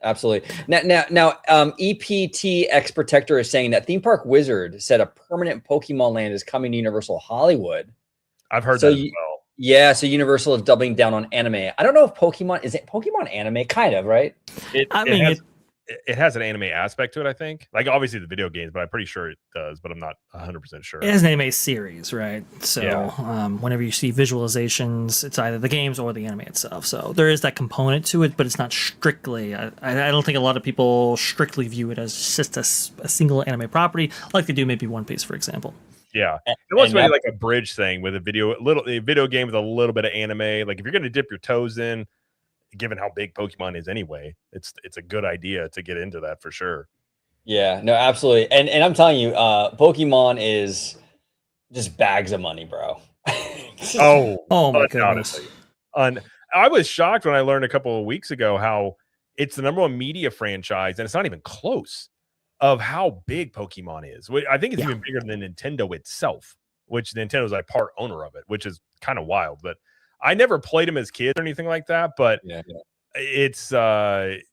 Absolutely. Now, EPT X Protector is saying that Theme Park Wizard said a permanent Pokemon land is coming to Universal Hollywood. I've heard that as well. Yeah, so Universal is doubling down on anime. I don't know if Pokemon is it Pokemon anime, kind of, right? It has an anime aspect to it, I think. Like obviously the video games, but I'm pretty sure it does, but I'm not 100% sure. It has an anime series, right? So whenever you see visualizations, it's either the games or the anime itself. So there is that component to it, but it's not strictly. I don't think a lot of people strictly view it as just a single anime property, like they do maybe One Piece, for example. Yeah, it was really like a bridge thing with a video game with a little bit of anime. Like if you're going to dip your toes in, given how big Pokemon is anyway, it's a good idea to get into that for sure. Yeah, no, absolutely. And I'm telling you, Pokemon is just bags of money, bro. oh my goodness. I was shocked when I learned a couple of weeks ago how it's the #1 media franchise, and it's not even close of how big Pokemon is. I think it's even bigger than Nintendo itself, which Nintendo's like part owner of it, which is kind of wild. But I never played them as kids or anything like that, but it's I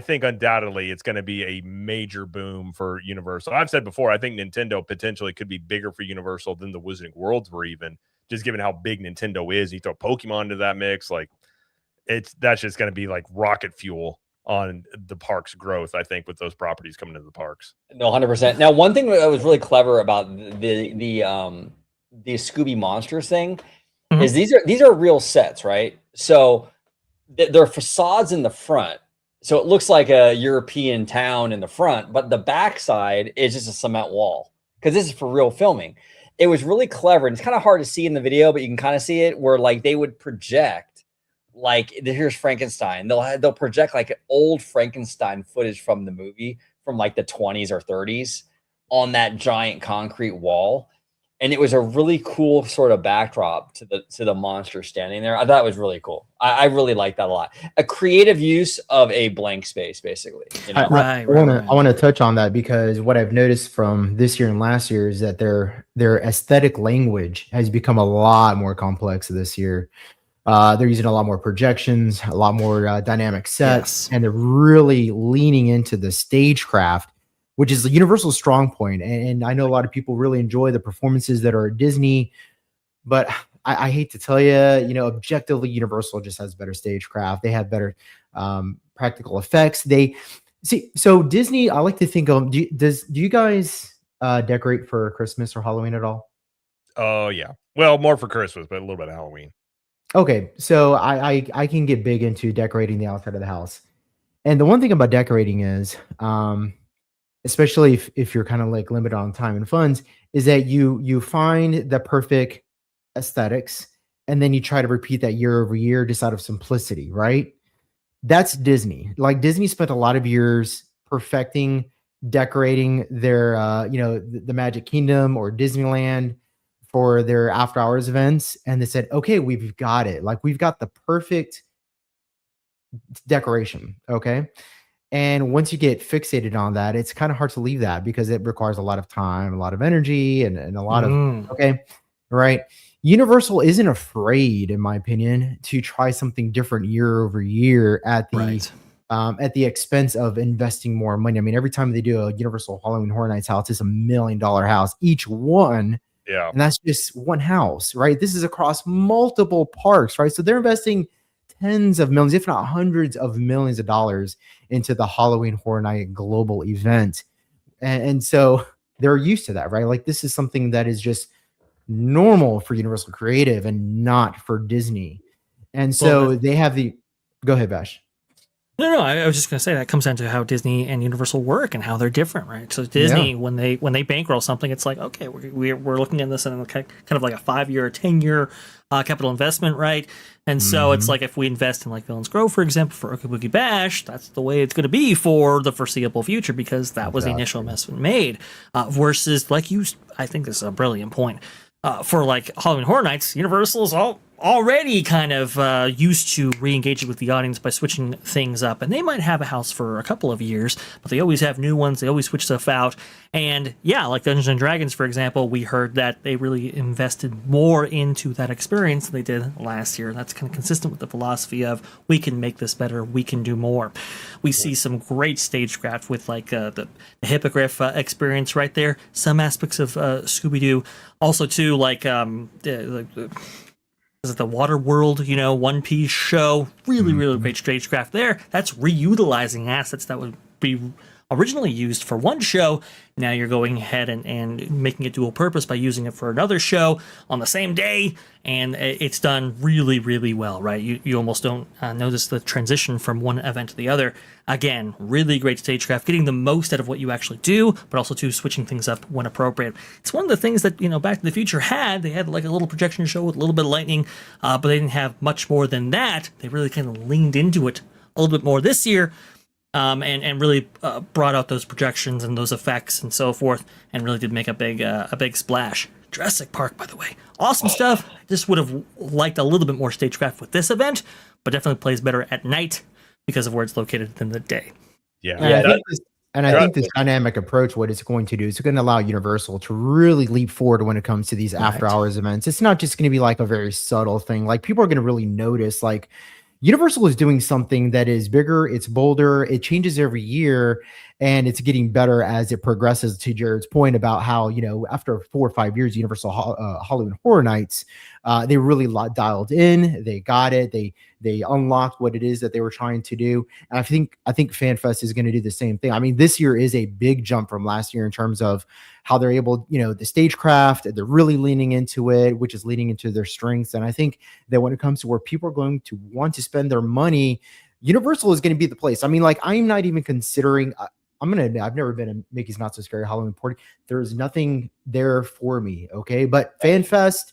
think undoubtedly it's going to be a major boom for Universal. I've said before, I think Nintendo potentially could be bigger for Universal than the Wizarding Worlds were, even just given how big Nintendo is. You throw Pokemon into that mix, like that's just going to be like rocket fuel on the park's growth, I think, with those properties coming into the parks. No, 100%. Now, one thing that was really clever about the Scooby Monsters thing is these are real sets, right? So they're facades in the front, so it looks like a European town in the front, but the backside is just a cement wall because this is for real filming. it was really clever. And it's kind of hard to see in the video, but you can kind of see it where like they would project like here's Frankenstein. They'll project like old Frankenstein footage from the movie from like the 20s or 30s on that giant concrete wall. And it was a really cool sort of backdrop to the monster standing there. I thought it was really cool. I really like that a lot. A creative use of a blank space, basically. You know? I want to touch on that because what I've noticed from this year and last year is that their aesthetic language has become a lot more complex this year. They're using a lot more projections, a lot more dynamic sets, and they're really leaning into the stagecraft, which is the Universal's strong point. And I know a lot of people really enjoy the performances that are at Disney, but I hate to tell you, you know, objectively, Universal just has better stagecraft. They have better practical effects. So Disney, I like to think of, do you guys decorate for Christmas or Halloween at all? Oh yeah. Well, more for Christmas, but a little bit of Halloween. Okay, so I can get big into decorating the outside of the house. And the one thing about decorating is, especially if you're kind of like limited on time and funds, is that you find the perfect aesthetics and then you try to repeat that year over year just out of simplicity, right? That's Disney. Like Disney spent a lot of years perfecting decorating their the Magic Kingdom or Disneyland for their after hours events, and they said, okay, we've got it. Like we've got the perfect decoration. Okay. And once you get fixated on that, it's kind of hard to leave that because it requires a lot of time, a lot of energy, and a lot of, okay, right? Universal isn't afraid, in my opinion, to try something different year over year at the expense of investing more money. I mean, every time they do a Universal Halloween Horror Nights house, it's $1 million house, each one. Yeah. And that's just one house, right? This is across multiple parks, right? So they're investing tens of millions, if not hundreds of millions of dollars into the Halloween Horror Night global event. And so they're used to that, right? Like this is something that is just normal for Universal Creative and not for Disney. And so they have go ahead, Bash. No, I was just going to say that comes down to how Disney and Universal work and how they're different, right? So Disney, when they bankroll something, it's like, okay, we're looking at this in kind of like a 5-year or 10-year capital investment, right? And so it's like if we invest in like Villains Grove, for example, for Ookie Boogie Bash, that's the way it's going to be for the foreseeable future because that was the initial investment made. Versus like I think this is a brilliant point. For like Halloween Horror Nights, Universal's already kind of used to re-engaging with the audience by switching things up. And they might have a house for a couple of years, but they always have new ones. They always switch stuff out. And yeah, like Dungeons and Dragons, for example, we heard that they really invested more into that experience than they did last year. That's kind of consistent with the philosophy of we can make this better, we can do more. We see some great stagecraft with like the Hippogriff experience right there. Some aspects of Scooby-Doo. Also, too, like is it the Water World, One Piece show? Really, really great stagecraft there. That's reutilizing assets that would be originally used for one show. Now you're going ahead and making it dual purpose by using it for another show on the same day, and it's done really, really well, right? You almost don't notice the transition from one event to the other. Again, really great stagecraft, getting the most out of what you actually do, but also to switching things up when appropriate. It's one of the things that Back to the Future had. They had like a little projection show with a little bit of lightning, but they didn't have much more than that. They really kind of leaned into it a little bit more this year. And really brought out those projections and those effects and so forth, and really did make a big splash. Jurassic Park, by the way, awesome stuff. I just would have liked a little bit more stagecraft with this event, but definitely plays better at night because of where it's located than the day. Yeah, I think this dynamic approach, what it's going to do, is it's going to allow Universal to really leap forward when it comes to these after hours events. It's not just going to be like a very subtle thing. Like people are going to really notice, like, Universal is doing something that is bigger, it's bolder, it changes every year, and it's getting better as it progresses. To Jared's point about how, after 4 or 5 years, Universal Halloween Horror Nights, they really dialed in, they got it, they unlocked what it is that they were trying to do. And I think FanFest is going to do the same thing. I mean, this year is a big jump from last year in terms of how they're able, the stagecraft, they're really leaning into it, which is leaning into their strengths. And I think that when it comes to where people are going to want to spend their money, Universal is going to be the place. I mean, like, I'm not even considering, I'm gonna admit I've never been a Mickey's Not So Scary Halloween party. There's nothing there for me. Okay, but FanFest,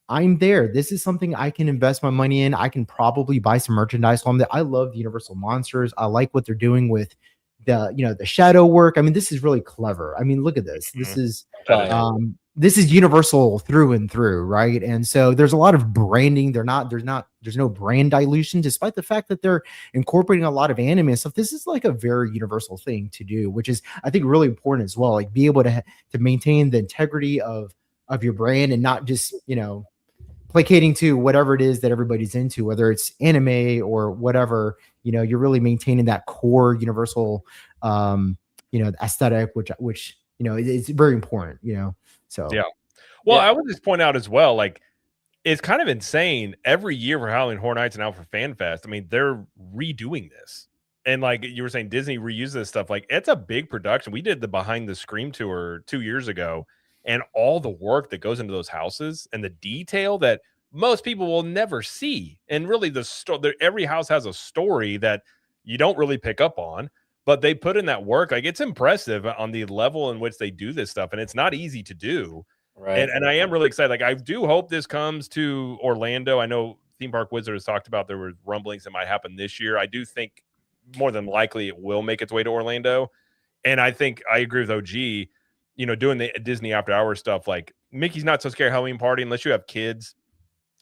I'm there. This is something I can invest my money in. I can probably buy some merchandise on that. I love the Universal Monsters. I like what they're doing with the shadow work. I mean, this is really clever. I mean, look at this. This is Universal through and through, right? And so there's a lot of branding. There's no brand dilution, despite the fact that they're incorporating a lot of anime and stuff. This is like a very Universal thing to do, which is, I think, really important as well. Like, be able to maintain the integrity of your brand and not just, placating to whatever it is that everybody's into, whether it's anime or whatever. You're really maintaining that core Universal, aesthetic, which it's very important. So yeah. Well, I would just point out as well, like, it's kind of insane every year for Halloween Horror Nights and now for FanFest. I mean, they're redoing this, and like you were saying, Disney reuses this stuff. Like, it's a big production. We did the Behind the Scream tour 2 years ago. And all the work that goes into those houses and the detail that most people will never see. And really, every house has a story that you don't really pick up on, but they put in that work. Like, it's impressive on the level in which they do this stuff. And it's not easy to do. Right. And I am really excited. Like, I do hope this comes to Orlando. I know Theme Park Wizard has talked about there were rumblings that might happen this year. I do think more than likely it will make its way to Orlando. And I think I agree with OG. Doing the Disney after hours stuff, like Mickey's Not So Scary Halloween party, unless you have kids,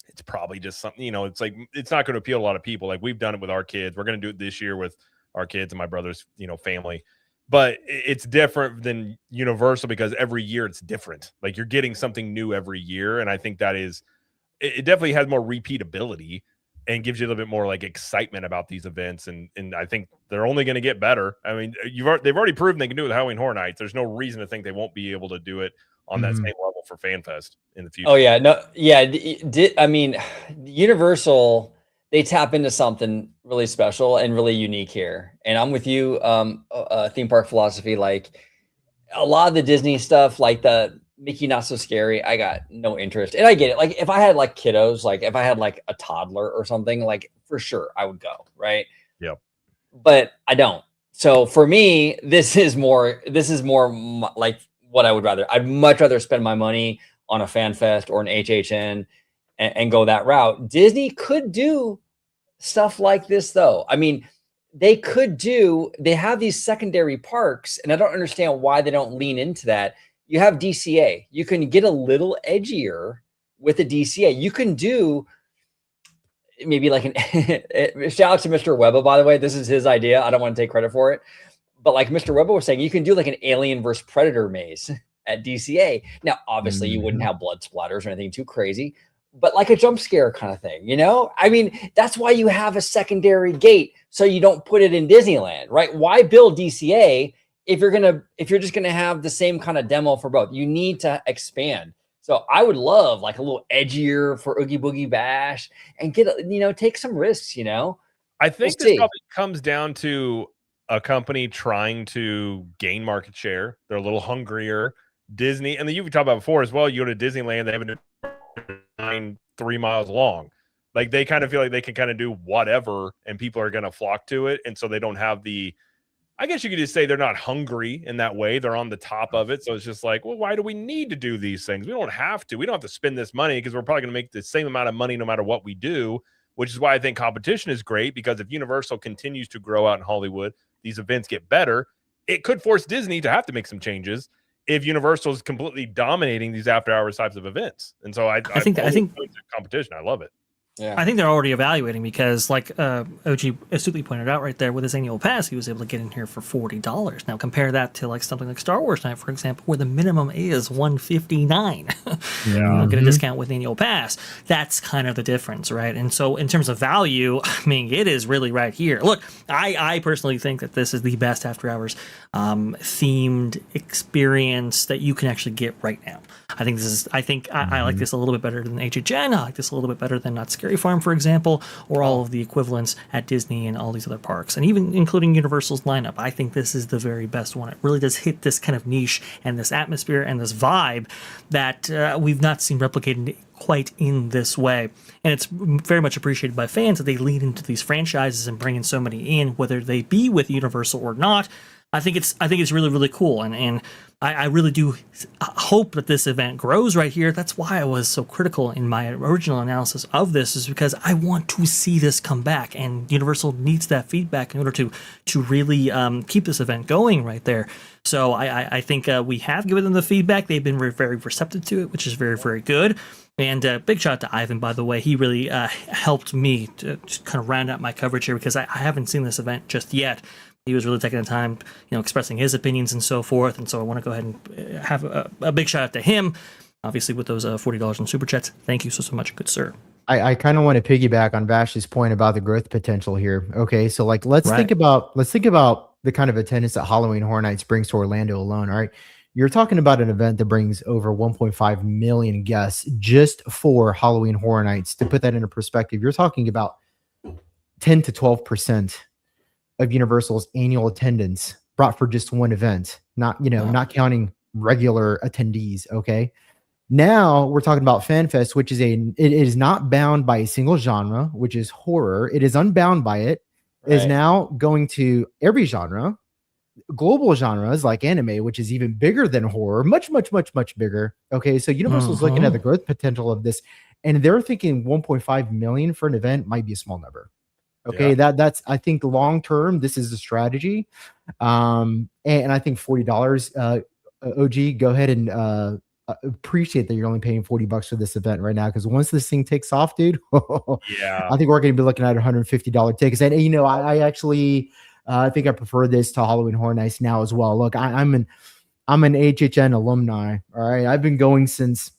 it's probably just something, it's like, it's not going to appeal to a lot of people. Like, we've done it with our kids. We're going to do it this year with our kids and my brother's, family. But it's different than Universal because every year it's different. Like, you're getting something new every year. And I think it definitely has more repeatability and gives you a little bit more like excitement about these events. And I think they're only going to get better. I mean, they've already proven they can do it with Halloween Horror Nights. There's no reason to think they won't be able to do it on that same level for FanFest in the future. Oh yeah. No. Yeah. I mean, Universal, they tap into something really special and really unique here. And I'm with you, theme park philosophy. Like, a lot of the Disney stuff, like the Mickey Not So Scary, I got no interest. And I get it. Like, if I had like kiddos, like if I had like a toddler or something, like for sure I would go, right? Yep. But I don't. So for me, this is more like what I would rather. I'd much rather spend my money on a FanFest or an HHN and go that route. Disney could do stuff like this though. I mean, they have these secondary parks, and I don't understand why they don't lean into that. You have DCA. You can get a little edgier with a DCA. You can do maybe like shout out to Mr. Webba, by the way. This is his idea. I don't want to take credit for it. But like Mr. Webba was saying, you can do like an Alien versus Predator maze at DCA. Now, obviously, you wouldn't have blood splatters or anything too crazy, but like a jump scare kind of thing, I mean, that's why you have a secondary gate, so you don't put it in Disneyland, right? Why build DCA if you're just gonna have the same kind of demo for both? You need to expand. So I would love like a little edgier for Oogie Boogie Bash and take some risks. I think this probably comes down to a company trying to gain market share. They're a little hungrier. Disney, and you've talked about before as well. You go to Disneyland, they have a 3 miles long. Like, they kind of feel like they can kind of do whatever, and people are going to flock to it. And so they don't have I guess you could just say they're not hungry in that way. They're on the top of it. So it's just like, well, why do we need to do these things? We don't have to. We don't have to spend this money because we're probably going to make the same amount of money no matter what we do, which is why I think competition is great, because if Universal continues to grow out in Hollywood, these events get better. It could force Disney to have to make some changes if Universal is completely dominating these after hours types of events. And so I think competition. I love it. Yeah. I think they're already evaluating, because like OG astutely pointed out right there, with his annual pass, he was able to get in here for $40. Now compare that to like something like Star Wars Night, for example, where the minimum is $159. You don't get a discount with annual pass. That's kind of the difference, right? And so in terms of value, I mean, it is really right here. Look, I personally think that this is the best after hours themed experience that you can actually get right now. I like this a little bit better than HHN. I like this a little bit better than Not Scary Farm, for example, or all of the equivalents at Disney and all these other parks, and even including Universal's lineup. I think this is the very best one. It really does hit this kind of niche and this atmosphere and this vibe that we've not seen replicated quite in this way. And it's very much appreciated by fans that they lead into these franchises and bring in so many in, whether they be with Universal or not. I think it's really, really cool. And I really do hope that this event grows right here. That's why I was so critical in my original analysis of this, is because I want to see this come back, and Universal needs that feedback in order to really keep this event going right there. So I think we have given them the feedback. They've been very receptive to it, which is very, very good. And big shout out to Ivan, by the way. He really helped me to kind of round out my coverage here, because I haven't seen this event just yet. He was really taking the time, expressing his opinions and so forth. And so I want to go ahead and have a big shout out to him, obviously, with those $40 in super chats. Thank you so much, good sir. I kind of want to piggyback on Vash's point about the growth potential here. Okay, so like let's think about the kind of attendance that Halloween Horror Nights brings to Orlando alone. All right, you're talking about an event that brings over 1.5 million guests just for Halloween Horror Nights. To put that into perspective, you're talking about 10 to 12% of Universal's annual attendance brought for just one event, not not counting regular attendees. Okay, now we're talking about FanFest, which it is not bound by a single genre, which is horror. It is unbound by it. It is now going to every genre, global genres like anime, which is even bigger than horror, much bigger. Okay, so Universal's looking at the growth potential of this, and they're thinking 1.5 million for an event might be a small number. Okay, that's I think long term, this is a strategy. And I think $40, OG, go ahead and appreciate that you're only paying $40 for this event right now, because once this thing takes off, dude, I think we're going to be looking at $150 tickets. And I actually I think I prefer this to Halloween Horror Nights now as well. Look, I'm an HHN alumni. All right, I've been going since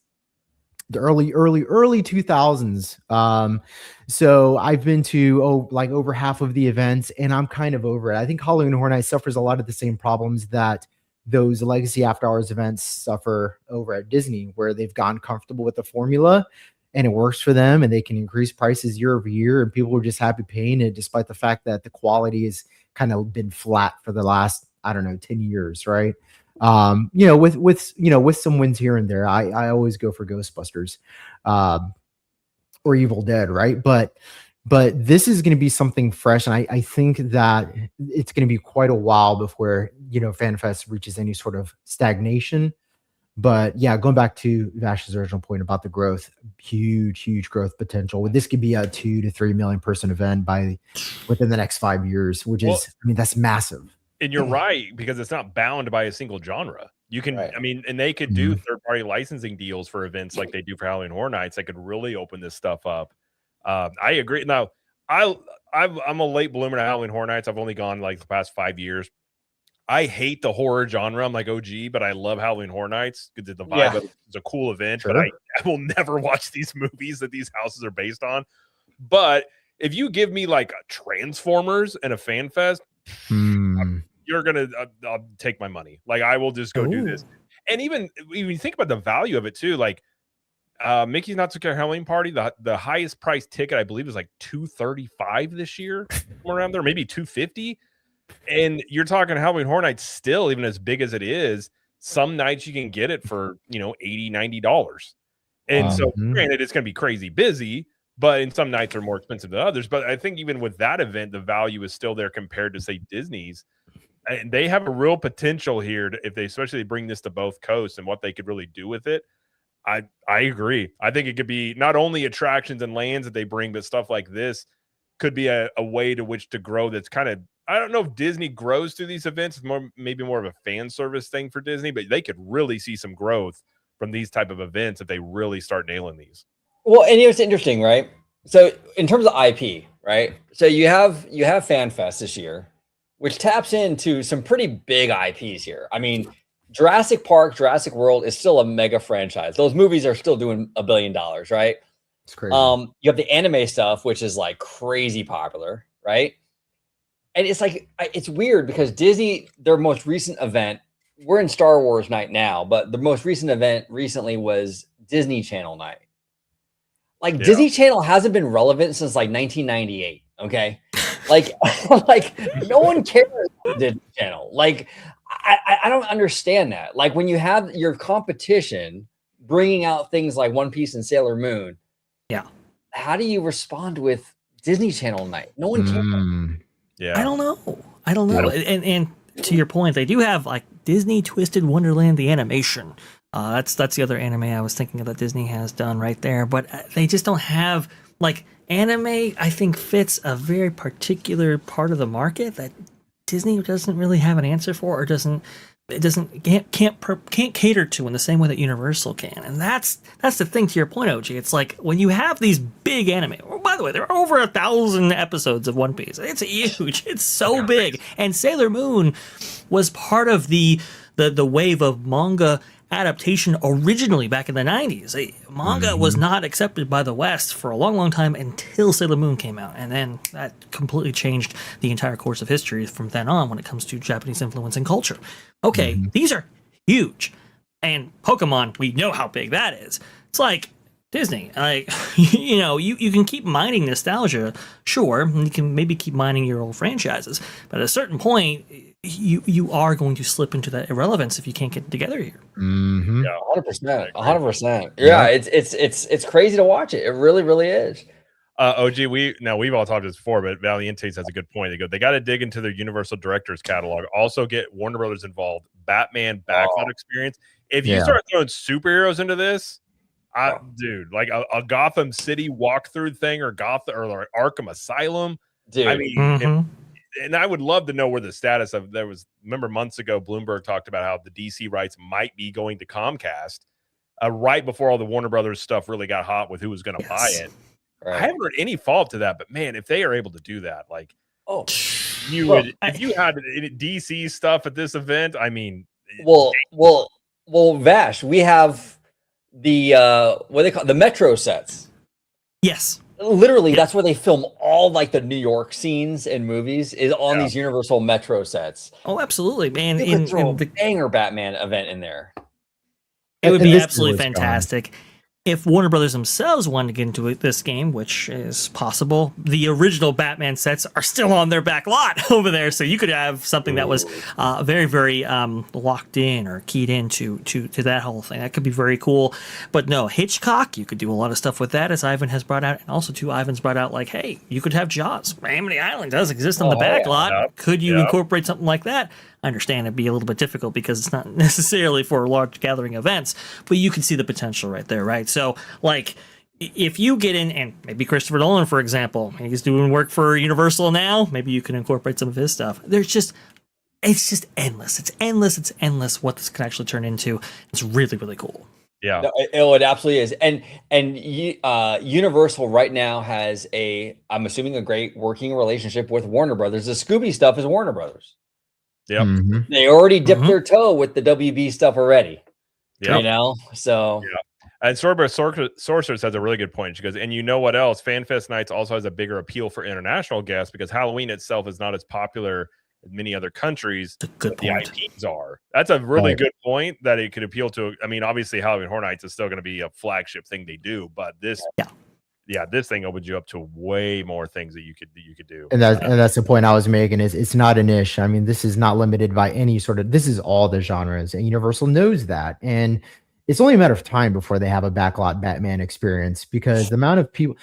the early 2000s. So I've been to over half of the events, and I'm kind of over it. I think Halloween Horror Nights suffers a lot of the same problems that those legacy after hours events suffer over at Disney, where they've gotten comfortable with the formula and it works for them, and they can increase prices year over year, and people are just happy paying it, despite the fact that the quality has kind of been flat for the last 10 years, right? With some wins here and there. I always go for Ghostbusters or Evil Dead, right? But this is going to be something fresh, and I think that it's going to be quite a while before FanFest reaches any sort of stagnation. But yeah, going back to Vash's original point about the growth, huge growth potential. This could be a 2 to 3 million person event within the next 5 years, which is, that's massive. And you're right, because it's not bound by a single genre. You can, and they could do third-party licensing deals for events like they do for Halloween Horror Nights. They could really open this stuff up. I agree. Now, I'm a late bloomer to Halloween Horror Nights. I've only gone like the past 5 years. I hate the horror genre. I'm like OG, but I love Halloween Horror Nights because the vibe of it's a cool event. Sure. But I will never watch these movies that these houses are based on. But if you give me like a Transformers and a FanFest, you're gonna I'll take my money. Like, I will just go do this. And even when you think about the value of it too, like Mickey's Not So Scary Halloween Party, the highest price ticket I believe is like $235 this year, around there, maybe $250. And you're talking Halloween Horror Nights still, even as big as it is, some nights you can get it for $80-$90. And so granted, it's gonna be crazy busy, but in some nights are more expensive than others. But I think even with that event, the value is still there compared to, say, Disney's. And they have a real potential here if they especially bring this to both coasts and what they could really do with it. I agree. I think it could be not only attractions and lands that they bring, but stuff like this could be a way to which to grow. That's kind of, I don't know if Disney grows through these events. It's maybe more of a fan service thing for Disney, but they could really see some growth from these type of events if they really start nailing these. Well, and it's interesting, right? So in terms of IP, right? So you have FanFest this year, which taps into some pretty big IPs here. I mean, Jurassic Park, Jurassic World is still a mega franchise. Those movies are still doing $1 billion, right? It's crazy. You have the anime stuff, which is like crazy popular, right? And it's like, it's weird because Disney, their most recent event, we're in Star Wars night now, but the most recent event recently was Disney Channel night. Like Disney Channel hasn't been relevant since like 1998. Okay. like no one cares about Disney Channel. Like, I don't understand that. Like, when you have your competition bringing out things like One Piece and Sailor Moon, how do you respond with Disney Channel night? No one cares. I don't know. And to your point, they do have like Disney Twisted Wonderland, the animation. That's the other anime I was thinking of that Disney has done right there. But they just don't have like anime. I think fits a very particular part of the market that Disney doesn't really have an answer for, or can't cater to in the same way that Universal can. And that's the thing, to your point, OG. It's like when you have these big anime. Oh, by the way, there are over 1,000 episodes of One Piece. It's huge. It's so big. And Sailor Moon was part of the wave of manga adaptation originally back in the 90s. Manga was not accepted by the West for a long time until Sailor Moon came out, and then that completely changed the entire course of history from then on when it comes to Japanese influence and culture. Okay, these are huge, and Pokemon, we know how big that is. It's like Disney, like you can keep mining nostalgia, sure, you can maybe keep mining your old franchises, but at a certain point you are going to slip into that irrelevance if you can't get together here. Yeah, 100%. Yeah, it's crazy to watch it. It really is. OG, we've all talked this before, but Valientes has a good point. They got to dig into their Universal Directors catalog. Also, get Warner Brothers involved. Batman backlot experience. If you start throwing superheroes into this, dude, like a Gotham City walkthrough thing, or Arkham Asylum, dude. I mean. And I would love to know where the status of remember months ago, Bloomberg talked about how the DC rights might be going to Comcast right before all the Warner Brothers stuff really got hot with who was going to buy it. Right. I haven't heard any fault to that, but man, if they are able to do that, like, if you had DC stuff at this event, I mean, Vash, we have the what they call the Metro sets. Yes. Literally, that's where they film all like the New York scenes in movies is on these Universal Metro sets. Oh, absolutely, man! In the banger Batman event in there, it would be absolutely fantastic. If Warner Brothers themselves wanted to get into this game, which is possible, the original Batman sets are still on their back lot over there, so you could have something that was very, very locked in or keyed into to that whole thing. That could be very cool. But no, Hitchcock, you could do a lot of stuff with that, as Ivan has brought out, and also too, Ivan's brought out, like, hey, you could have Jaws. Amity Island does exist on the back lot. Yep. Could you incorporate something like that? I understand it'd be a little bit difficult because it's not necessarily for large gathering events, but you can see the potential right there, right? So, like, if you get in, and maybe Christopher Nolan, for example, he's doing work for Universal now, maybe you can incorporate some of his stuff. It's just endless. It's endless what this can actually turn into. It's really, really cool. Yeah, no, it absolutely is. And Universal right now has I'm assuming a great working relationship with Warner Brothers. The Scooby stuff is Warner Brothers. Yep. They already dipped their toe with the WB stuff already. Yeah. So. Yeah. And Sorceress has a really good point. She goes, and you know what else? FanFest Nights also has a bigger appeal for international guests because Halloween itself is not as popular in many other countries. That's a good point. The IPs are. That's a really good point that it could appeal to. I mean, obviously, Halloween Horror Nights is still going to be a flagship thing they do, but this. This thing opens you up to way more things that you could do. And that's the point I was making is it's not a niche. I mean, this is not limited by any sort of, this is all the genres, and Universal knows that. And it's only a matter of time before they have a backlot Batman experience, because the amount of people,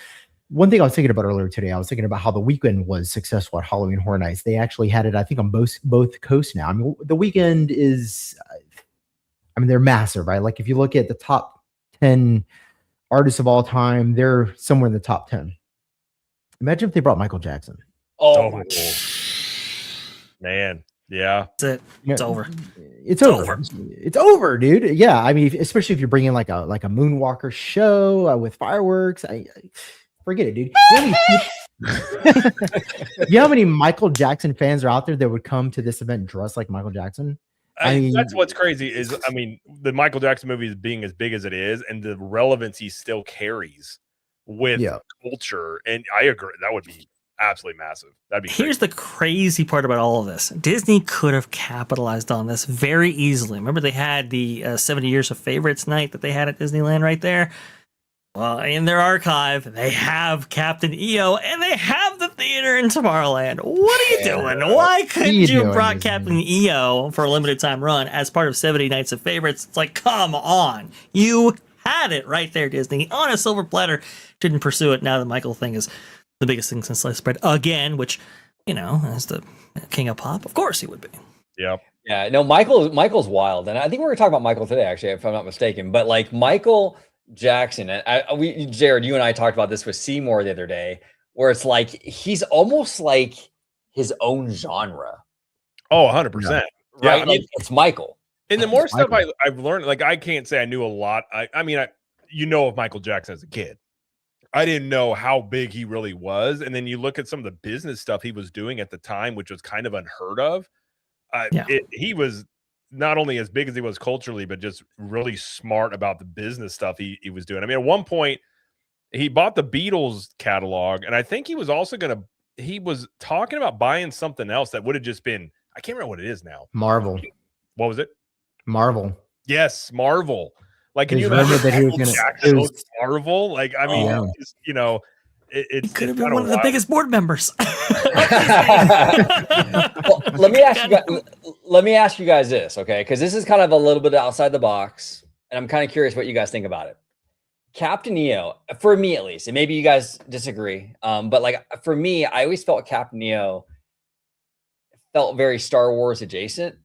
one thing I was thinking about earlier today, I was thinking about how the weekend was successful at Halloween Horror Nights. They actually had it, I think, on both coasts now. I mean, the weekend is, they're massive, right? Like if you look at the top 10 artists of all time, they're somewhere in the top 10. Imagine if they brought Michael Jackson. Oh my man. Yeah. That's it. It's over. It's over. It's over, dude. Yeah. I mean, especially if you're bringing like a Moonwalker show with fireworks. I forget it, dude. You know how many Michael Jackson fans are out there that would come to this event dressed like Michael Jackson? That's what's crazy is, the Michael Jackson movie is being as big as it is, and the relevance he still carries with culture. And I agree, that would be absolutely massive. That'd be crazy. Here's the crazy part about all of this. Disney could have capitalized on this very easily. Remember they had the 70 Years of Favorites night that they had at Disneyland right there? Well, in their archive, they have Captain EO, and they have the theater in Tomorrowland. What are you doing? Why couldn't you brought Captain EO for a limited time run as part of 70 Nights of Favorites? It's like, come on. You had it right there, Disney. On a silver platter. Didn't pursue it. Now the Michael thing is the biggest thing since sliced bread again, which, as the king of pop, of course he would be. Yep. Yeah, no, Michael's wild, and I think we're gonna talk about Michael today, actually, if I'm not mistaken. But like Michael Jackson, and Jared, you and I talked about this with Seymour the other day, where it's like he's almost like his own genre, Oh, 100%. right? Yeah, I Like mean, it's Michael. and the more stuff Michael. I've learned, like I can't say I knew a lot. I mean, of Michael Jackson as a kid. I didn't know how big he really was. And then you look at some of the business stuff he was doing at the time, which was kind of unheard of. He was not only as big as he was culturally, but just really smart about the business stuff he was doing. I mean, at one point, he bought the Beatles catalog, and I think he was also he was talking about buying something else that would have just been, I can't remember what it is now. Marvel. What was it? Marvel. Yes, Marvel. Like, can There's you imagine rumor that he was Michael gonna- Jackson it was- with Marvel? Like, I mean, Yeah. just, you know, He could have it's been kinda one of the wild. biggest board members. Well, let me ask you guys this, okay? Because this is kind of a little bit outside the box, and I'm kind of curious what you guys think about it. Captain EO, for me at least, and maybe you guys disagree, but like for me, I always felt Captain EO felt very Star Wars adjacent.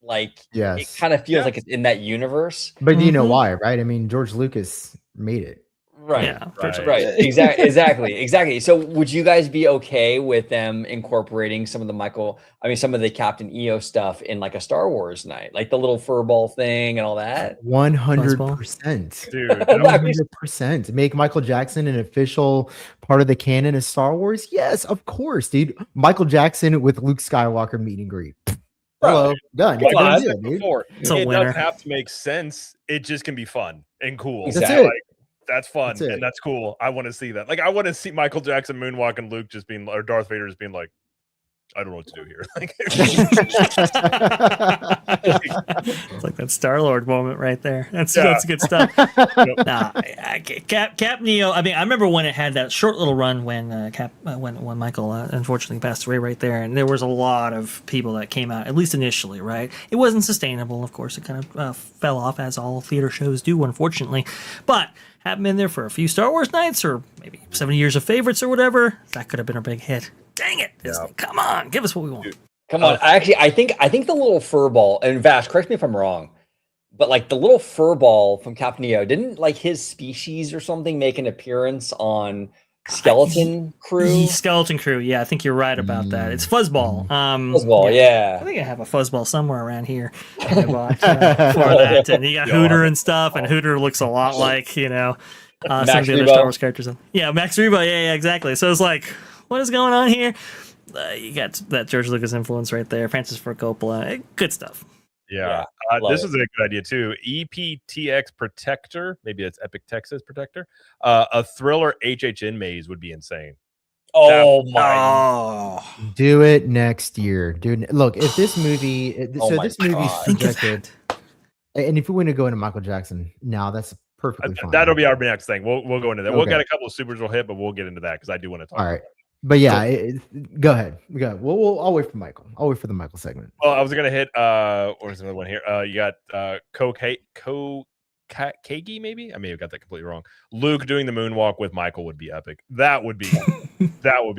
Like it Yes. kind of feels Yeah. like it's in that universe. But do you know Mhm. why, right? I mean, George Lucas made it. Right. Yeah, for Right. sure. Right. Exactly. So would you guys be okay with them incorporating some of the Captain EO stuff in like a Star Wars night, like the little furball thing and all that? 100%. Dude, That'd be 100%. Make Michael Jackson an official part of the canon of Star Wars? Yes, of course, dude. Michael Jackson with Luke Skywalker meet and greet. Hello, done. It's a Come on, done I deal, said dude. before, It's a it winner. doesn't have to make sense. It just can be fun and cool. That's Exactly. it. That's fun That's it. and that's cool. I want to see that. Like, I want to see Michael Jackson moonwalk and Luke just being, or Darth Vader just being like, I don't know what to do here. Like, It's like that Star-Lord moment right there. That's good stuff. Nah, Cap Neo. I mean, I remember when it had that short little run when when Michael unfortunately passed away right there, and there was a lot of people that came out, at least initially, right? It wasn't sustainable, of course. It kind of fell off, as all theater shows do, unfortunately. But having been there for a few Star Wars nights, or maybe 70 years of favorites or whatever, that could have been a big hit. Dang it, Disney. Come on, give us what we want. Come on. I think the little fur ball, and Vash, correct me if I'm wrong, but like the little fur ball from Captain EO, didn't like his species or something make an appearance on Skeleton Crew? Skeleton Crew, yeah, I think you're right about that. It's Fuzzball. Fuzzball, I yeah. think I have a Fuzzball somewhere around here that I bought, for that. And you got Hooter and stuff, and Hooter looks a lot like, some of Max the other Rebo. Star Wars characters. Yeah, Max Rebo, yeah, exactly. So it's like, what is going on here? You got that George Lucas influence right there. Francis Ford Coppola, good stuff. yeah. love This it. is a good idea too. EPTX Protector, maybe it's Epic Texas Protector. A thriller HHN maze would be insane. Oh my! Oh, Do it next year, dude. Look, if this movie, Oh so my this movie's God. projected, and if we want to go into Michael Jackson now, that's perfectly fine. That'll be our next thing. We'll go into that. We'll Okay. get a couple of supers we'll hit, but we'll get into that because I do want to talk. All about right. that. But yeah, go ahead. I'll wait for Michael. I'll wait for the Michael segment. Well, I was gonna hit where's another one here? You got Kagi, maybe? I may have got that completely wrong. Luke doing the moonwalk with Michael would be epic. That would be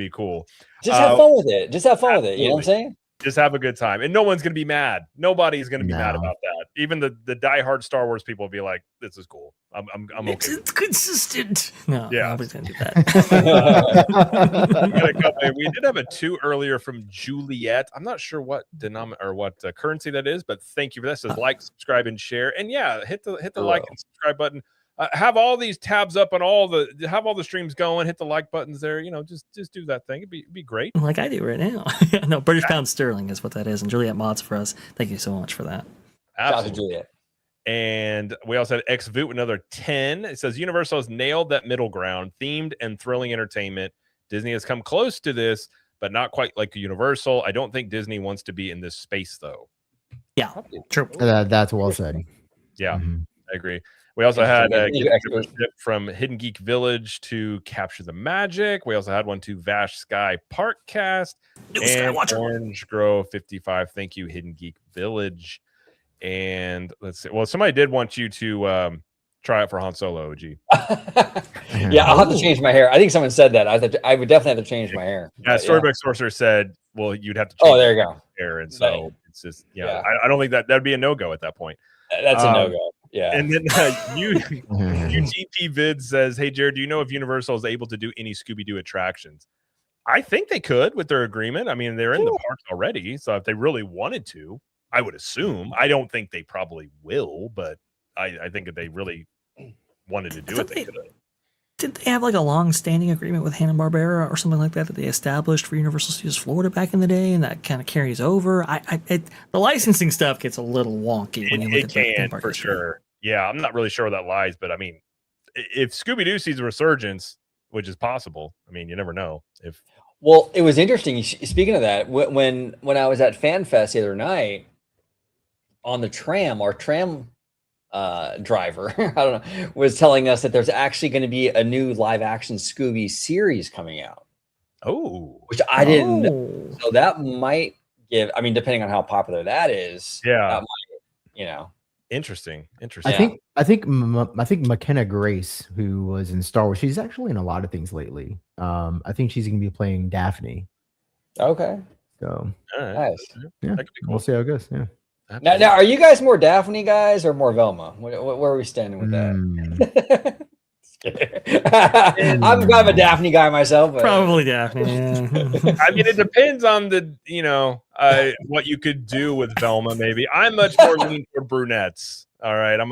cool. Just have fun with it. Just have fun with it. You know what I'm absolutely. saying? Just have a good time. And no one's gonna be mad. Nobody's gonna be mad No. about that. Even the diehard Star Wars people will be like, this is cool. I'm okay. it's consistent. No, Yeah. nobody's gonna do that. We got a couple- we did have a 2 earlier from Juliet. I'm not sure what currency that is, but thank you for that. It says like, subscribe, and share. And yeah, hit the like and subscribe button. Have all these tabs up on have all the streams going. Hit the like buttons there. Just do that thing. It'd be great. Like I do right now. No, British pound sterling is what that is, and Juliet mods for us. Thank you so much for that. Shout out to Absolutely. Juliet. And we also had XVoot with another 10. It says Universal has nailed that middle ground, themed and thrilling entertainment. Disney has come close to this, but not quite like Universal. I don't think Disney wants to be in this space, though. Yeah, true. That's well said. Yeah, Mhm. I agree. We also had a Thank you, gift expert. membership from Hidden Geek Village to Capture the Magic. We also had one to Vash Sky Parkcast New and Skywatcher. Orange Grove 55. Thank you, Hidden Geek Village. And let's see. Well, somebody did want you to try it for Han Solo, OG. Yeah, I'll have to change my hair. I think someone said that. I would definitely have to change my hair. Yeah, But, Storybook Sorcerer said, well, you'd have to change Oh, there you go. your hair. And so It's just I don't think that'd be a no go at that point. That's a no go. Yeah. And then UTP Vid says, "Hey Jared, do you know if Universal is able to do any Scooby Doo attractions?" I think they could with their agreement. I mean, they're in the parks already, so if they really wanted to, I would assume. I don't think they probably will, but I think if they really wanted to do it, they could. Did they have like a long-standing agreement with Hanna-Barbera or something like that they established for Universal Studios Florida back in the day, and that kind of carries over? The licensing stuff gets a little wonky when you look at the theme park for history. sure. Yeah, I'm not really sure where that lies, but I mean, if Scooby-Doo sees a resurgence, which is possible, I mean, you never know. Well, it was interesting. Speaking of that, when I was at FanFest the other night on the tram, our tram driver, I don't know, was telling us that there's actually going to be a new live action Scooby series coming out. Oh, which I didn't know. So that might give, I mean, depending on how popular that is, that might, interesting. I think McKenna Grace, who was in Star Wars, she's actually in a lot of things lately. I think she's going to be playing Daphne. Okay. So nice. Yeah, cool. We'll see how it goes. Yeah. Now, are you guys more Daphne guys or more Velma? Where are we standing with that? I'm kind of a Daphne guy myself. But... Probably Daphne. Yeah. I mean, it depends on the what you could do with Velma. Maybe I'm much more lean for brunettes. All right, I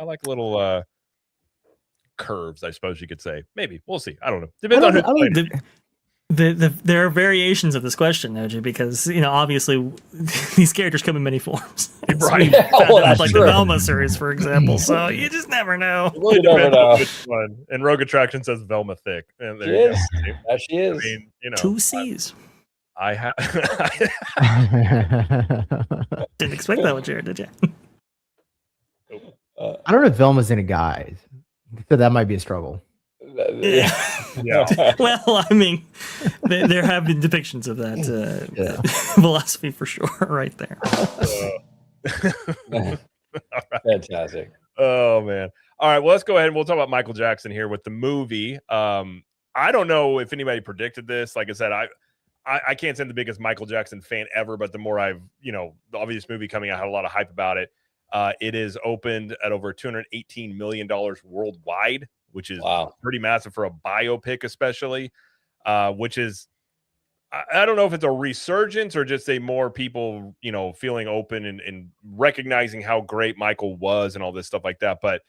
like little curves, I suppose you could say. Maybe we'll see. I don't know. Depends on who. There are variations of this question, OJ, because obviously these characters come in many forms. Right. Like the Velma series, for example. So you just never know. You never know. Which one. And Rogue Attraction says Velma Thick. And there she you is. go. Yeah, she is. I mean, 2 C's. I have. Didn't expect that one, Jared, did you? I don't know if Velma's in a guise, so that might be a struggle. Yeah. Well, I mean, there have been depictions of that philosophy for sure, right there. Right. Fantastic. Oh man. All right. Well, let's go ahead and we'll talk about Michael Jackson here with the movie. I don't know if anybody predicted this. Like I said, I can't say I'm the biggest Michael Jackson fan ever, but the more I've, the obvious movie coming out had a lot of hype about it. It is opened at over $218 million worldwide, which is pretty massive for a biopic, especially, which is, I don't know if it's a resurgence or just a more people, feeling open and recognizing how great Michael was and all this stuff like that. But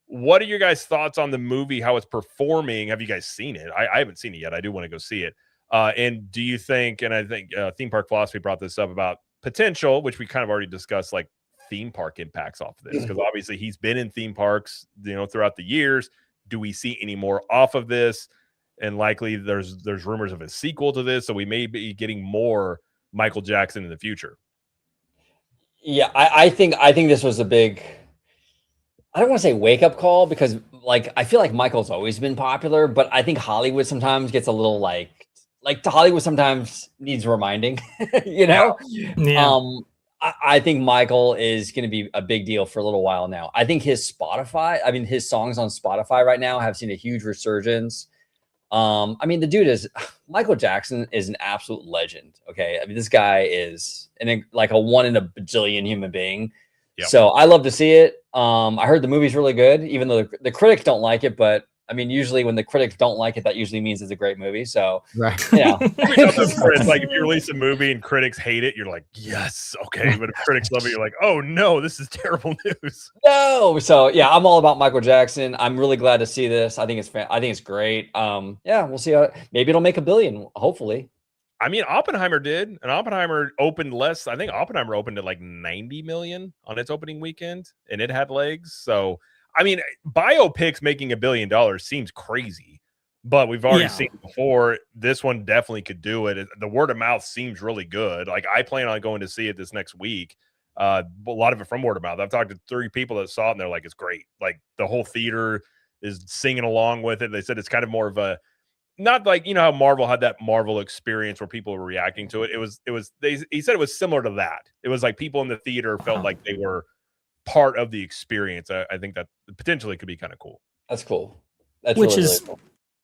what are your guys' thoughts on the movie, how it's performing? Have you guys seen it? I haven't seen it yet. I do want to go see it. And do you think, and I think Theme Park Philosophy brought this up about potential, which we kind of already discussed, like theme park impacts off of this, because obviously he's been in theme parks, throughout the years. Do we see any more off of this? And likely there's rumors of a sequel to this, so we may be getting more Michael Jackson in the future. Yeah, I think this was a big, I don't want to say wake up call, because I feel like Michael's always been popular, but I think Hollywood sometimes gets a little like Hollywood sometimes needs reminding, Yeah. I think Michael is going to be a big deal for a little while now. I think his songs on Spotify right now have seen a huge resurgence. The dude Michael Jackson is an absolute legend. Okay. I mean, this guy is a 1 in a bajillion human being. Yep. So I love to see it. I heard the movie's really good, even though the critics don't like it, but usually when the critics don't like it, that usually means it's a great movie. So, right. Like if you release a movie and critics hate it, you're like, yes, okay. But if critics love it, you're like, oh no, this is terrible news. No. So yeah, I'm all about Michael Jackson. I'm really glad to see this. I think it's great. We'll see how maybe it'll make $1 billion. Hopefully. Oppenheimer did, and Oppenheimer opened less. I think Oppenheimer opened at like 90 million on its opening weekend, and it had legs. So. Biopics making $1 billion seems crazy, but we've already seen it before. This one definitely could do it. The word of mouth seems really good. Like, I plan on going to see it this next week. A lot of it from word of mouth. I've talked to 3 people that saw it, and they're like, it's great. Like, the whole theater is singing along with it. They said it's kind of more of a, not like, how Marvel had that Marvel experience where people were reacting to it. He said it was similar to that. It was like people in the theater felt like they were part of the experience. I think that potentially could be kind of cool. That's cool. That's which really, is really cool.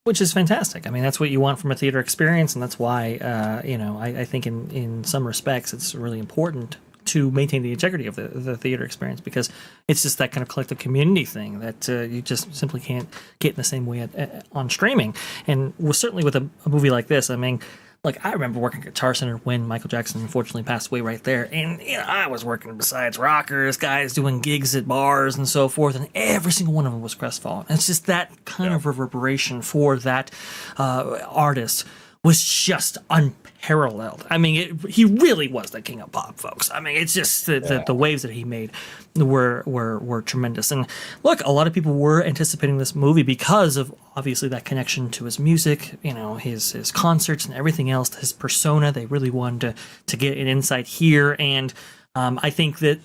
which is fantastic. I mean, that's what you want from a theater experience, and that's why I think in some respects it's really important to maintain the integrity of the theater experience, because it's just that kind of collective community thing that you just simply can't get in the same way on streaming. And certainly with a movie like this, I mean, like, I remember working at Guitar Center when Michael Jackson unfortunately passed away right there. And, I was working besides rockers, guys doing gigs at bars and so forth, and every single one of them was crestfallen. It's just that kind of reverberation for that artist was just unparalleled. I mean, he really was the king of pop, folks. I mean, it's just the waves that he made were tremendous. And look, a lot of people were anticipating this movie because of obviously that connection to his music, his concerts and everything else, his persona. They really wanted to get an insight here. And I think that,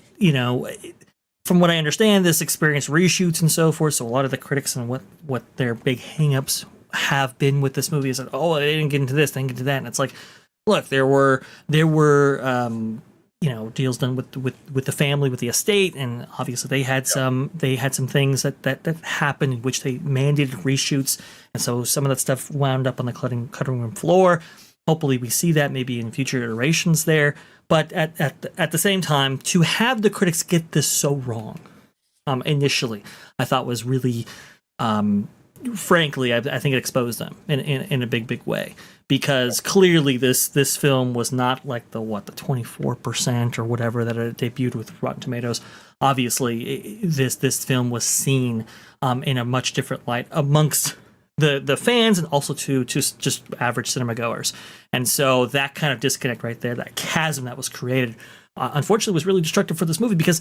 from what I understand, this experience reshoots and so forth. So a lot of the critics and what their big hangups have been with this movie is that, oh, they didn't get into this, they didn't get into that. And it's like, look, there were deals done with the family, with the estate, and obviously they had some things that happened in which they mandated reshoots, and so some of that stuff wound up on the cutting room floor. Hopefully we see that maybe in future iterations there. But at the same time, to have the critics get this so wrong initially, I thought was really frankly, I think it exposed them in a big way, because clearly this film was not like the 24% or whatever that it debuted with Rotten Tomatoes. Obviously, this film was seen in a much different light amongst the fans, and also to just average cinema goers. And so that kind of disconnect right there, that chasm that was created, unfortunately was really destructive for this movie, because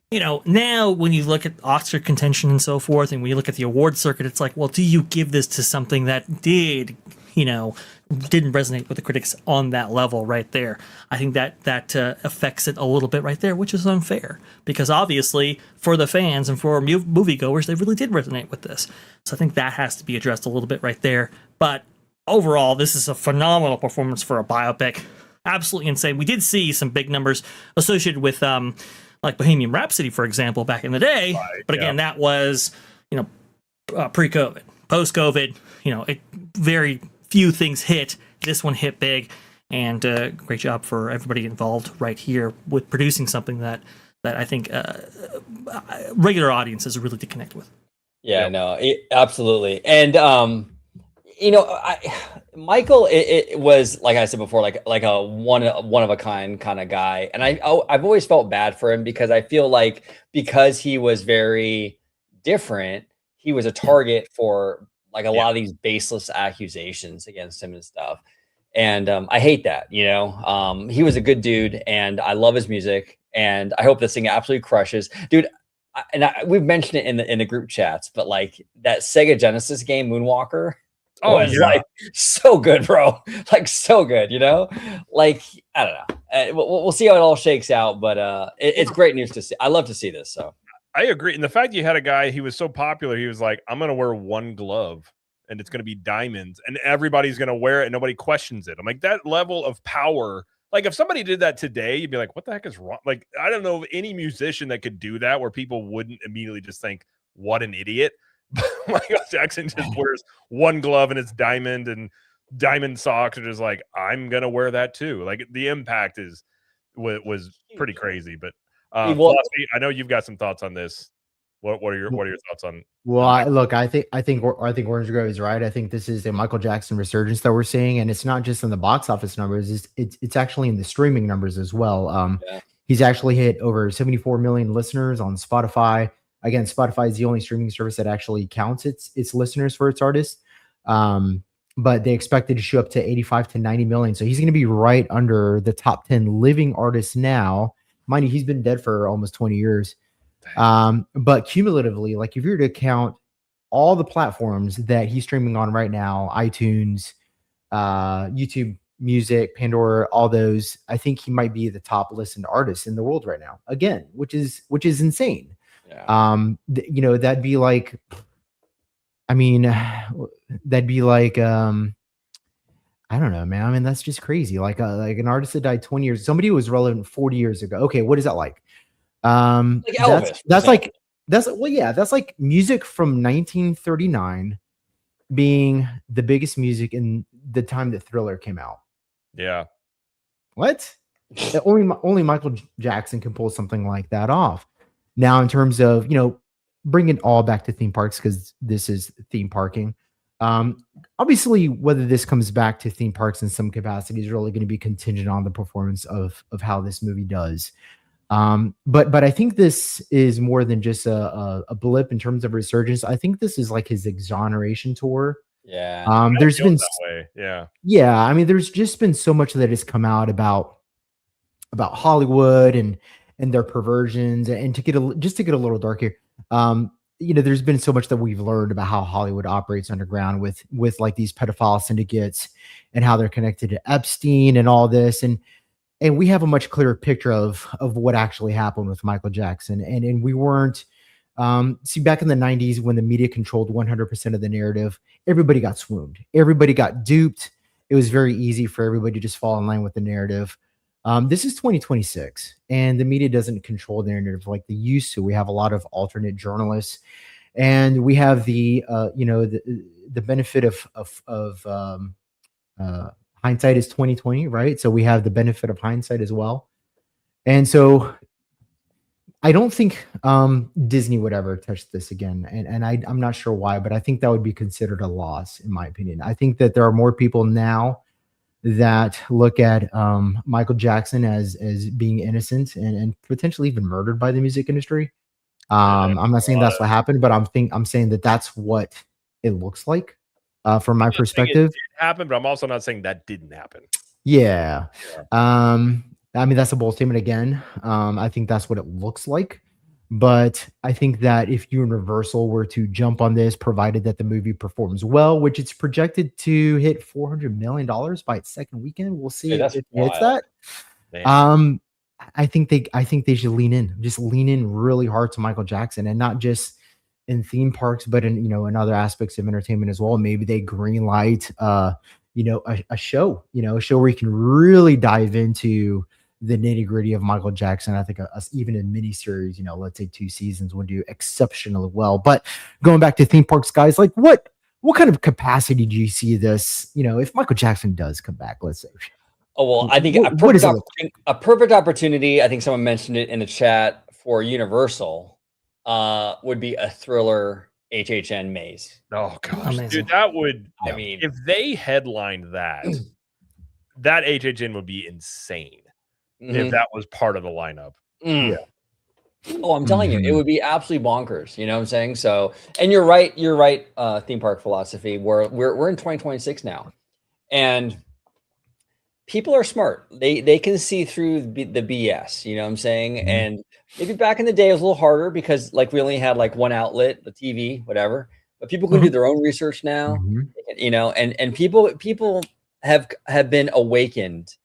now when you look at Oscar contention and so forth, and when you look at the award circuit, it's like, well, do you give this to something that didn't resonate with the critics on that level right there? I think that affects it a little bit right there, which is unfair, because obviously for the fans and for moviegoers, they really did resonate with this. So I think that has to be addressed a little bit right there. But overall, this is a phenomenal performance for a biopic. Absolutely insane. We did see some big numbers associated with like Bohemian Rhapsody, for example, back in the day. Right, but again, that was, pre-COVID. Post-COVID, very few things hit. This one hit big, and great job for everybody involved right here with producing something that I think regular audiences really did connect with. Yeah, no, absolutely. And Michael, it was, like I said before, like a one of a kind kind of guy, and I've always felt bad for him, because I feel like because he was very different, he was a target for like a lot of these baseless accusations against him and stuff. And I hate that. He was a good dude, and I love his music, and I hope this thing absolutely crushes, dude. We've mentioned it in the group chats, but like that Sega Genesis game Moonwalker. Oh, it's like so good, bro. Like so good, like, I don't know. We'll see how it all shakes out, but it's great news to see. I love to see this. So I agree. And the fact you had a guy, he was so popular, he was like, I'm going to wear one glove and it's going to be diamonds and everybody's going to wear it and nobody questions it. I'm like, that level of power. Like if somebody did that today, you'd be like, what the heck is wrong? Like, I don't know of any musician that could do that where people wouldn't immediately just think, what an idiot. Michael Jackson just wears one glove and it's diamond, and diamond socks are just like, I'm gonna wear that too. Like the impact was pretty crazy. But Philosophy, I know you've got some thoughts on this. What are your thoughts on? Well, I think Orange Grove is right. I think this is a Michael Jackson resurgence that we're seeing, and it's not just in the box office numbers. It's actually in the streaming numbers as well. He's actually hit over 74 million listeners on Spotify. Again, Spotify is the only streaming service that actually counts its listeners for its artists. But they expected to show up to 85 to 90 million. So he's going to be right under the top 10 living artists now. Mind you, he's been dead for almost 20 years. But cumulatively, like if you were to count all the platforms that he's streaming on right now, iTunes, YouTube Music, Pandora, all those, I think he might be the top listened artist in the world right now. Again, which is insane. Yeah. That'd be like, I don't know, man. I mean, that's just crazy. Like an artist that died 20 years, somebody who was relevant 40 years ago. Okay, what is that like? Like Elvis, that's like music from 1939 being the biggest music in the time that Thriller came out. Yeah. What? Only Michael Jackson can pull something like that off. Now, in terms of, bring it all back to theme parks, because this is theme parking. Obviously, whether this comes back to theme parks in some capacity is really going to be contingent on the performance of how this movie does. But I think this is more than just a blip in terms of resurgence. I think this is like his exoneration tour. Yeah. There's been that way. Yeah. Yeah, I mean, there's just been so much that has come out about Hollywood and their perversions, and to get a little dark here. There's been so much that we've learned about how Hollywood operates underground with like these pedophile syndicates and how they're connected to Epstein and all this, and we have a much clearer picture of what actually happened with Michael Jackson, and we weren't. See, back in the 90s, when the media controlled 100% of the narrative, everybody got swooned. Everybody got duped. It was very easy for everybody to just fall in line with the narrative. This is 2026, and the media doesn't control the narrative like they used to. We have a lot of alternate journalists, and we have the benefit of hindsight is 2020, right? So we have the benefit of hindsight as well. And so I don't think Disney would ever touch this again. And I'm not sure why, but I think that would be considered a loss, in my opinion. I think that there are more people now that look at Michael Jackson as being innocent and potentially even murdered by the music industry. I'm not saying that's what happened, but I'm saying that that's what it looks like from my perspective. It did happen, but I'm also not saying that didn't happen. Yeah. I mean, that's a bold statement again. I think that's what it looks like. But I think that if Universal were to jump on this, provided that the movie performs well, which it's projected to hit $400 million by its second weekend, we'll see if it hits that. Man. I think they should lean in really hard to Michael Jackson, and not just in theme parks, but in other aspects of entertainment as well. Maybe they green light a show, a show where you can really dive into the nitty gritty of Michael Jackson. I think even a mini series, let's say 2 seasons, would do exceptionally well. But going back to theme parks, guys, like what kind of capacity do you see this? If Michael Jackson does come back, let's say. Oh, well, I think a perfect opportunity. I think someone mentioned it in the chat for Universal would be a Thriller HHN maze. Oh gosh, dude, that would. I mean, if they headlined that HHN would be insane. If that was part of the lineup. Yeah. Oh, I'm telling you, it would be absolutely bonkers. You know what I'm saying? So, and you're right. Theme park philosophy. We're in 2026 now, and people are smart. They can see through the BS. You know what I'm saying? And maybe back in the day it was a little harder because like we only had like one outlet, the TV, whatever. But people can do their own research now. And people have been awakened,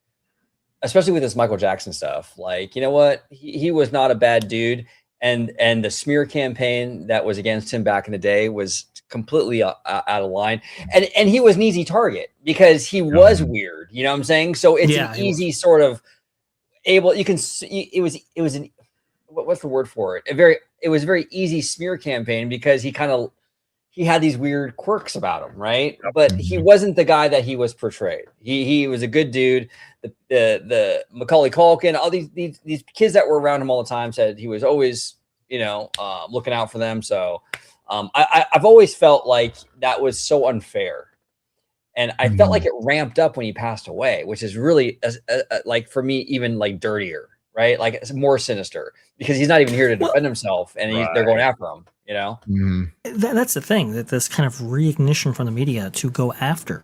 especially with this Michael Jackson stuff. Like, you know what? He was not a bad dude. And the smear campaign that was against him back in the day was completely out of line. And he was an easy target because he was weird. You know what I'm saying? So it's an easy sort of you can see it was an, what's the word for it? It was a very easy smear campaign because he had these weird quirks about him, right? But he wasn't the guy that he was portrayed. He was a good dude. The Macaulay Culkin, all these kids that were around him all the time said he was always, looking out for them. So I've always felt like that was so unfair. And I felt like it ramped up when he passed away, which is really like for me, even like dirtier, right? Like it's more sinister because he's not even here to defend himself and they're going after him. That's the thing, that this kind of reignition from the media to go after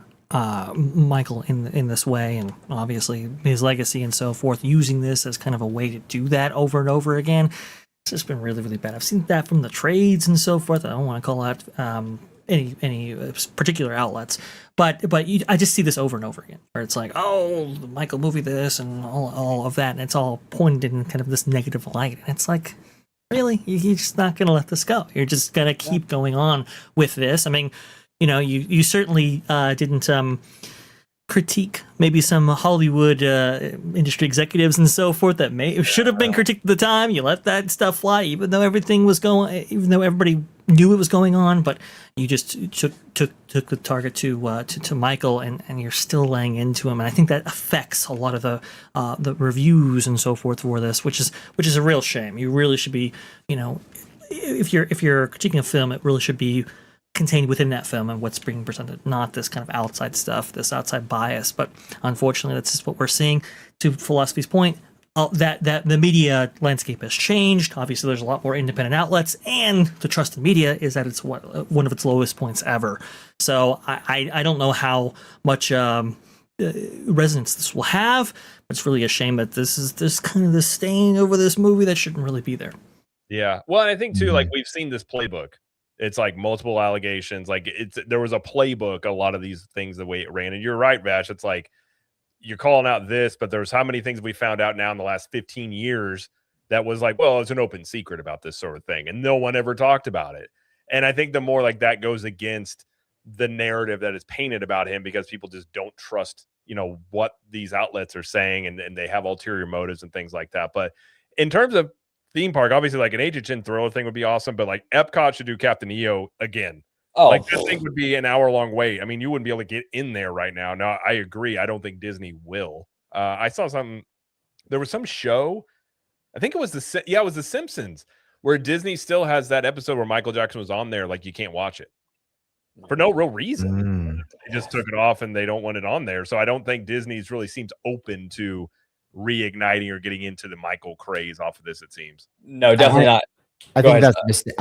Michael in this way, and obviously his legacy and so forth, using this as kind of a way to do that over and over again. It's just been really, really bad. I've seen that from the trades and so forth. I don't want to call out any particular outlets, but I just see this over and over again, where it's like, oh, the Michael movie, this and all of that, and it's all pointed in kind of this negative light. And it's like, really? You're just not going to let this go. You're just going to keep going on with this. I mean, you certainly didn't critique maybe some Hollywood industry executives and so forth that should have been critiqued at the time. You let that stuff fly, even though even though everybody knew it was going on, but you just took the target to Michael, and you're still laying into him. And I think that affects a lot of the reviews and so forth for this, which is a real shame. You really should be, if you're critiquing a film, it really should be contained within that film and what's being presented, not this kind of outside stuff, this outside bias. But unfortunately, that's just what we're seeing. To Philosophy's point, that the media landscape has changed. Obviously, there's a lot more independent outlets, and the trust in media is at its one of its lowest points ever. So I don't know how much resonance this will have, but it's really a shame that there's kind of this stain over this movie that shouldn't really be there. Yeah. Well, and I think too, like, we've seen this playbook. It's like multiple allegations. Like, there was a playbook, a lot of these things, the way it ran. And you're right, Vash. It's like, you're calling out this, but there's how many things we found out now in the last 15 years that was like, well, it's an open secret about this sort of thing, and no one ever talked about it. And I think the more like that goes against the narrative that is painted about him, because people just don't trust, what these outlets are saying, and they have ulterior motives and things like that. But in terms of theme park, obviously, like an HHN Thrill thing would be awesome, but like Epcot should do Captain EO again. Oh, like this thing would be an hour-long wait. I mean, you wouldn't be able to get in there right now. Now, I agree. I don't think Disney will. I saw something. There was some show. I think it was it was The Simpsons, where Disney still has that episode where Michael Jackson was on there. Like, you can't watch it for no real reason. They just took it off, and they don't want it on there. So I don't think Disney's really seems open to reigniting or getting into the Michael craze off of this. It seems. No, definitely not. I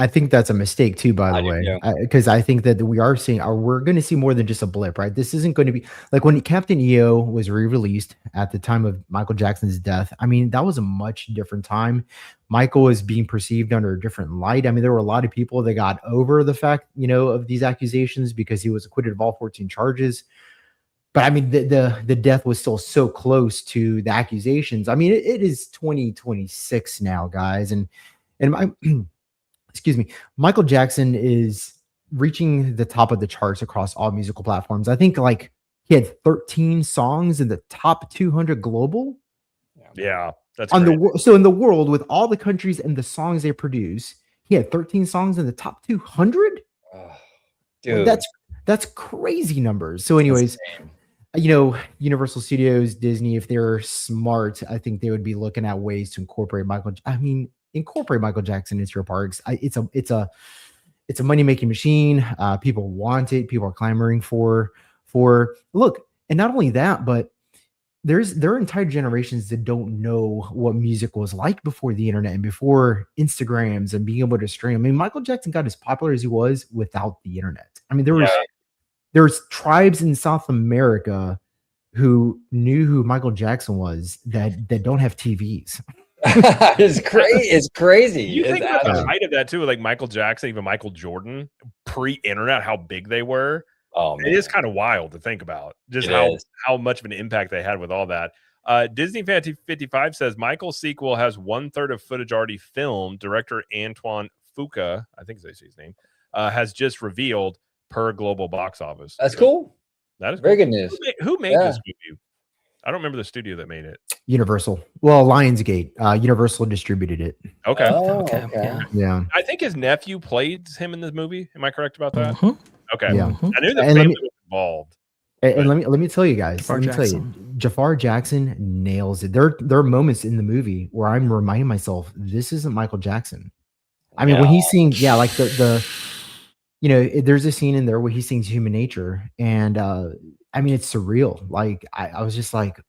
think that's a mistake too, by the way, because I think that we are seeing, or we're going to see more than just a blip, right? This isn't going to be like when Captain EO was re-released at the time of Michael Jackson's death. I mean, that was a much different time. Michael was being perceived under a different light. I mean, there were a lot of people that got over the fact, of these accusations because he was acquitted of all 14 charges. But I mean, the death was still so close to the accusations. I mean, it is 2026 now, guys, and excuse me, Michael Jackson is reaching the top of the charts across all musical platforms. I think like he had 13 songs in the top 200 global. Yeah, that's on so in the world, with all the countries and the songs they produce, he had 13 songs in the top 200. Dude, that's crazy numbers. So, anyways, Universal Studios, Disney, if they're smart, I think they would be looking at ways to incorporate Michael Jackson into your parks. It's a money-making machine. People want it. People are clamoring for look. And not only that, but there are entire generations that don't know what music was like before the internet and before Instagrams and being able to stream. I mean, Michael Jackson got as popular as he was without the internet. I mean, there's tribes in South America who knew who Michael Jackson was that don't have TVs. It's crazy. You think about the height of that too, like Michael Jackson, even Michael Jordan, pre-internet, how big they were. Oh, man. It is kind of wild to think about just how much of an impact they had with all that. Disney Fan 55 says Michael's sequel has 1/3 of footage already filmed. Director Antoine Fuqua, I think that's his name, has just revealed per global box office. That's cool. That is very good news. Who made this movie? I don't remember the studio that made it. Universal. Well, Lionsgate. Universal distributed it. Okay. Okay. Yeah. I think his nephew played him in this movie. Am I correct about that? Mm-hmm. Okay. Yeah. I knew the family was involved. And let me tell you guys. Jafar Jackson nails it. There are moments in the movie where I'm reminding myself, this isn't Michael Jackson. I mean, when he sings, like there's a scene in there where he sings Human Nature, and I mean, it's surreal. Like I was just like,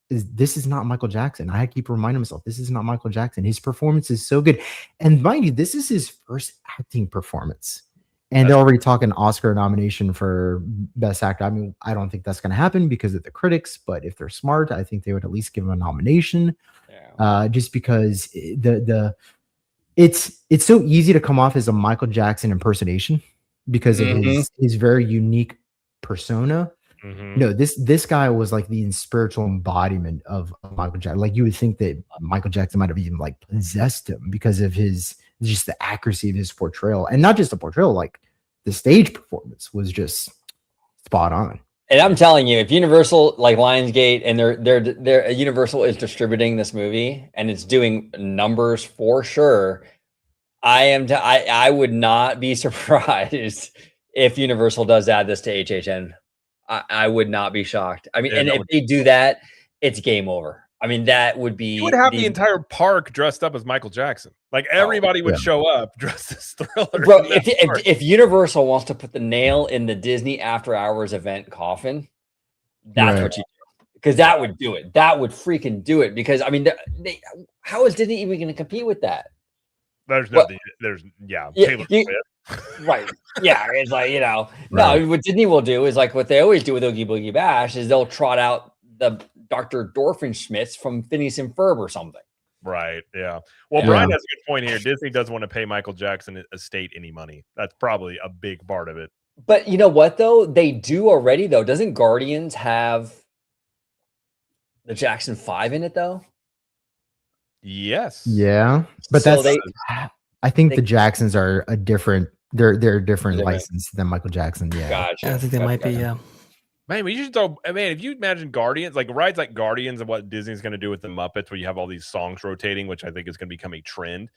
this is not Michael Jackson. I keep reminding myself, this is not Michael Jackson. His performance is so good. And mind you, this is his first acting performance. And they're already talking Oscar nomination for Best Actor. I mean, I don't think that's going to happen because of the critics, but if they're smart, I think they would at least give him a nomination. Just because it's so easy to come off as a Michael Jackson impersonation because of his very unique persona. Mm-hmm. No, this guy was like the spiritual embodiment of Michael Jackson. Like you would think that Michael Jackson might have even like possessed him because of just the accuracy of his portrayal, and not just the portrayal, like the stage performance was just spot on. And I'm telling you, if Universal, like Lionsgate, and they're Universal is distributing this movie and it's doing numbers for sure, I would not be surprised if Universal does add this to HHN. I would not be shocked. I mean, Yeah, and if they do that, it's game over. I mean, that would be You would have the entire park dressed up as Michael Jackson. Like everybody would show up dressed as Thriller. Bro, if Universal wants to put the nail in the Disney After Hours event coffin, that's what you do. Because that would do it. That would freaking do it. Because I mean, how is Disney even going to compete with that? There's nothing. Taylor Swift. Right. Yeah. It's like, no, what Disney will do is like what they always do with Oogie Boogie Bash is they'll trot out the Dr. Dorfenschmitz from Phineas and Ferb or something. Right. Yeah. Well, Brian has a good point here. Disney doesn't want to pay Michael Jackson estate any money. That's probably a big part of it. But you know what, though? They do already, though. Doesn't Guardians have the Jackson 5 in it, though? Yes. Yeah. But So I think the Jacksons are a different, they're a different license than Michael Jackson. Yeah. Gotcha. I think they might be, yeah. Man, we should throw. Man, if you imagine Guardians, like rides like Guardians, and what Disney's going to do with the Muppets, where you have all these songs rotating, which I think is going to become a trend.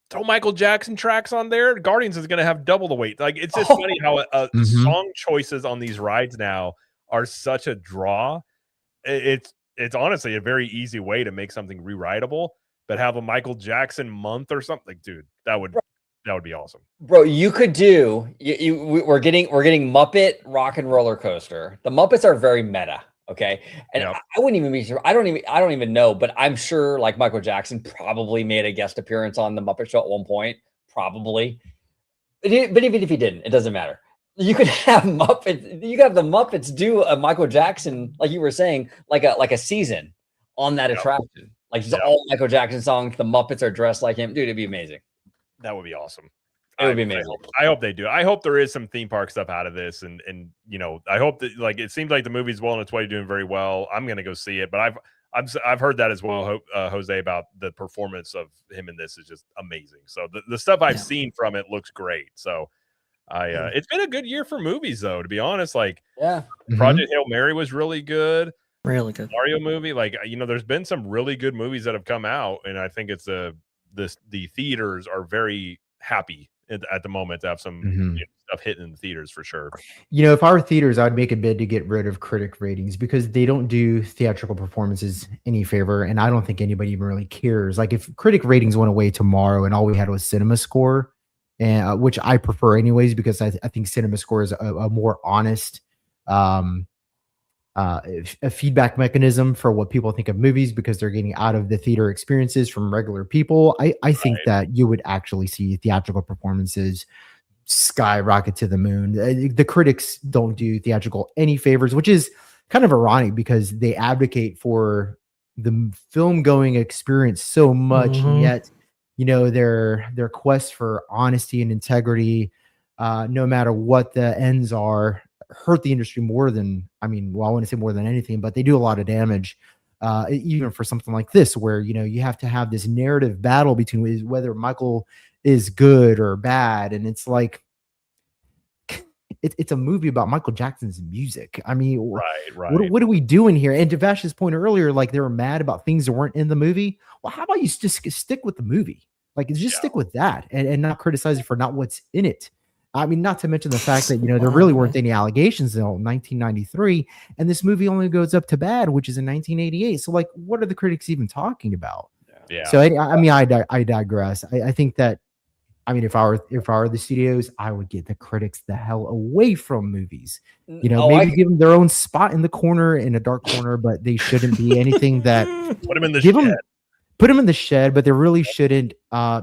Throw Michael Jackson tracks on there. Guardians is going to have double the weight. Like it's just funny how song choices on these rides now are such a draw. It's honestly a very easy way to make something rewritable, but have a Michael Jackson month or something. Like, dude, that would be awesome. Bro, you could do we're getting Muppet Rock and Roller Coaster. The Muppets are very meta, okay? And I wouldn't even be sure. I don't even know, but I'm sure like Michael Jackson probably made a guest appearance on the Muppet Show at one point, probably. But even if he didn't, it doesn't matter. You could have Muppets, you could have the Muppets do a Michael Jackson, like you were saying, like a season on that attraction. Like just all Michael Jackson songs, the Muppets are dressed like him. Dude, it'd be amazing. That would be awesome. It would be amazing. I hope they do. I hope there is some theme park stuff out of this, and I hope that like it seems like the movie's well on its way, doing very well. I'm gonna go see it, but I've heard that as well, Jose, about the performance of him in this is just amazing. So the stuff I've seen from it looks great. So it's been a good year for movies, though, to be honest. Like Project Hail Mary was really good. Really good. Mario movie, like there's been some really good movies that have come out, and I think it's the theaters are very happy at the moment to have some stuff hitting in the theaters for sure. If I were theaters, I would make a bid to get rid of critic ratings because they don't do theatrical performances any favor, and I don't think anybody even really cares. Like if critic ratings went away tomorrow and all we had was Cinema Score, and which I prefer anyways because I think Cinema Score is a more honest a feedback mechanism for what people think of movies because they're getting out of the theater experiences from regular people. I think that you would actually see theatrical performances skyrocket to the moon. The critics don't do theatrical any favors, which is kind of ironic because they advocate for the film going experience so much, yet their quest for honesty and integrity, no matter what the ends are, hurt the industry more than I want to say more than anything, but they do a lot of damage, even for something like this, where you have to have this narrative battle between whether Michael is good or bad, and it's like it's a movie about Michael Jackson's music. Right. What are we doing here? And to Vash's point earlier, like they were mad about things that weren't in the movie. Well, how about you just stick with the movie? Like just stick with that and not criticize it for not what's in it. Not to mention the fact that, there really weren't any allegations until 1993, and this movie only goes up to bad, which is in 1988. So, like, what are the critics even talking about? Yeah. So, I digress. I think that, if I were the studios, I would get the critics the hell away from movies. Maybe give them their own spot in the corner, in a dark corner, but they shouldn't be anything that put them in the shed. Put them in the shed, but there really shouldn't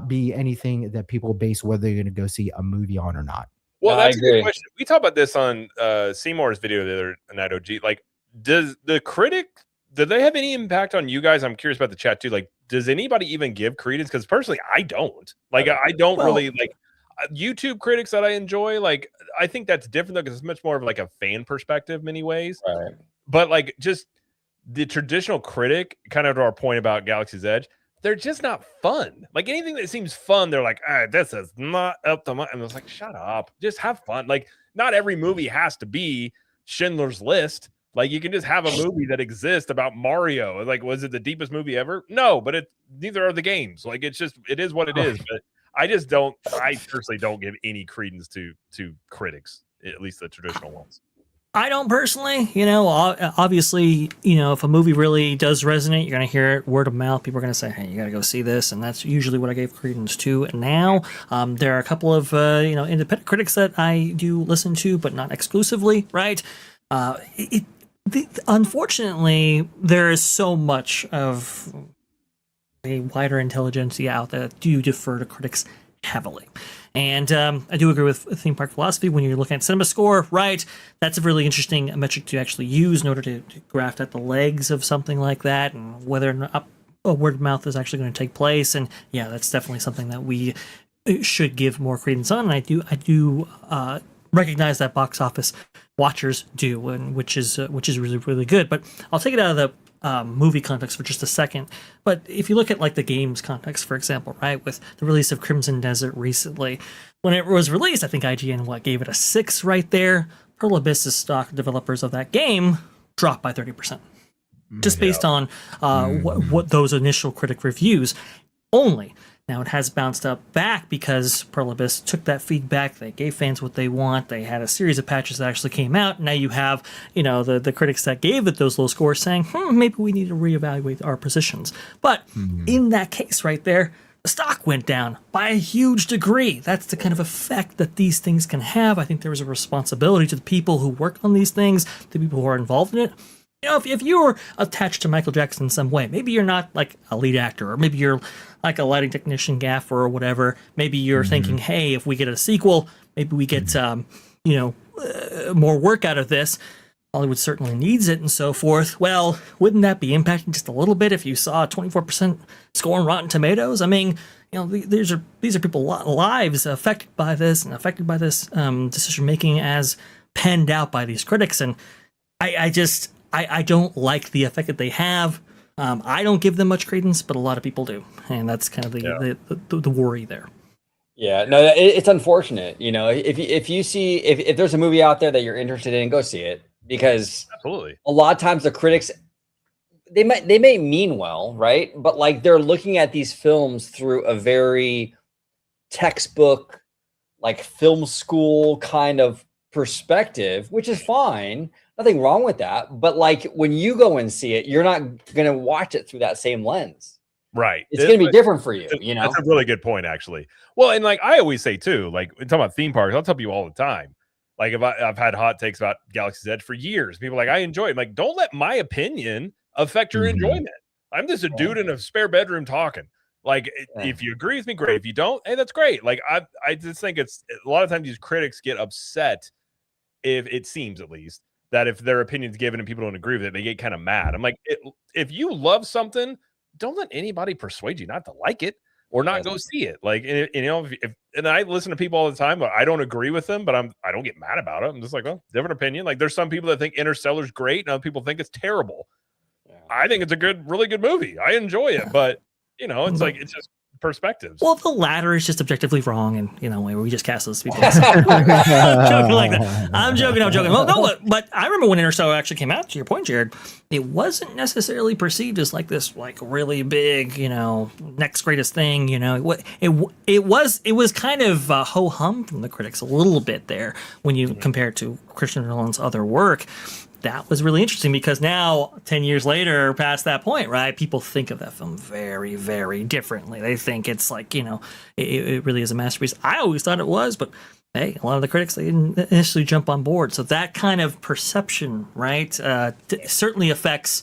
be anything that people base whether they're going to go see a movie on or not. Well, that's a good question. We talked about this on Seymour's video the other night, OG. Like, did they have any impact on you guys? I'm curious about the chat too. Like, does anybody even give credence? Because personally, I don't. Like, I don't really like YouTube critics that I enjoy. Like, I think that's different though, because it's much more of like a fan perspective, in many ways. Right. But like, just the traditional critic, kind of to our point about Galaxy's Edge, they're just not fun. Like anything that seems fun, they're like, this is not up to my. And it's like, shut up, just have fun. Like, not every movie has to be Schindler's List. Like, you can just have a movie that exists about Mario. Like, was it the deepest movie ever? No, but neither are the games. Like, it is what it is. But I personally don't give any credence to critics, at least the traditional ones. I don't personally, obviously, if a movie really does resonate, you're going to hear it word of mouth. People are going to say, hey, you got to go see this. And that's usually what I gave credence to. And now there are a couple of, independent critics that I do listen to, but not exclusively, right? Unfortunately, there is so much of a wider intelligentsia out there that do defer to critics heavily. And I do agree with theme park philosophy when you're looking at cinema score, right? That's a really interesting metric to actually use in order to graft at the legs of something like that and whether or not a word of mouth is actually going to take place. And yeah, that's definitely something that we should give more credence on. And I do recognize that box office watchers do, and which is really, really good. But I'll take it out of the movie context for just a second. But if you look at like the games context, for example, right, with the release of Crimson Desert recently, when it was released, I think IGN gave it a 6 right there. Pearl Abyss's stock developers of that game dropped by 30%, just based on what those initial critic reviews only. Now it has bounced up back because Pearl Abyss took that feedback. They gave fans what they want. They had a series of patches that actually came out. Now you have, the critics that gave it those low scores saying, maybe we need to reevaluate our positions. But in that case right there, the stock went down by a huge degree. That's the kind of effect that these things can have. I think there is a responsibility to the people who work on these things, the people who are involved in it. If you're attached to Michael Jackson in some way, maybe you're not like a lead actor, or maybe you're like a lighting technician, gaffer, or whatever. Maybe you're thinking, hey, if we get a sequel, maybe we get, more work out of this. Hollywood certainly needs it and so forth. Well, wouldn't that be impacting just a little bit if you saw a 24% score on Rotten Tomatoes? I mean, these are people's lives affected by this and affected by this decision making as penned out by these critics. And I don't like the effect that they have. I don't give them much credence, but a lot of people do, and that's kind of the worry there. Yeah, no, it's unfortunate. If there's a movie out there that you're interested in, go see it, because absolutely a lot of times the critics they may mean well, right? But like they're looking at these films through a very textbook, like film school kind of perspective, which is fine. Nothing wrong with that. But like when you go and see it, you're not going to watch it through that same lens. Right. It's going to be different for you. That's a really good point, actually. Well, and like I always say too, like talking about theme parks, I'll tell people all the time. Like if I've had hot takes about Galaxy's Edge for years. People are like, I enjoy it. I'm like, don't let my opinion affect your enjoyment. I'm just a dude in a spare bedroom talking. Like if you agree with me, great. If you don't, hey, that's great. Like I just think it's a lot of times these critics get upset, if it seems at least, that if their opinion's given and people don't agree with it, they get kind of mad. I'm like, if you love something, don't let anybody persuade you not to like it or not go see it. Like, and I listen to people all the time, but I don't agree with them, but I don't get mad about it. I'm just like, well, different opinion. Like there's some people that think Interstellar's great and other people think it's terrible. Yeah. I think it's a really good movie. I enjoy it, but it's like, it's just perspectives. Well, the latter is just objectively wrong, and we just cast those people. I'm joking like that. I'm joking. Well, no, but I remember when Interstellar actually came out. To your point, Jared, it wasn't necessarily perceived as like this, like really big, next greatest thing. It was kind of ho hum from the critics a little bit there when you compare it to Christopher Nolan's other work. That was really interesting because now, 10 years later, past that point, right, people think of that film very, very differently. They think it's like, it really is a masterpiece. I always thought it was, but hey, a lot of the critics, they didn't initially jump on board. So that kind of perception, right, certainly affects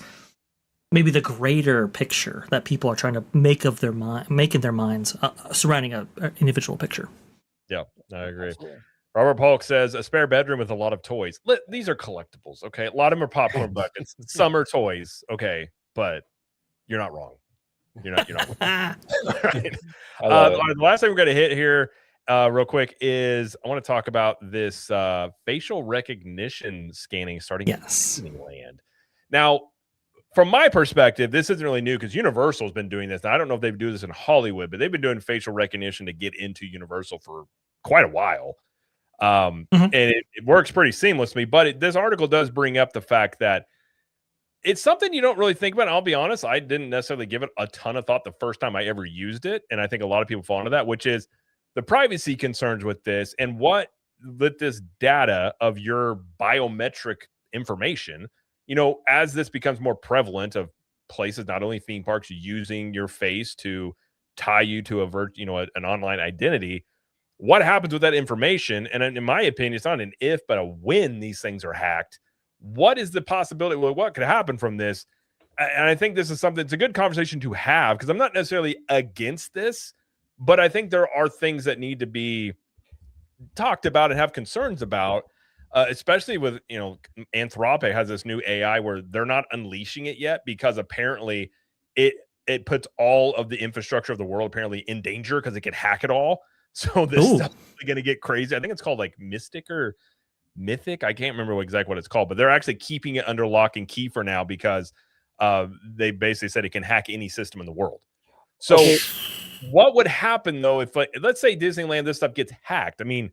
maybe the greater picture that people are trying to make in their minds surrounding an individual picture. Yeah, I agree. Absolutely. Robert Polk says, a spare bedroom with a lot of toys. These are collectibles, okay? A lot of them are popcorn buckets. Some are toys, okay? But you're not wrong. You're not wrong. Right. The last thing we're going to hit here real quick is I want to talk about this facial recognition scanning starting in Disneyland. Now, from my perspective, this isn't really new because Universal's been doing this. Now, I don't know if they do this in Hollywood, but they've been doing facial recognition to get into Universal for quite a while. And it works pretty seamlessly. But this article does bring up the fact that it's something you don't really think about. I'll be honest, I didn't necessarily give it a ton of thought the first time I ever used it. And I think a lot of people fall into that, which is the privacy concerns with this and what with this data of your biometric information, as this becomes more prevalent of places, not only theme parks, using your face to tie you to an online identity. What happens with that information? And in my opinion, it's not an if, but a when these things are hacked. What is the possibility? Well, what could happen from this? And I think this is something, it's a good conversation to have because I'm not necessarily against this, but I think there are things that need to be talked about and have concerns about, especially with, Anthropic has this new AI where they're not unleashing it yet because apparently it puts all of the infrastructure of the world apparently in danger because it can hack it all. So this stuff is going to get crazy. I think it's called like Mystic or Mythic. I can't remember exactly what it's called, but they're actually keeping it under lock and key for now because they basically said it can hack any system in the world. So what would happen though if, let's say Disneyland, this stuff gets hacked? I mean,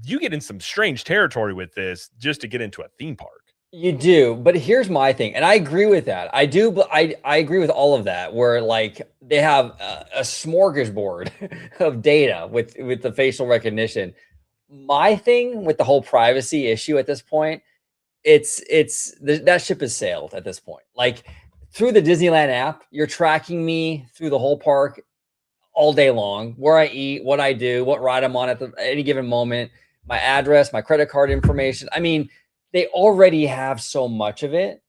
you get in some strange territory with this just to get into a theme park. You do, but here's my thing, and I agree with that. I do, but I agree with all of that. Where like they have a smorgasbord of data with the facial recognition. My thing with the whole privacy issue at this point, that ship has sailed at this point. Like through the Disneyland app, you're tracking me through the whole park all day long, where I eat, what I do, what ride I'm on at any given moment, my address, my credit card information. I mean, they already have so much of it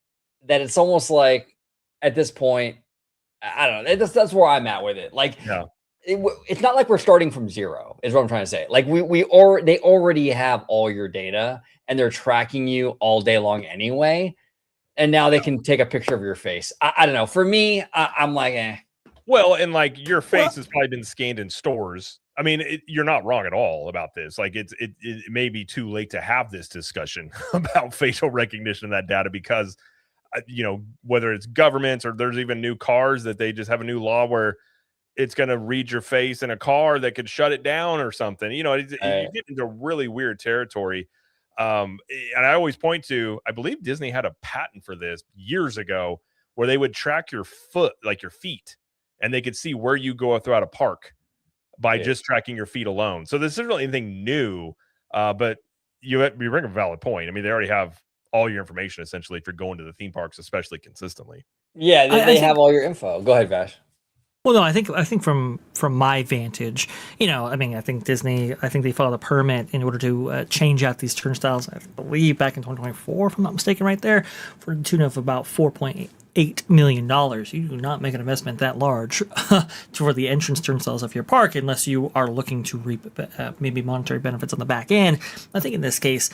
that it's almost like at this point, I don't know. That's where I'm at with it. Like, it's not like we're starting from zero, is what I'm trying to say. Like they already have all your data and they're tracking you all day long anyway. And now they can take a picture of your face. I don't know. For me, I'm like, eh. Well, and like your face has probably been scanned in stores. I mean, you're not wrong at all about this. Like it may be too late to have this discussion about facial recognition of that data because, whether it's governments or there's even new cars that they just have a new law where it's going to read your face in a car that could shut it down or something. You get into really weird territory. And I always point to, I believe Disney had a patent for this years ago where they would track your foot, like your feet, and they could see where you go throughout a park by just tracking your feet alone. So this isn't really anything new, but you bring a valid point. I mean, they already have all your information essentially if you're going to the theme parks, especially consistently. Yeah, they have all your info. Go ahead, Vash. Well, no, I think from my vantage, I think Disney, they filed a permit in order to change out these turnstiles, I believe back in 2024, if I'm not mistaken, right there, for the tune of about $4.8 million. You do not make an investment that large for the entrance turnstiles of your park unless you are looking to reap maybe monetary benefits on the back end. I think in this case,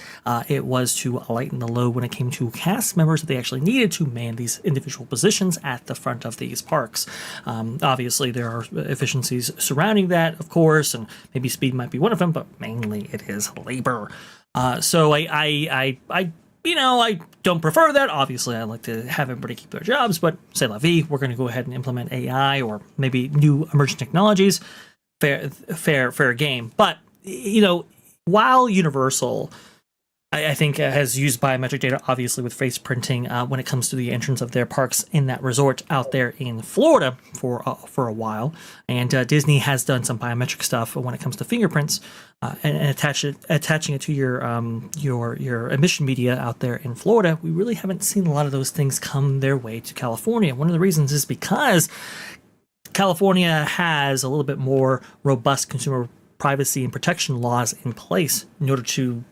it was to lighten the load when it came to cast members that they actually needed to man these individual positions at the front of these parks. Obviously, there are efficiencies surrounding that, of course, and maybe speed might be one of them, but mainly it is labor. So I don't prefer that. Obviously, I like to have everybody keep their jobs, but c'est la vie. We're going to go ahead and implement AI or maybe new emerging technologies. Fair game. But, while Universal, I think, has used biometric data, obviously, with face printing when it comes to the entrance of their parks in that resort out there in Florida for a while. And Disney has done some biometric stuff when it comes to fingerprints and attaching it to your emission media out there in Florida. We really haven't seen a lot of those things come their way to California. One of the reasons is because California has a little bit more robust consumer privacy and protection laws in place in order to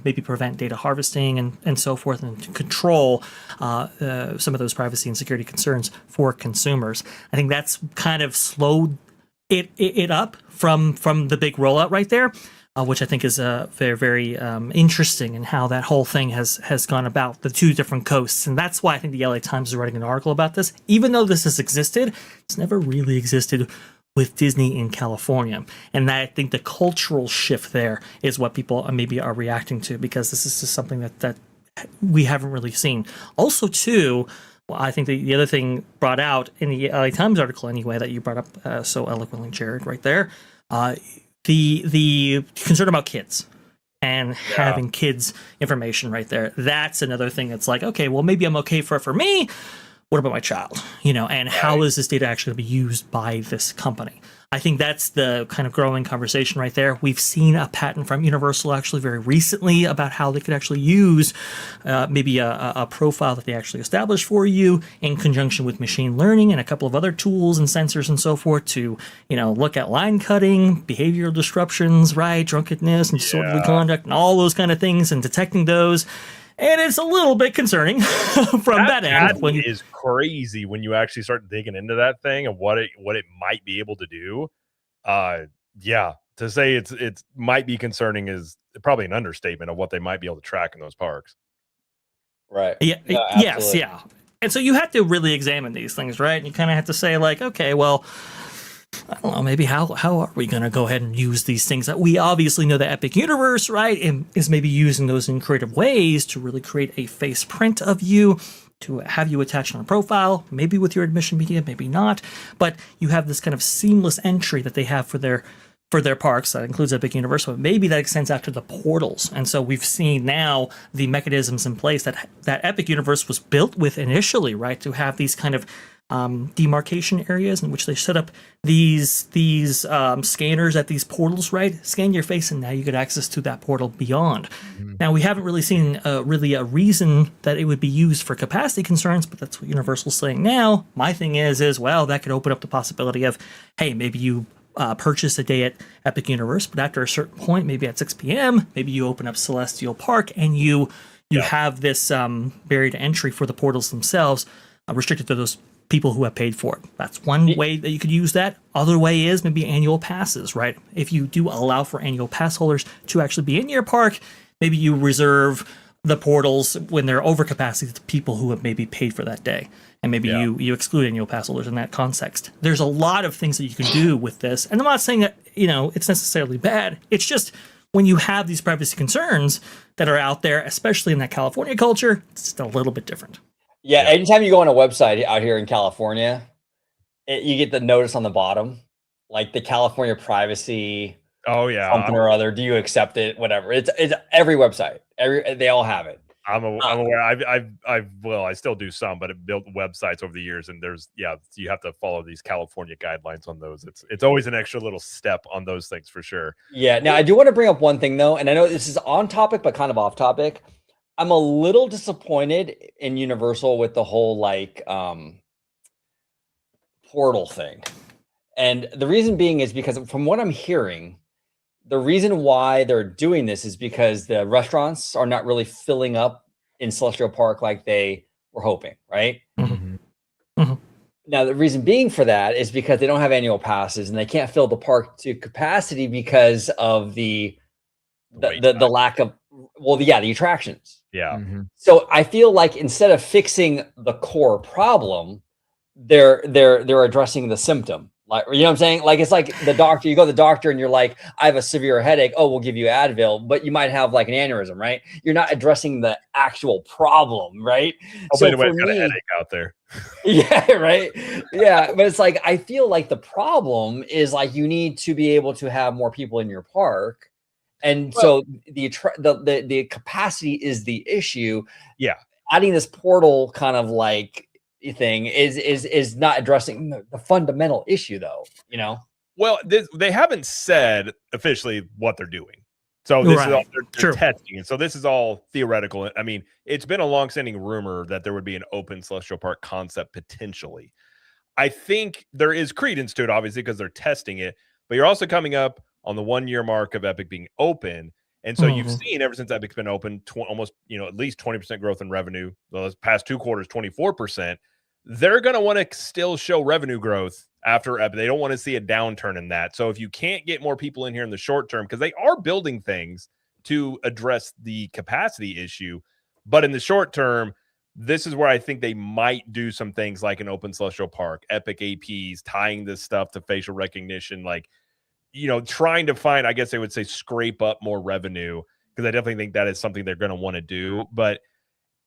maybe prevent data harvesting and so forth, and to control some of those privacy and security concerns for consumers. I think that's kind of slowed it up from the big rollout right there, which I think is very, very interesting in how that whole thing has gone about the two different coasts. And that's why I think the LA Times is writing an article about this. Even though this has existed, it's never really existed with Disney in California. And I think the cultural shift there is what people maybe are reacting to, because this is just something that we haven't really seen. Also, too, well, I think the other thing brought out in the LA Times article anyway that you brought up so eloquently, Jared, right there, the concern about kids and having kids information right there. That's another thing that's like, okay, well, maybe I'm okay for me. What about my child? And how is this data actually going to be used by this company? I think that's the kind of growing conversation right there. We've seen a patent from Universal actually very recently about how they could actually use maybe a profile that they actually established for you in conjunction with machine learning and a couple of other tools and sensors and so forth to, look at line cutting, behavioral disruptions, right, drunkenness and disorderly conduct and all those kind of things and detecting those. And it's a little bit concerning from that end. When is crazy when you actually start digging into that thing and what it might be able to do. To say it might be concerning is probably an understatement of what they might be able to track in those parks. Right. Yeah. No, yes. Yeah. And so you have to really examine these things, right? And you kind of have to say, like, okay, well, I don't know, maybe how are we going to go ahead and use these things that we obviously know the Epic universe, right? And is maybe using those in creative ways to really create a face print of you, to have you attached on a profile, maybe with your admission media, maybe not. But you have this kind of seamless entry that they have for their parks that includes Epic Universe, but maybe that extends out to the portals. And so we've seen now the mechanisms in place that Epic Universe was built with initially, right? To have these kind of demarcation areas in which they set up these scanners at these portals, right? Scan your face and now you get access to that portal beyond. Mm-hmm. Now, we haven't really seen really a reason that it would be used for capacity concerns, but that's what Universal's saying now. My thing is, well, that could open up the possibility of, hey, maybe you purchase a day at Epic Universe, but after a certain point, maybe at 6 p.m., maybe you open up Celestial Park and you have this barrier to entry for the portals themselves restricted to those people who have paid for it. That's one way that you could use that. Other way is maybe annual passes, right? If you do allow for annual pass holders to actually be in your park, maybe you reserve the portals when they're over capacity to people who have maybe paid for that day. And maybe you exclude annual pass holders in that context. There's a lot of things that you can do with this. And I'm not saying that, it's necessarily bad. It's just when you have these privacy concerns that are out there, especially in that California culture, it's just a little bit different. Yeah, anytime you go on a website out here in California, you get the notice on the bottom, like the California privacy. Oh yeah, something or other. Do you accept it? Whatever. It's every website. They all have it. I'm aware. I still do some, but I've built websites over the years, and you have to follow these California guidelines on those. It's always an extra little step on those things for sure. Yeah. Now I do want to bring up one thing though, and I know this is on topic, but kind of off topic. I'm a little disappointed in Universal with the whole portal thing. And the reason being is because from what I'm hearing, the reason why they're doing this is because the restaurants are not really filling up in Celestial Park like they were hoping, right? Mm-hmm. Mm-hmm. Now, the reason being for that is because they don't have annual passes and they can't fill the park to capacity because of the lack of, the attractions. Yeah. Mm-hmm. So I feel like instead of fixing the core problem, they're addressing the symptom. Like, you know what I'm saying? Like, it's like the doctor, you go to the doctor and you're like, I have a severe headache. Oh, we'll give you Advil, but you might have like an aneurysm, right? You're not addressing the actual problem, right? Oh, by the way, I've got a headache out there. Yeah, right. Yeah. But it's like, I feel like the problem is like, you need to be able to have more people in your park. And so the capacity is the issue. Yeah. Adding this portal kind of like thing is not addressing the fundamental issue though, Well, they haven't said officially what they're doing. So this is all they're testing. And so this is all theoretical. I mean, it's been a long-standing rumor that there would be an open Celestial Park concept potentially. I think there is credence to it, obviously, because they're testing it, but you're also coming up on the 1 year mark of Epic being open. And so you've seen ever since Epic's been open, almost, at least 20% growth in revenue. The past 2 quarters, 24%. They're going to want to still show revenue growth after Epic. They don't want to see a downturn in that. So if you can't get more people in here in the short term, because they are building things to address the capacity issue, but in the short term, this is where I think they might do some things like an open Celestial Park, Epic APs, tying this stuff to facial recognition, like, trying to find, I guess they would say, scrape up more revenue, because I definitely think that is something they're going to want to do. But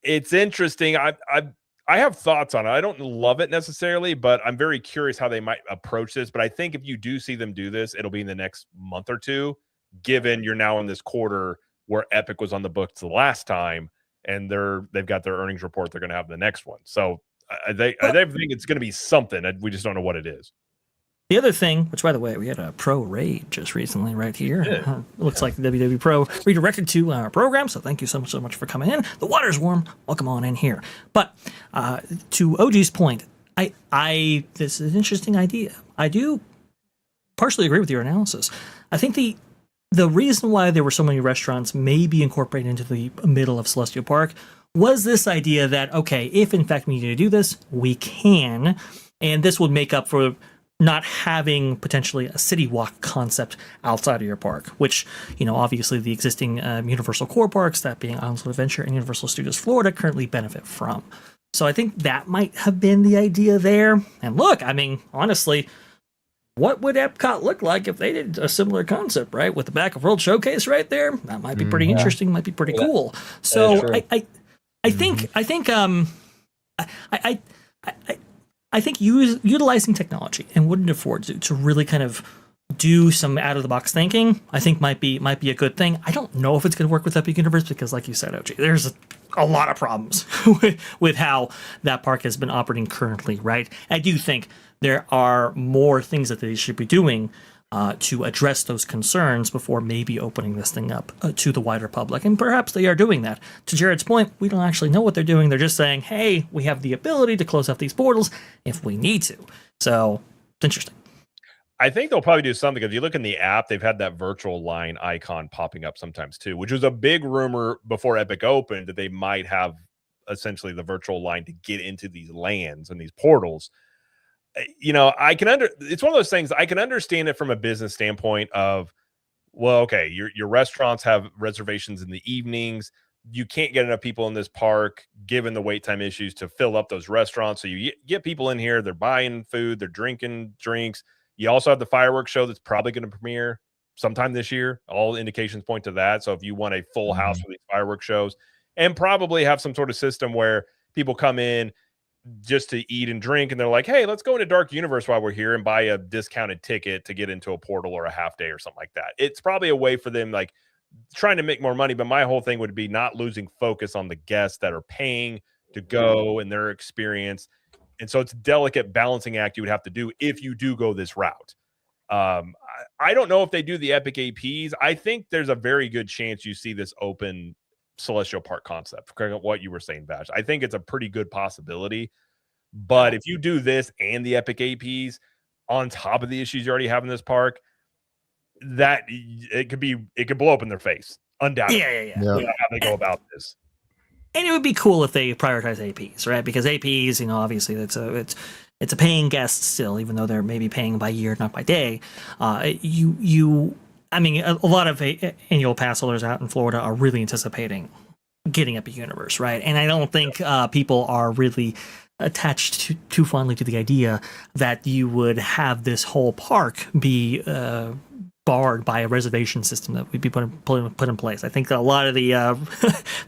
it's interesting. I I have thoughts on it. I don't love it necessarily, but I'm very curious how they might approach this. But I think if you do see them do this, it'll be in the next month or two, given you're now in this quarter where Epic was on the books the last time, and they've got their earnings report they're going to have the next one. So I think it's going to be something. We just don't know what it is. The other thing, which by the way, we had a pro raid just recently right here. It looks like the WWE Pro redirected to our program, so thank you so much for coming in. The water's warm. Welcome on in here. But to OG's point, this is an interesting idea. I do partially agree with your analysis. I think the reason why there were so many restaurants maybe incorporated into the middle of Celestial Park was this idea that, okay, if in fact we need to do this, we can, and this would make up for not having potentially a city walk concept outside of your park, which, obviously the existing Universal core parks, that being Islands of Adventure and Universal Studios Florida, currently benefit from. So I think that might have been the idea there. And look, I mean, honestly, what would Epcot look like if they did a similar concept, right? With the Back of World Showcase right there, that might be pretty interesting, might be pretty cool. So I think utilizing technology and what it affords you to really kind of do some out of the box thinking, I think might be a good thing. I don't know if it's going to work with Epic Universe because, like you said, OG, there's a lot of problems with how that park has been operating currently, right? I do think there are more things that they should be doing to address those concerns before maybe opening this thing up to the wider public. And perhaps they are doing that. To Jared's point, we don't actually know what they're doing. They're just saying, hey, we have the ability to close off these portals if we need to. So it's interesting. I think they'll probably do something. If you look in the app, they've had that virtual line icon popping up sometimes too, which was a big rumor before Epic opened that they might have essentially the virtual line to get into these lands and these portals. It's one of those things. I can understand it from a business standpoint of, well, okay, your restaurants have reservations in the evenings. You can't get enough people in this park, given the wait time issues, to fill up those restaurants. So you get people in here, they're buying food, they're drinking drinks. You also have the fireworks show that's probably going to premiere sometime this year. All indications point to that. So if you want a full house for these fireworks shows, and probably have some sort of system where people come in just to eat and drink, and they're like, hey, let's go into Dark Universe while we're here and buy a discounted ticket to get into a portal or a half day or something like that. It's probably a way for them, like, trying to make more money. But my whole thing would be not losing focus on the guests that are paying to go and their experience. And so it's a delicate balancing act you would have to do if you do go this route. I don't know if they do the Epic APs. I think there's a very good chance you see this open Celestial Park concept, what you were saying, Vash. I think it's a pretty good possibility. But if you do this and the Epic APs on top of the issues you already have in this park, that it could blow up in their face. Undoubtedly. Yeah. How they go about this. And it would be cool if they prioritize APs, right? Because APs, obviously it's a paying guest still, even though they're maybe paying by year, not by day. A lot of annual pass holders out in Florida are really anticipating getting Epic Universe, right? And I don't think people are really attached too fondly to the idea that you would have this whole park be barred by a reservation system that would be put in place. I think a lot of the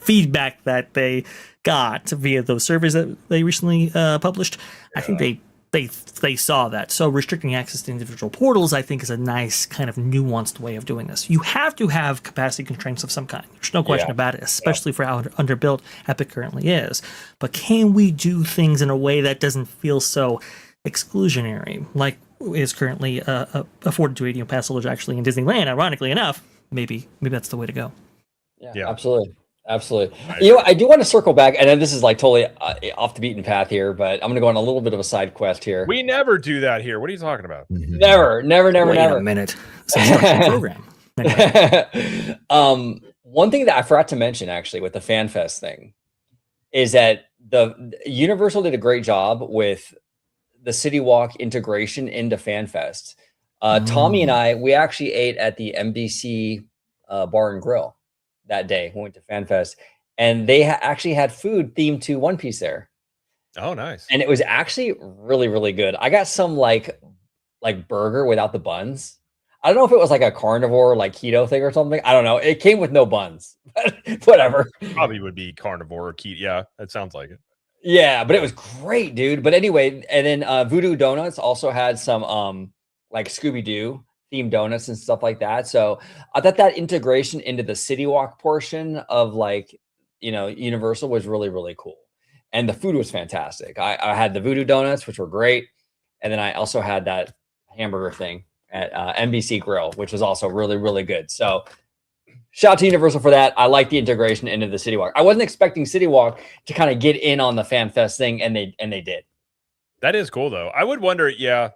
feedback that they got via those surveys that they recently published, I think they saw that. So restricting access to individual portals, I think, is a nice kind of nuanced way of doing this. You have to have capacity constraints of some kind. There's no question about it, especially for how underbuilt Epic currently is. But can we do things in a way that doesn't feel so exclusionary, like is currently afforded to annual pass holders actually in Disneyland? Ironically enough, maybe that's the way to go. Yeah. Absolutely. I do want to circle back, and then this is like totally off the beaten path here, but I'm going to go on a little bit of a side quest here. We never do that here. What are you talking about? Never. Wait a minute. Program. One thing that I forgot to mention actually with the FanFest thing is that the Universal did a great job with the City Walk integration into FanFest. Tommy and we actually ate at the MDC Bar and Grill that day. We went to FanFest, and they actually had food themed to One Piece there. Oh, nice. And it was actually really, really good. I got some like burger without the buns. I don't know if it was like a carnivore, like keto thing or something. I don't know. It came with no buns. Whatever. Probably would be carnivore or keto. Yeah, that sounds like it. Yeah, but it was great, dude. But anyway, and then Voodoo Donuts also had some like Scooby-Doo themed donuts and stuff like that. So I thought that integration into the City Walk portion of like, Universal was really, really cool. And the food was fantastic. I had the Voodoo Donuts, which were great. And then I also had that hamburger thing at NBC Grill, which was also really, really good. So shout out to Universal for that. I like the integration into the City Walk. I wasn't expecting City Walk to kind of get in on the Fan Fest thing, and they did. That is cool though. I would wonder. Yeah,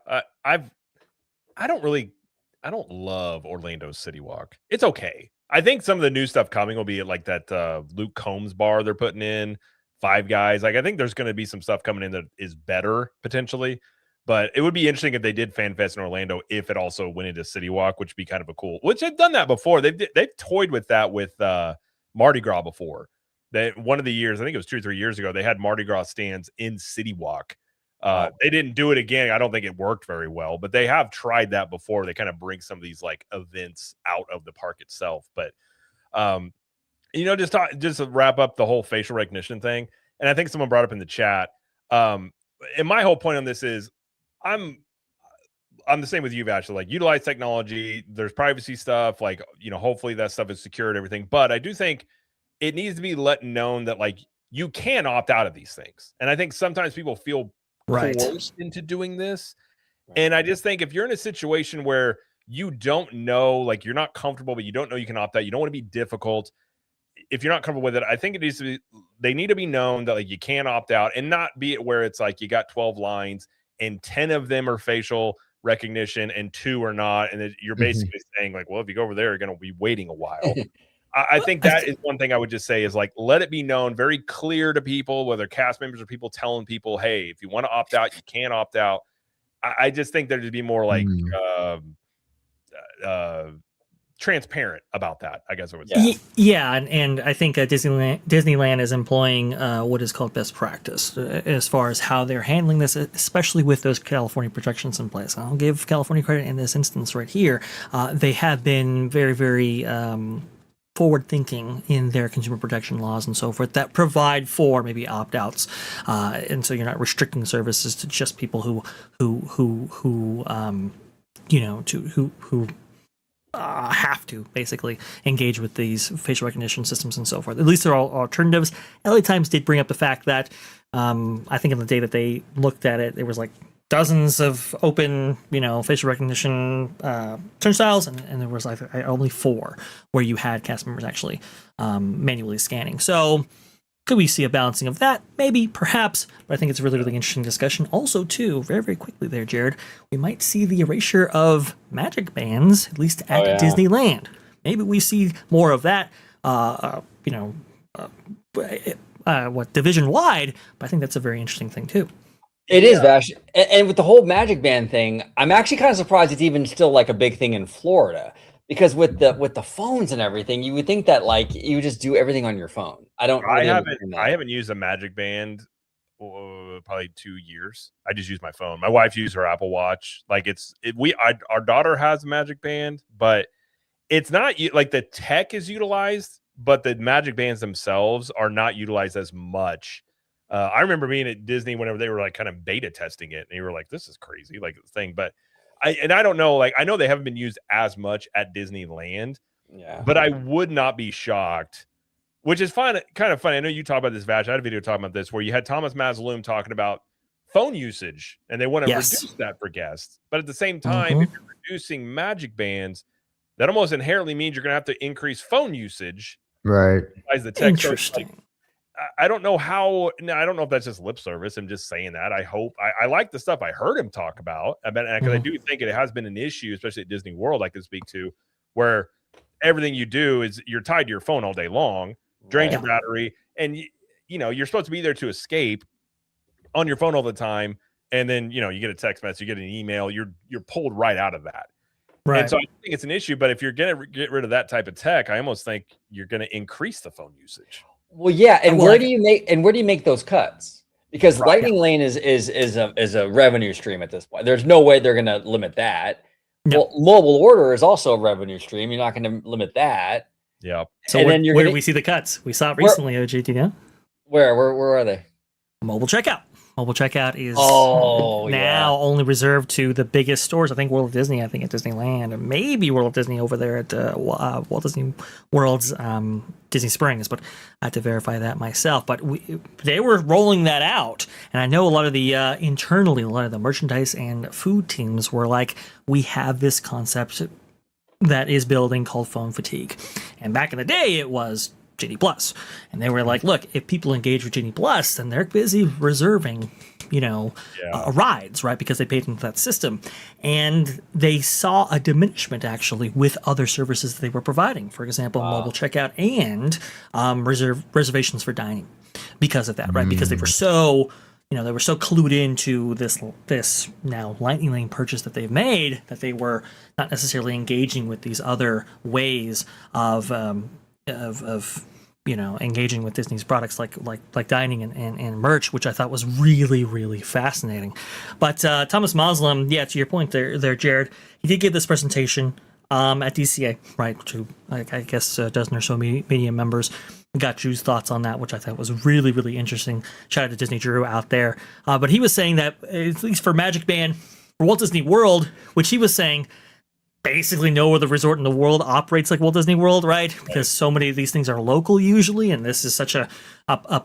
I don't love Orlando's City Walk. It's okay. I think some of the new stuff coming will be like that Luke Combs bar they're putting in, Five Guys. Like I think there's going to be some stuff coming in that is better potentially. But it would be interesting if they did Fan Fest in Orlando if it also went into City Walk, which would be kind of a cool. Which they've done that before. They've toyed with that with Mardi Gras before. One of the years, I think it was 2 or 3 years ago, they had Mardi Gras stands in City Walk. They didn't do it again. I don't think it worked very well, but they have tried that before. They kind of bring some of these like events out of the park itself. But just to wrap up the whole facial recognition thing, and I think someone brought up in the chat. And my whole point on this is, I'm the same with you, Vash. Like, utilize technology. There's privacy stuff. Like, hopefully that stuff is secure and everything. But I do think it needs to be let known that like you can opt out of these things. And I think sometimes people feel forced into doing this. And I just think if you're in a situation where you don't know, like you're not comfortable, but you don't know you can opt out, you don't want to be difficult. If you're not comfortable with it, I think they need to be known that like you can opt out and not be it where it's like you got 12 lines and 10 of them are facial recognition and 2 are not. And you're basically saying like, well, if you go over there, you're going to be waiting a while. I think that is one thing I would just say is like, let it be known very clear to people, whether cast members or people telling people, hey, if you want to opt out, you can opt out. I just think there should be more like transparent about that, I guess I would say. Yeah, and I think Disneyland is employing what is called best practice as far as how they're handling this, especially with those California protections in place. I'll give California credit in this instance right here. They have been very, very forward-thinking in their consumer protection laws and so forth that provide for maybe opt-outs, and so you're not restricting services to just people who have to basically engage with these facial recognition systems and so forth. At least they're all alternatives. LA Times did bring up the fact that I think on the day that they looked at it, there was like dozens of open, facial recognition turnstiles, and there was like only 4 where you had cast members actually manually scanning. So could we see a balancing of that? Maybe, perhaps, but I think it's a really, really interesting discussion. Also, too, very, very quickly there, Jared, we might see the erasure of magic bands, at least at Disneyland. Maybe we see more of that, division-wide, but I think that's a very interesting thing, too. It is, Vash. And with the whole magic band thing, I'm actually kind of surprised it's even still like a big thing in Florida. Because with the phones and everything, you would think that like you just do everything on your phone. I haven't used a magic band probably 2 years. I just use my phone. My wife used her Apple Watch. Like our daughter has a magic band, but it's not like the tech is utilized, but the magic bands themselves are not utilized as much. I remember being at Disney whenever they were like kind of beta testing it, and you were like, "This is crazy!" Like the thing, but. I don't know, like I know they haven't been used as much at Disneyland, but I would not be shocked, which is kind of funny. I know you talk about this, Vash. I had a video talking about this where you had Thomas Mazaloom talking about phone usage, and they want to reduce that for guests. But at the same time, if you're reducing magic bands, that almost inherently means you're going to have to increase phone usage. Right. The tech. Interesting. I don't know how. I don't know if that's just lip service. I'm just saying that. I hope. I like the stuff I heard him talk about. Because I do think it has been an issue, especially at Disney World, I can speak to, where everything you do is you're tied to your phone all day long, drains your battery, and you're supposed to be there to escape on your phone all the time, and then you get a text message, you get an email, you're pulled right out of that. Right. And so I think it's an issue. But if you're going to get rid of that type of tech, I almost think you're going to increase the phone usage. Well, yeah, and where do you make those cuts? Because Lightning Lane is a revenue stream at this point. There's no way they're going to limit that. Yep. Well, mobile order is also a revenue stream. You're not going to limit that. Yeah. So where do we see the cuts? We saw it recently, OG. Do you know? Where are they? mobile checkout. Mobile checkout is Oh, only reserved to the biggest stores. I think World of Disney, I think at Disneyland, and maybe World of Disney over there at Walt Disney World's Disney Springs, but I had to verify that myself. But they were rolling that out, and I know a lot of the internally, a lot of the merchandise and food teams were like, we have this concept that is building called phone fatigue. And back in the day, it was Genie Plus. And they were like, look, if people engage with Genie Plus, then they're busy reserving, rides, right? Because they paid into that system. And they saw a diminishment actually with other services that they were providing. For example, mobile checkout and reservations for dining because of that, right? Because they were so clued into this now Lightning Lane purchase that they've made that they were not necessarily engaging with these other ways of engaging with Disney's products like dining and merch, which I thought was really, really fascinating. But Thomas Muslim, to your point there, Jared, he did give this presentation at DCA, right, to I guess a dozen or so media members. Got Drew's thoughts on that, which I thought was really, really interesting. Shout out to Disney Drew out there. But he was saying that, at least for Magic Band, for Walt Disney World, which he was saying, basically no other resort in the world operates like Walt Disney World, right? Because so many of these things are local usually, and this is such a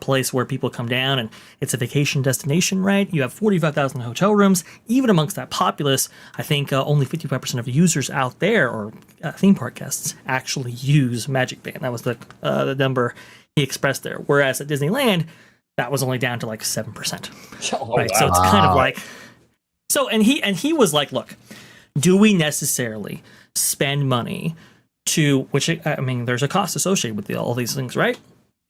place where people come down, and it's a vacation destination, right? You have 45,000 hotel rooms. Even amongst that populace, I think only 55% of users out there, or theme park guests, actually use Magic Band. That was the number he expressed there. Whereas at Disneyland, that was only down to like 7%. Right? Wow. So it's kind of like... So, and he was like, look, do we necessarily spend money to, which, I mean, there's a cost associated with all these things, right?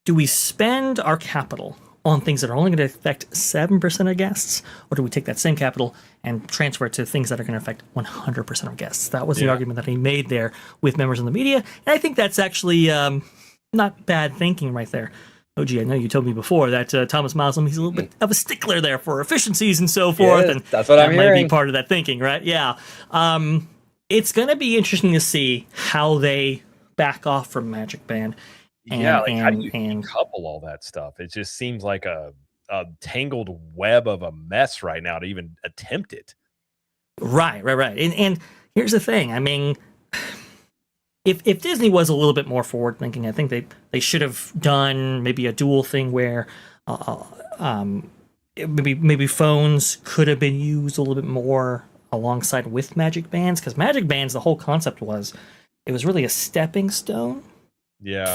Do we spend our capital on things that are only going to affect 7% of guests, or do we take that same capital and transfer it to things that are going to affect 100% of guests? That was the argument that he made there with members of the media, and I think that's actually not bad thinking right there. OG, I know you told me before that Thomas Muslim, he's a little bit of a stickler there for efficiencies and so forth, and that's what I'm hearing. Might be part of that thinking, right? Yeah. It's going to be interesting to see how they back off from Magic Band. How do you couple all that stuff? It just seems like a tangled web of a mess right now to even attempt it. Right. And here's the thing. I mean, if Disney was a little bit more forward thinking, I think they should have done maybe a dual thing where maybe phones could have been used a little bit more alongside with Magic Bands, because Magic Bands, the whole concept was it was really a stepping stone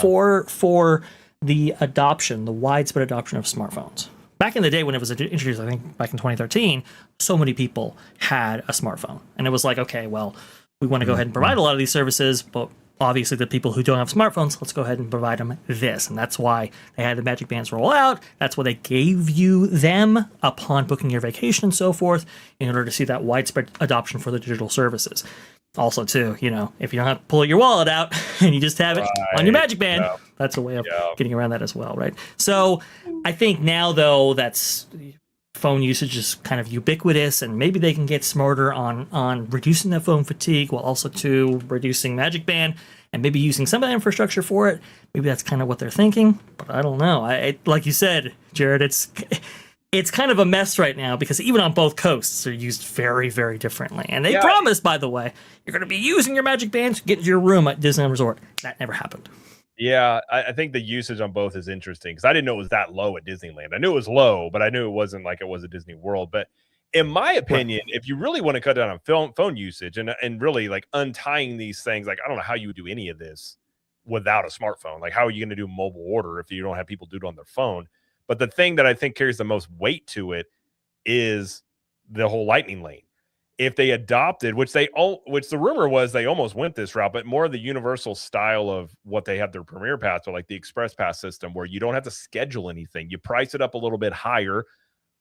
for the widespread adoption of smartphones. Back in the day when it was introduced, I think back in 2013, so many people had a smartphone, and it was like, okay, well, we want to go ahead and provide a lot of these services, but obviously the people who don't have smartphones, let's go ahead and provide them this. And that's why they had the Magic Bands roll out. That's why they gave you them upon booking your vacation and so forth, in order to see that widespread adoption for the digital services. Also, too, if you don't have to pull your wallet out and you just have it on your Magic Band, that's a way of getting around that as well, right? So I think now, though, that's... phone usage is kind of ubiquitous, and maybe they can get smarter on reducing that phone fatigue while also to reducing Magic Band and maybe using some of the infrastructure for it. Maybe that's kind of what they're thinking, but I don't know. Like you said, Jared, it's kind of a mess right now because even on both coasts, they're used very, very differently. And they promised, by the way, you're going to be using your Magic Band to get into your room at Disneyland Resort. That never happened. Yeah, I think the usage on both is interesting because I didn't know it was that low at Disneyland. I knew it was low, but I knew it wasn't like it was at Disney World. But in my opinion, if you really want to cut down on phone usage and really like untying these things, like I don't know how you would do any of this without a smartphone. Like how are you going to do mobile order if you don't have people do it on their phone? But the thing that I think carries the most weight to it is the whole Lightning Lane. If they adopted, which the rumor was they almost went this route, but more of the universal style of what they have their Premier Pass, or like the Express Pass system, where you don't have to schedule anything. You price it up a little bit higher.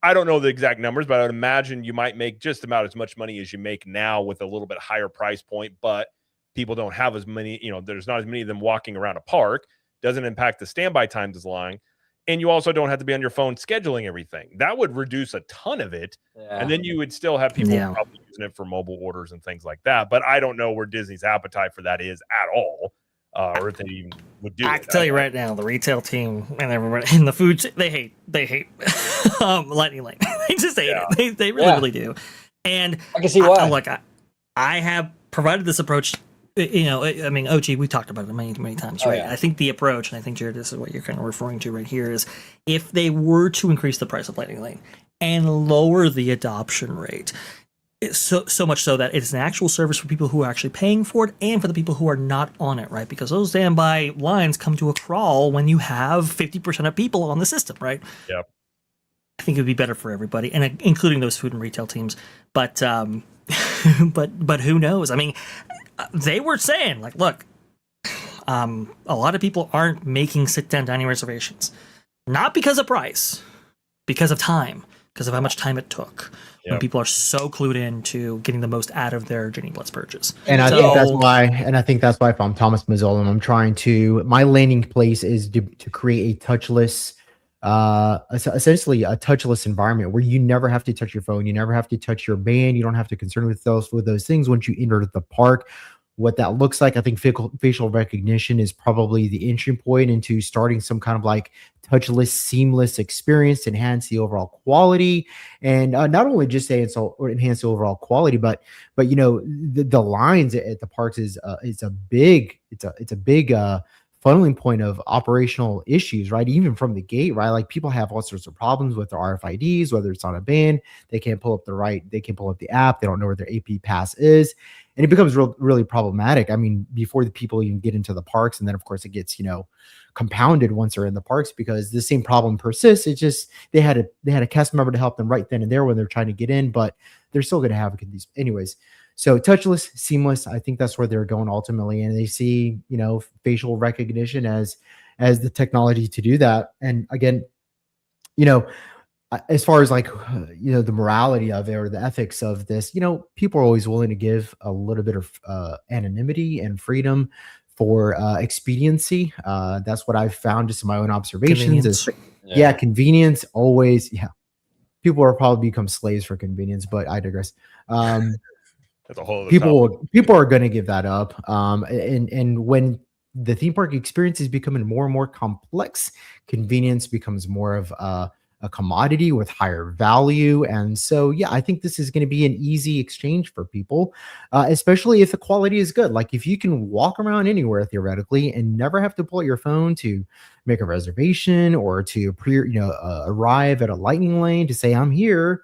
I don't know the exact numbers, but I would imagine you might make just about as much money as you make now with a little bit higher price point, but people don't have as many, there's not as many of them walking around a park. Doesn't impact the standby times as long. And you also don't have to be on your phone scheduling everything. That would reduce a ton of it. Yeah. And then you would still have people probably using it for mobile orders and things like that. But I don't know where Disney's appetite for that is at all. or if they even would do I it. can tell you right now, the retail team and everybody in the food, they hate Lightning Lane. They just hate it. They really do. And I can see why. Look, I have provided this approach. You know, I mean, OG, we talked about it many times, right? Yeah. I think the approach, and I think, Jared, this is what you're kind of referring to right here, is if they were to increase the price of Lightning Lane and lower the adoption rate, so much so that it's an actual service for people who are actually paying for it and for the people who are not on it, right? Because those standby lines come to a crawl when you have 50% of people on the system, right? Yep. I think it would be better for everybody, and including those food and retail teams. But but who knows? I mean, they were saying, like, look, a lot of people aren't making sit-down dining reservations, not because of price, because of time, because of how much time it took. When people are so clued in to getting the most out of their Genie Blitz purchase. And I think that's why if I'm Thomas Mazzola, I'm trying to, my landing place is to create a touchless, essentially a touchless environment where you never have to touch your phone, you never have to touch your band, you don't have to concern with those things once you enter the park. What that looks like, I think facial recognition is probably the entry point into starting some kind of like touchless, seamless experience to enhance the overall quality, and not only just enhance the overall quality, but you know, the lines at the parks is a big funneling point of operational issues, right? Even from the gate, right? Like people have all sorts of problems with their RFIDs, whether it's on a band, they can't pull up the app, they don't know where their AP pass is. And it becomes really problematic. I mean, before the people even get into the parks, and then of course it gets, you know, compounded once they're in the parks because the same problem persists. It's just they had a cast member to help them right then and there when they're trying to get in, but they're still going to have these anyways. So touchless, seamless. I think that's where they're going ultimately, and they see, you know, facial recognition as the technology to do that. And again, you know, as far as like, you know, the morality of it or the ethics of this, you know, people are always willing to give a little bit of anonymity and freedom for expediency. That's what I've found just in my own observations. Convenience always. Yeah, people are probably become slaves for convenience, but I digress. That's a whole other people are going to give that up. And when the theme park experience is becoming more and more complex, convenience becomes more of a commodity with higher value. And so, yeah, I think this is going to be an easy exchange for people, especially if the quality is good. Like if you can walk around anywhere theoretically and never have to pull out your phone to make a reservation or to arrive at a Lightning Lane to say I'm here,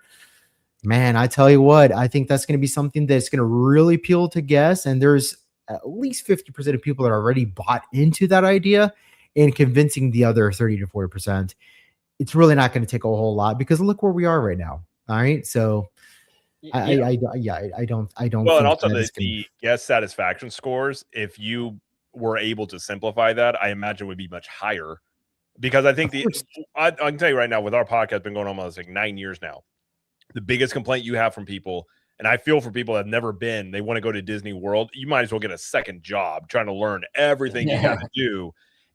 man, I tell you what, I think that's going to be something that's going to really appeal to guests. And there's at least 50% of people that are already bought into that idea, and convincing the other 30 to 40%. It's really not going to take a whole lot because look where we are right now. All right. So I don't. Well, and also the guest satisfaction scores, if you were able to simplify that, I imagine would be much higher, because I think I can tell you right now, with our podcast been going on almost like 9 years now, the biggest complaint you have from people, and I feel for people that have never been, they want to go to Disney World, you might as well get a second job trying to learn everything you got to do.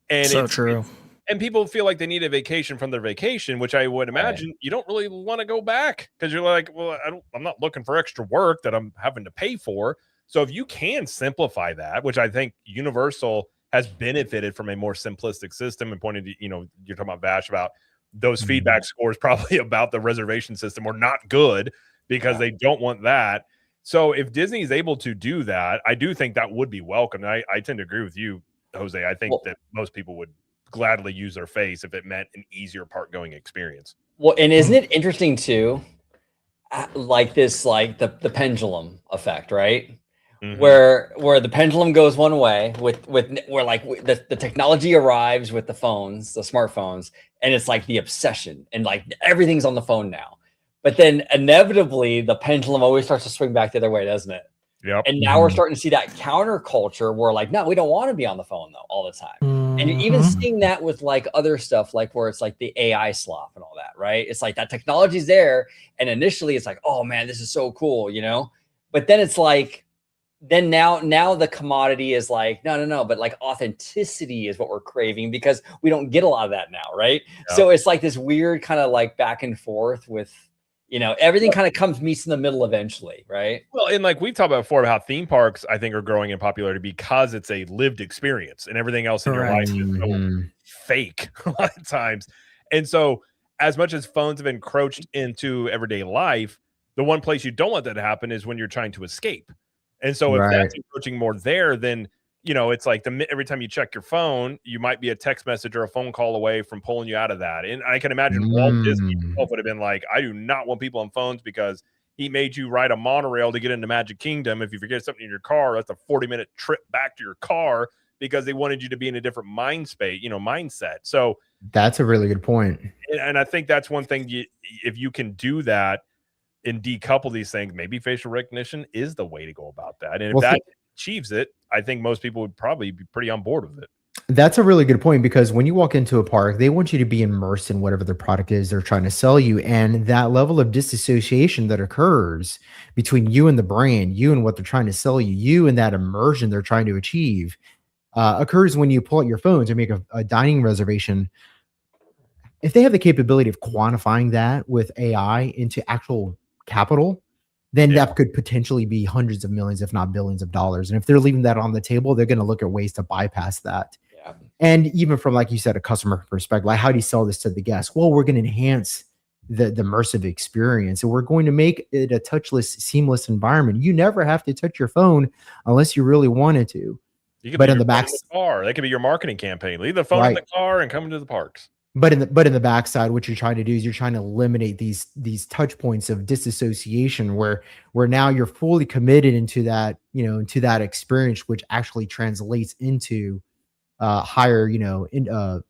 And so true. And people feel like they need a vacation from their vacation, which I would imagine you don't really want to go back because you're like, well, I'm not looking for extra work that I'm having to pay for. So if you can simplify that, which I think Universal has benefited from a more simplistic system, and pointed to, you know, you're talking about Vash about those feedback scores probably about the reservation system were not good because they don't want that. So if Disney is able to do that, I do think that would be welcome. And I tend to agree with you, Jose. I think that most people would gladly use their face if it meant an easier park going experience. Well, and isn't it interesting too, like this, like the pendulum effect, right? Mm-hmm. Where the pendulum goes one way with where like the technology arrives with the phones, the smartphones, and it's like the obsession and like everything's on the phone now. But then inevitably the pendulum always starts to swing back the other way, doesn't it? Yep. And now we're starting to see that counterculture where like, no, we don't want to be on the phone though all the time. And you're even seeing that with like other stuff, like where it's like the AI slop and all that, right? It's like that technology's there. And initially it's like, oh man, this is so cool, you know? But then it's like, then now the commodity is like, no, but like authenticity is what we're craving because we don't get a lot of that now, right? Yep. So it's like this weird kind of like back and forth with You know, everything kind of meets in the middle eventually, right? Well, and like we've talked about before, about how theme parks, I think, are growing in popularity because it's a lived experience, and everything else in your life Correct. is so fake a lot of times. And so, as much as phones have encroached into everyday life, the one place you don't want that to happen is when you're trying to escape. And so, if Right. that's encroaching more there, then it's like every time you check your phone, you might be a text message or a phone call away from pulling you out of that. And I can imagine Walt Disney himself would have been like, I do not want people on phones because he made you ride a monorail to get into Magic Kingdom. If you forget something in your car, that's a 40-minute trip back to your car because they wanted you to be in a different mindset. So That's a really good point. and I think that's one thing, if you can do that and decouple these things, maybe facial recognition is the way to go about that. And if that achieves it, I think most people would probably be pretty on board with it. That's a really good point, because when you walk into a park, they want you to be immersed in whatever their product is they're trying to sell you. And that level of disassociation that occurs between you and the brand, you and what they're trying to sell you, you and that immersion they're trying to achieve, occurs when you pull out your phone to make a dining reservation. If they have the capability of quantifying that with AI into actual capital, then that could potentially be hundreds of millions, if not billions of dollars. And if they're leaving that on the table, they're going to look at ways to bypass that. Yeah. And even from, like you said, a customer perspective, like, how do you sell this to the guests? Well, we're going to enhance the immersive experience, and we're going to make it a touchless, seamless environment. You never have to touch your phone unless you really wanted to. You could But leave in the your phone back, in the car. That could be your marketing campaign. Leave the phone in the car and come into the parks. but in the backside, what you're trying to do is you're trying to eliminate these touch points of disassociation, where now you're fully committed into that, into that experience, which actually translates into higher,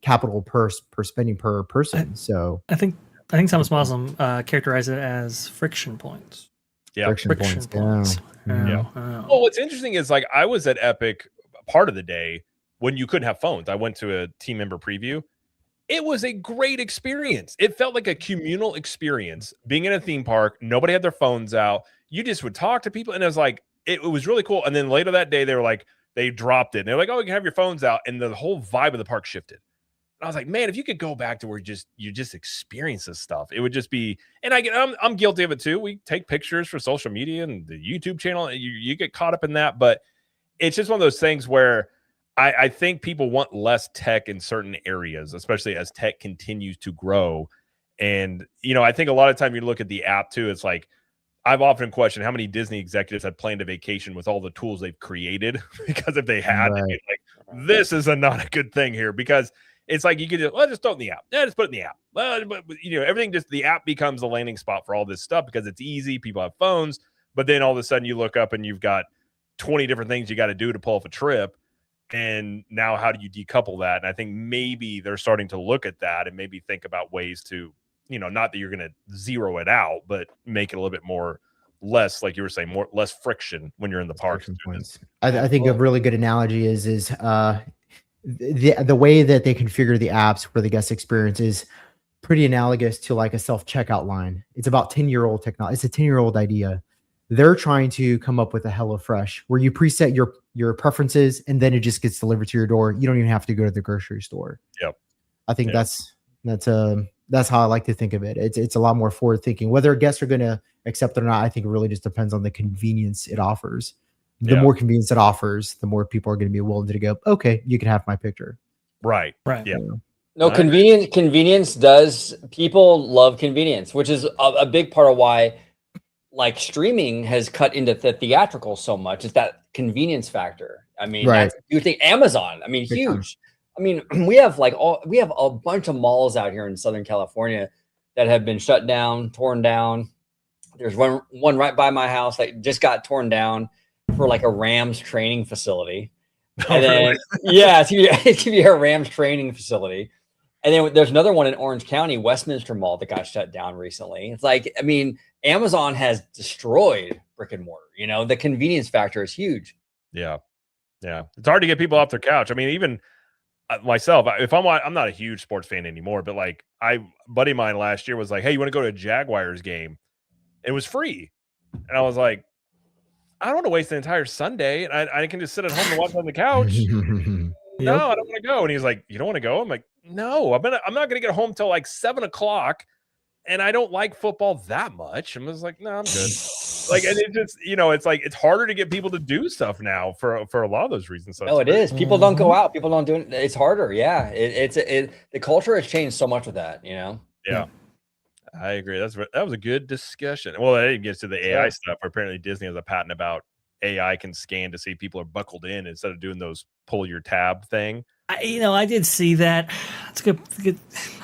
capital per spending per person. So I think Thomas Moslem characterized it as friction points. Yeah, friction points. Yeah. Well, what's interesting is, like, I was at Epic part of the day when you couldn't have phones. I went to a team member preview. It was a great experience. It felt like a communal experience being in a theme park. Nobody had their phones out. You just would talk to people, and it was like, it was really cool. And then later that day, they were like, they dropped it. And they're like, oh, you can have your phones out. And the whole vibe of the park shifted. And I was like, man, if you could go back to where you just experience this stuff, it would just be. And I'm guilty of it too. We take pictures for social media and the YouTube channel. You get caught up in that, but it's just one of those things where I think people want less tech in certain areas, especially as tech continues to grow. And, I think a lot of time you look at the app too, it's like, I've often questioned how many Disney executives had planned a vacation with all the tools they've created, because if they had, they'd be like, this is not a good thing here, because it's like, you could just throw it in the app. Yeah, just put it in the app. But everything, just the app becomes a landing spot for all this stuff because it's easy. People have phones, but then all of a sudden you look up and you've got 20 different things you got to do to pull off a trip. And now how do you decouple that? And I think maybe they're starting to look at that and maybe think about ways to, not that you're going to zero it out, but make it a little bit less, like you were saying, less friction when you're in the park. I think a really good analogy is the way that they configure the apps for the guest experience is pretty analogous to like a self-checkout line. It's about 10-year-old technology. It's a 10-year-old idea. They're trying to come up with a HelloFresh where you preset your preferences and then it just gets delivered to your door. You don't even have to go to the grocery store. Yep. I think that's how I like to think of it. It's a lot more forward thinking. Whether guests are going to accept it or not, I think it really just depends on the convenience it offers. The more convenience it offers, the more people are going to be willing to go, okay, you can have my picture. Right. Yeah. No, convenience does. People love convenience, which is a big part of why, like, streaming has cut into the theatrical so much. It's that convenience factor. I mean, you think Amazon, I mean, huge. I mean, we have a bunch of malls out here in Southern California that have been shut down, torn down. There's one right by my house that just got torn down for like a Rams training facility. And then, it's gonna be a Rams training facility. And then there's another one in Orange County, Westminster Mall, that got shut down recently. It's like, I mean, Amazon has destroyed brick and mortar. The convenience factor is huge. Yeah. It's hard to get people off their couch. I mean, even myself, I'm not a huge sports fan anymore, but like buddy of mine last year was like, hey, you want to go to a Jaguars game? It was free. And I was like, I don't want to waste the entire Sunday. And I can just sit at home and watch on the couch. No, I don't want to go. And he's like, you don't want to go? I'm like, no, I'm not going to get home till like 7:00. and I don't like football that much. I'm just like, no, I'm good. Like, and it just, it's like it's harder to get people to do stuff now for a lot of those reasons. So No, it is. People don't go out. People don't do it. It's harder. Yeah, the culture has changed so much with that. Yeah. I agree. That was a good discussion. Well, that gets to the AI stuff. Apparently, Disney has a patent about AI can scan to see people are buckled in instead of doing those pull your tab thing. I did see that. It's good.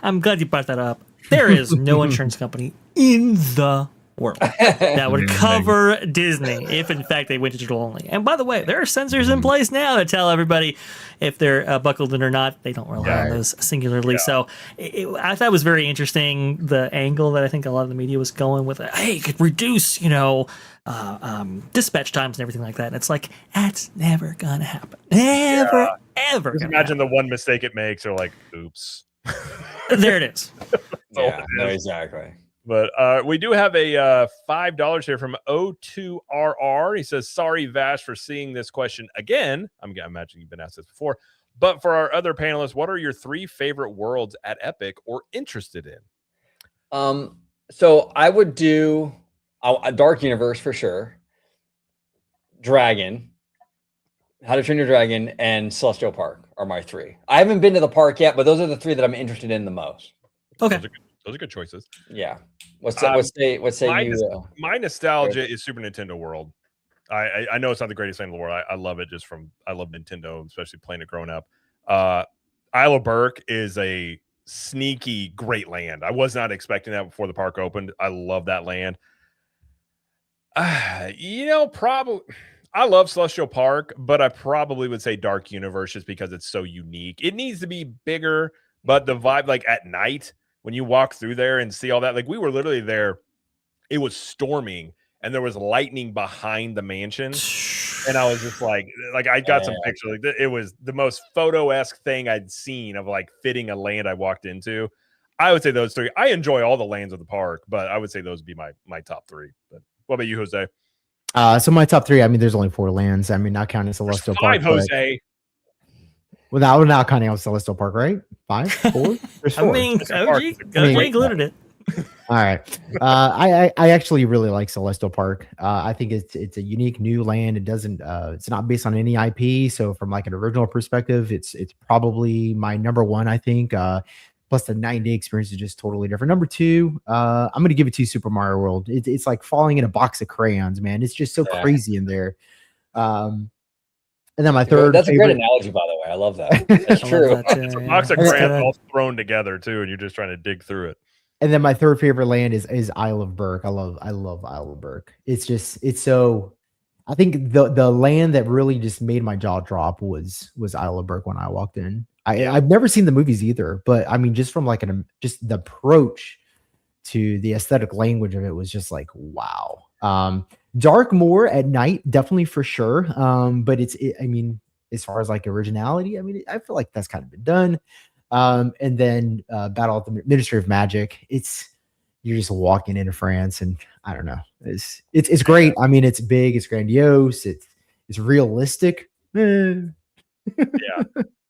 I'm glad you brought that up. There is no insurance company in the world that would cover Disney if, in fact, they went digital only. And by the way, there are sensors in place now to tell everybody if they're buckled in or not. They don't rely on those singularly. So I thought it was very interesting, the angle that I think a lot of the media was going with. Hey, it could reduce, dispatch times and everything like that. And it's like, that's never going to happen. Never, ever. Just imagine the one mistake it makes or like, oops. There it is. No, exactly. But we do have a $5 here from O2RR. He says, sorry, Vash, for seeing this question again. I'm imagining you've been asked this before. But for our other panelists, what are your 3 favorite worlds at Epic or interested in? So I would do a Dark Universe for sure. Dragon, How to Train Your Dragon, and Celestial Park are my 3. I haven't been to the park yet, but those are the 3 that I'm interested in the most. Okay. Those are good choices. Yeah. What say you? My nostalgia is Super Nintendo World. I know it's not the greatest thing in the world. I love it I love Nintendo, especially playing it growing up. Isle of Burke is a sneaky great land. I was not expecting that before the park opened. I love that land. Probably I love Celestial Park, but I probably would say Dark Universe just because it's so unique. It needs to be bigger, but the vibe, like at night, when you walk through there and see all that, like we were literally there, it was storming and there was lightning behind the mansion. And I was just like I got some pictures. Like it was the most photo-esque thing I'd seen of like fitting a land I walked into. I would say those 3. I enjoy all the lands of the park, but I would say those would be my top 3. But what about you, Jose? So my top 3, I mean, there's only 4 lands. I mean, not counting Celestial Park. 5, Jose. Without not counting out Celestial Park, right? 5, 4. There's 4. I mean, OG included it. All right. I actually really like Celestial Park. I think it's a unique new land. It doesn't. It's not based on any IP. So from like an original perspective, it's probably my number 1. I think. Plus the 9-day experience is just totally different. Number 2, I'm going to give it to Super Mario World. It's like falling in a box of crayons, man. It's just so crazy in there. And then my 3rd. That's a great analogy, by the way. I love that. That's true. It's a box of crayons all thrown together too, and you're just trying to dig through it. And then my 3rd favorite land is Isle of Burke. I love Isle of Burke. It's so. I think the land that really just made my jaw drop was Isle of Burke when I walked in. I've never seen the movies either, but I mean, just from like just the approach to the aesthetic language of it was just like, wow. Dark more at night, definitely for sure. But I mean, as far as like originality, I mean, I feel like that's kind of been done. And then Battle at the Ministry of Magic. You're just walking into France, and I don't know. It's great. I mean, it's big, it's grandiose, it's realistic. Yeah.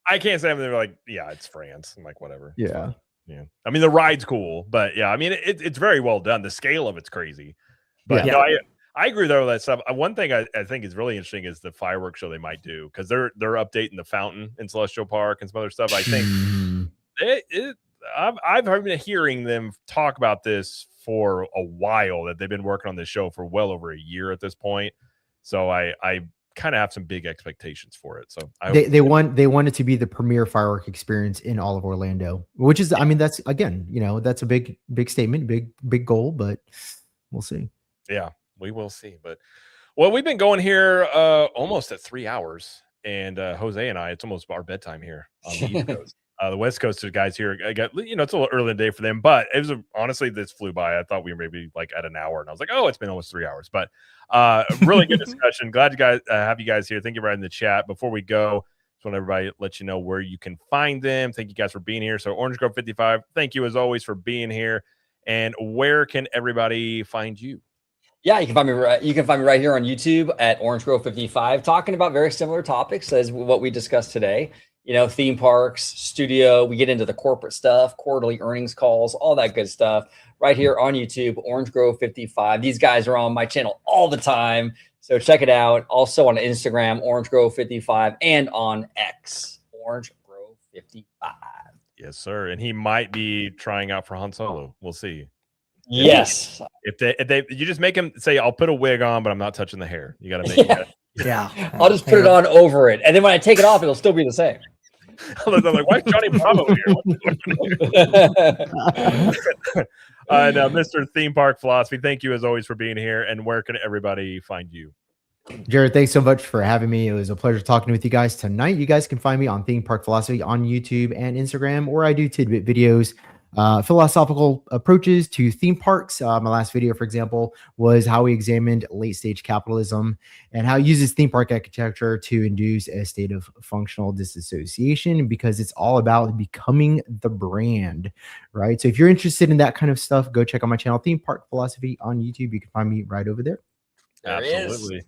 I can't say they're like, yeah, it's France. I'm like, whatever. Yeah. Yeah. I mean, the ride's cool, but yeah, I mean, it's very well done. The scale of it's crazy. But no, I agree with all that stuff. One thing I think is really interesting is the fireworks show they might do, because they're updating the fountain in Celestial Park and some other stuff. I think I've been hearing them talk about this for a while, that they've been working on this show for well over a year at this point. So I kind of have some big expectations for it. So they want it to be the premier firework experience in all of Orlando, which is, I mean, that's again, that's a big statement, big goal, but we'll see. Yeah, we will see. But well, we've been going here almost at 3 hours, and Jose and I, it's almost our bedtime here on the East Coast. The West Coast guys here, I got, it's a little early in the day for them, but it was honestly, this flew by. I thought we were maybe like at an hour, and I was like, oh, it's been almost 3 hours. But really good discussion. Glad you guys have you guys here. Thank you for in the chat. Before we go, just want everybody to let you know where you can find them. Thank you guys for being here. So Orange Grove 55, thank you as always for being here. And where can everybody find you? Yeah, you can find me right here on YouTube at Orange Grove 55, talking about very similar topics as what we discussed today. theme parks, studio. We get into the corporate stuff, quarterly earnings calls, all that good stuff right here on YouTube, Orange Grove 55. These guys are on my channel all the time. So check it out. Also on Instagram, Orange Grove 55, and on X, Orange Grove 55. Yes, sir. And he might be trying out for Han Solo. We'll see. Yes. If they you just make him say, I'll put a wig on, but I'm not touching the hair. You got to make it. Yeah. I'll just put it on over it. And then when I take it off, it'll still be the same. I'm like, why is Johnny Bravo here? And Mr. Theme Park Philosophy, thank you as always for being here. And where can everybody find you? Jared, thanks so much for having me. It was a pleasure talking with you guys tonight. You guys can find me on Theme Park Philosophy on YouTube and Instagram, where I do tidbit videos, philosophical approaches to theme parks. My last video, for example, was how we examined late stage capitalism and how it uses theme park architecture to induce a state of functional disassociation, because it's all about becoming the brand, right? So if you're interested in that kind of stuff, go check out my channel, Theme Park Philosophy on YouTube. You can find me right over there. Absolutely.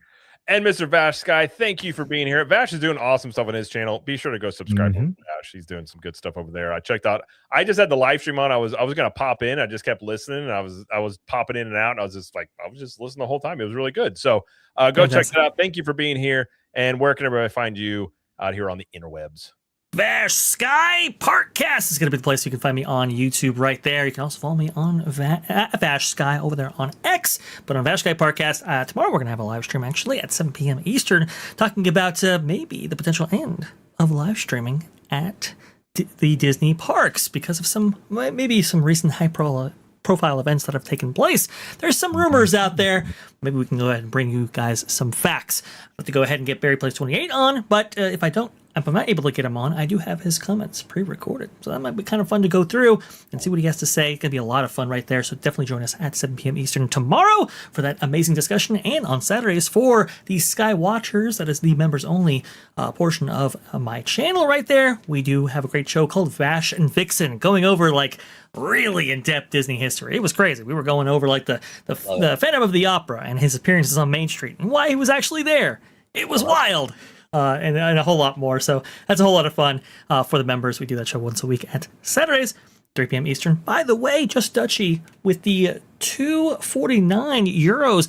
And Mr. Vash Sky, thank you for being here. Vash is doing awesome stuff on his channel. Be sure to go subscribe to Vash. He's doing some good stuff over there. I checked out. I just had the live stream on. I was gonna pop in. I just kept listening, and I was popping in and out. And I was just listening the whole time. It was really good. So go check that out. Thank you for being here. And where can everybody find you out here on the interwebs? Vash Sky Parkcast is going to be the place you can find me on YouTube right there. You can also follow me on Vash Sky over there on X. But on Vash Sky Parkcast, tomorrow we're going to have a live stream actually at 7 p.m. Eastern, talking about maybe the potential end of live streaming at the Disney parks because of maybe some recent high-profile events that have taken place. There's some rumors out there. Maybe we can go ahead and bring you guys some facts. I have to go ahead and get Barry Place 28 on, but if I'm not able to get him on, I do have his comments pre-recorded. So that might be kind of fun to go through and see what he has to say. It's going to be a lot of fun right there. So definitely join us at 7 p.m. Eastern tomorrow for that amazing discussion. And on Saturdays for the Sky Watchers, that is the members only portion of my channel right there. We do have a great show called Vash and Vixen, going over like really in-depth Disney history. It was crazy. We were going over like the Phantom of the Opera and his appearances on Main Street and why he was actually there. It was wild. And a whole lot more. So that's a whole lot of fun for the members. We do that show once a week at Saturdays, 3 p.m. Eastern. By the way, Just Dutchy with the 249 euros.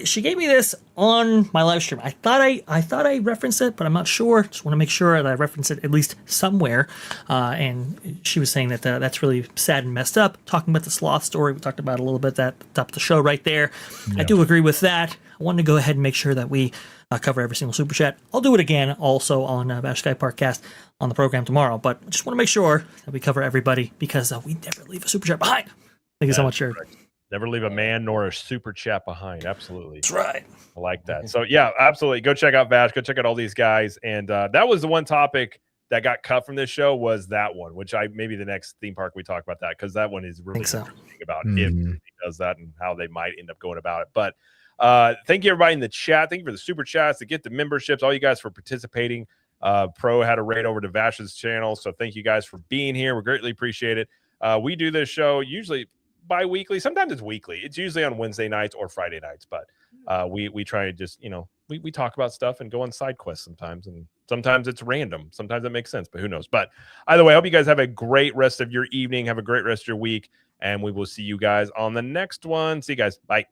She gave me this on my live stream. I thought I referenced it, but I'm not sure. Just want to make sure that I reference it at least somewhere. And she was saying that that's really sad and messed up. Talking about the sloth story, we talked about it a little bit at the top of the show right there. Yeah. I do agree with that. I wanted to go ahead and make sure that we cover every single super chat. I'll do it again also on Vash Sky Parkcast on the program tomorrow, but I just want to make sure that we cover everybody because we never leave a super chat behind. Thank you so much, Jared. Never leave a man nor a super chat behind. Absolutely. That's right. I like that. So yeah, absolutely. Go check out Vash. Go check out all these guys. And that was the one topic that got cut from this show was that one, which maybe the next theme park we talk about that because that one is really interesting about if he does that and how they might end up going about it. But thank you everybody in the chat. Thank you for the super chats to get the memberships. All you guys for participating. Pro had a raid over to Vash's channel, so thank you guys for being here. We greatly appreciate it. We do this show usually bi-weekly. Sometimes it's weekly. It's usually on Wednesday nights or Friday nights, but we try to just we talk about stuff and go on side quests sometimes, and sometimes it's random. Sometimes it makes sense, but who knows? But either way, I hope you guys have a great rest of your evening. Have a great rest of your week, and we will see you guys on the next one. See you guys. Bye.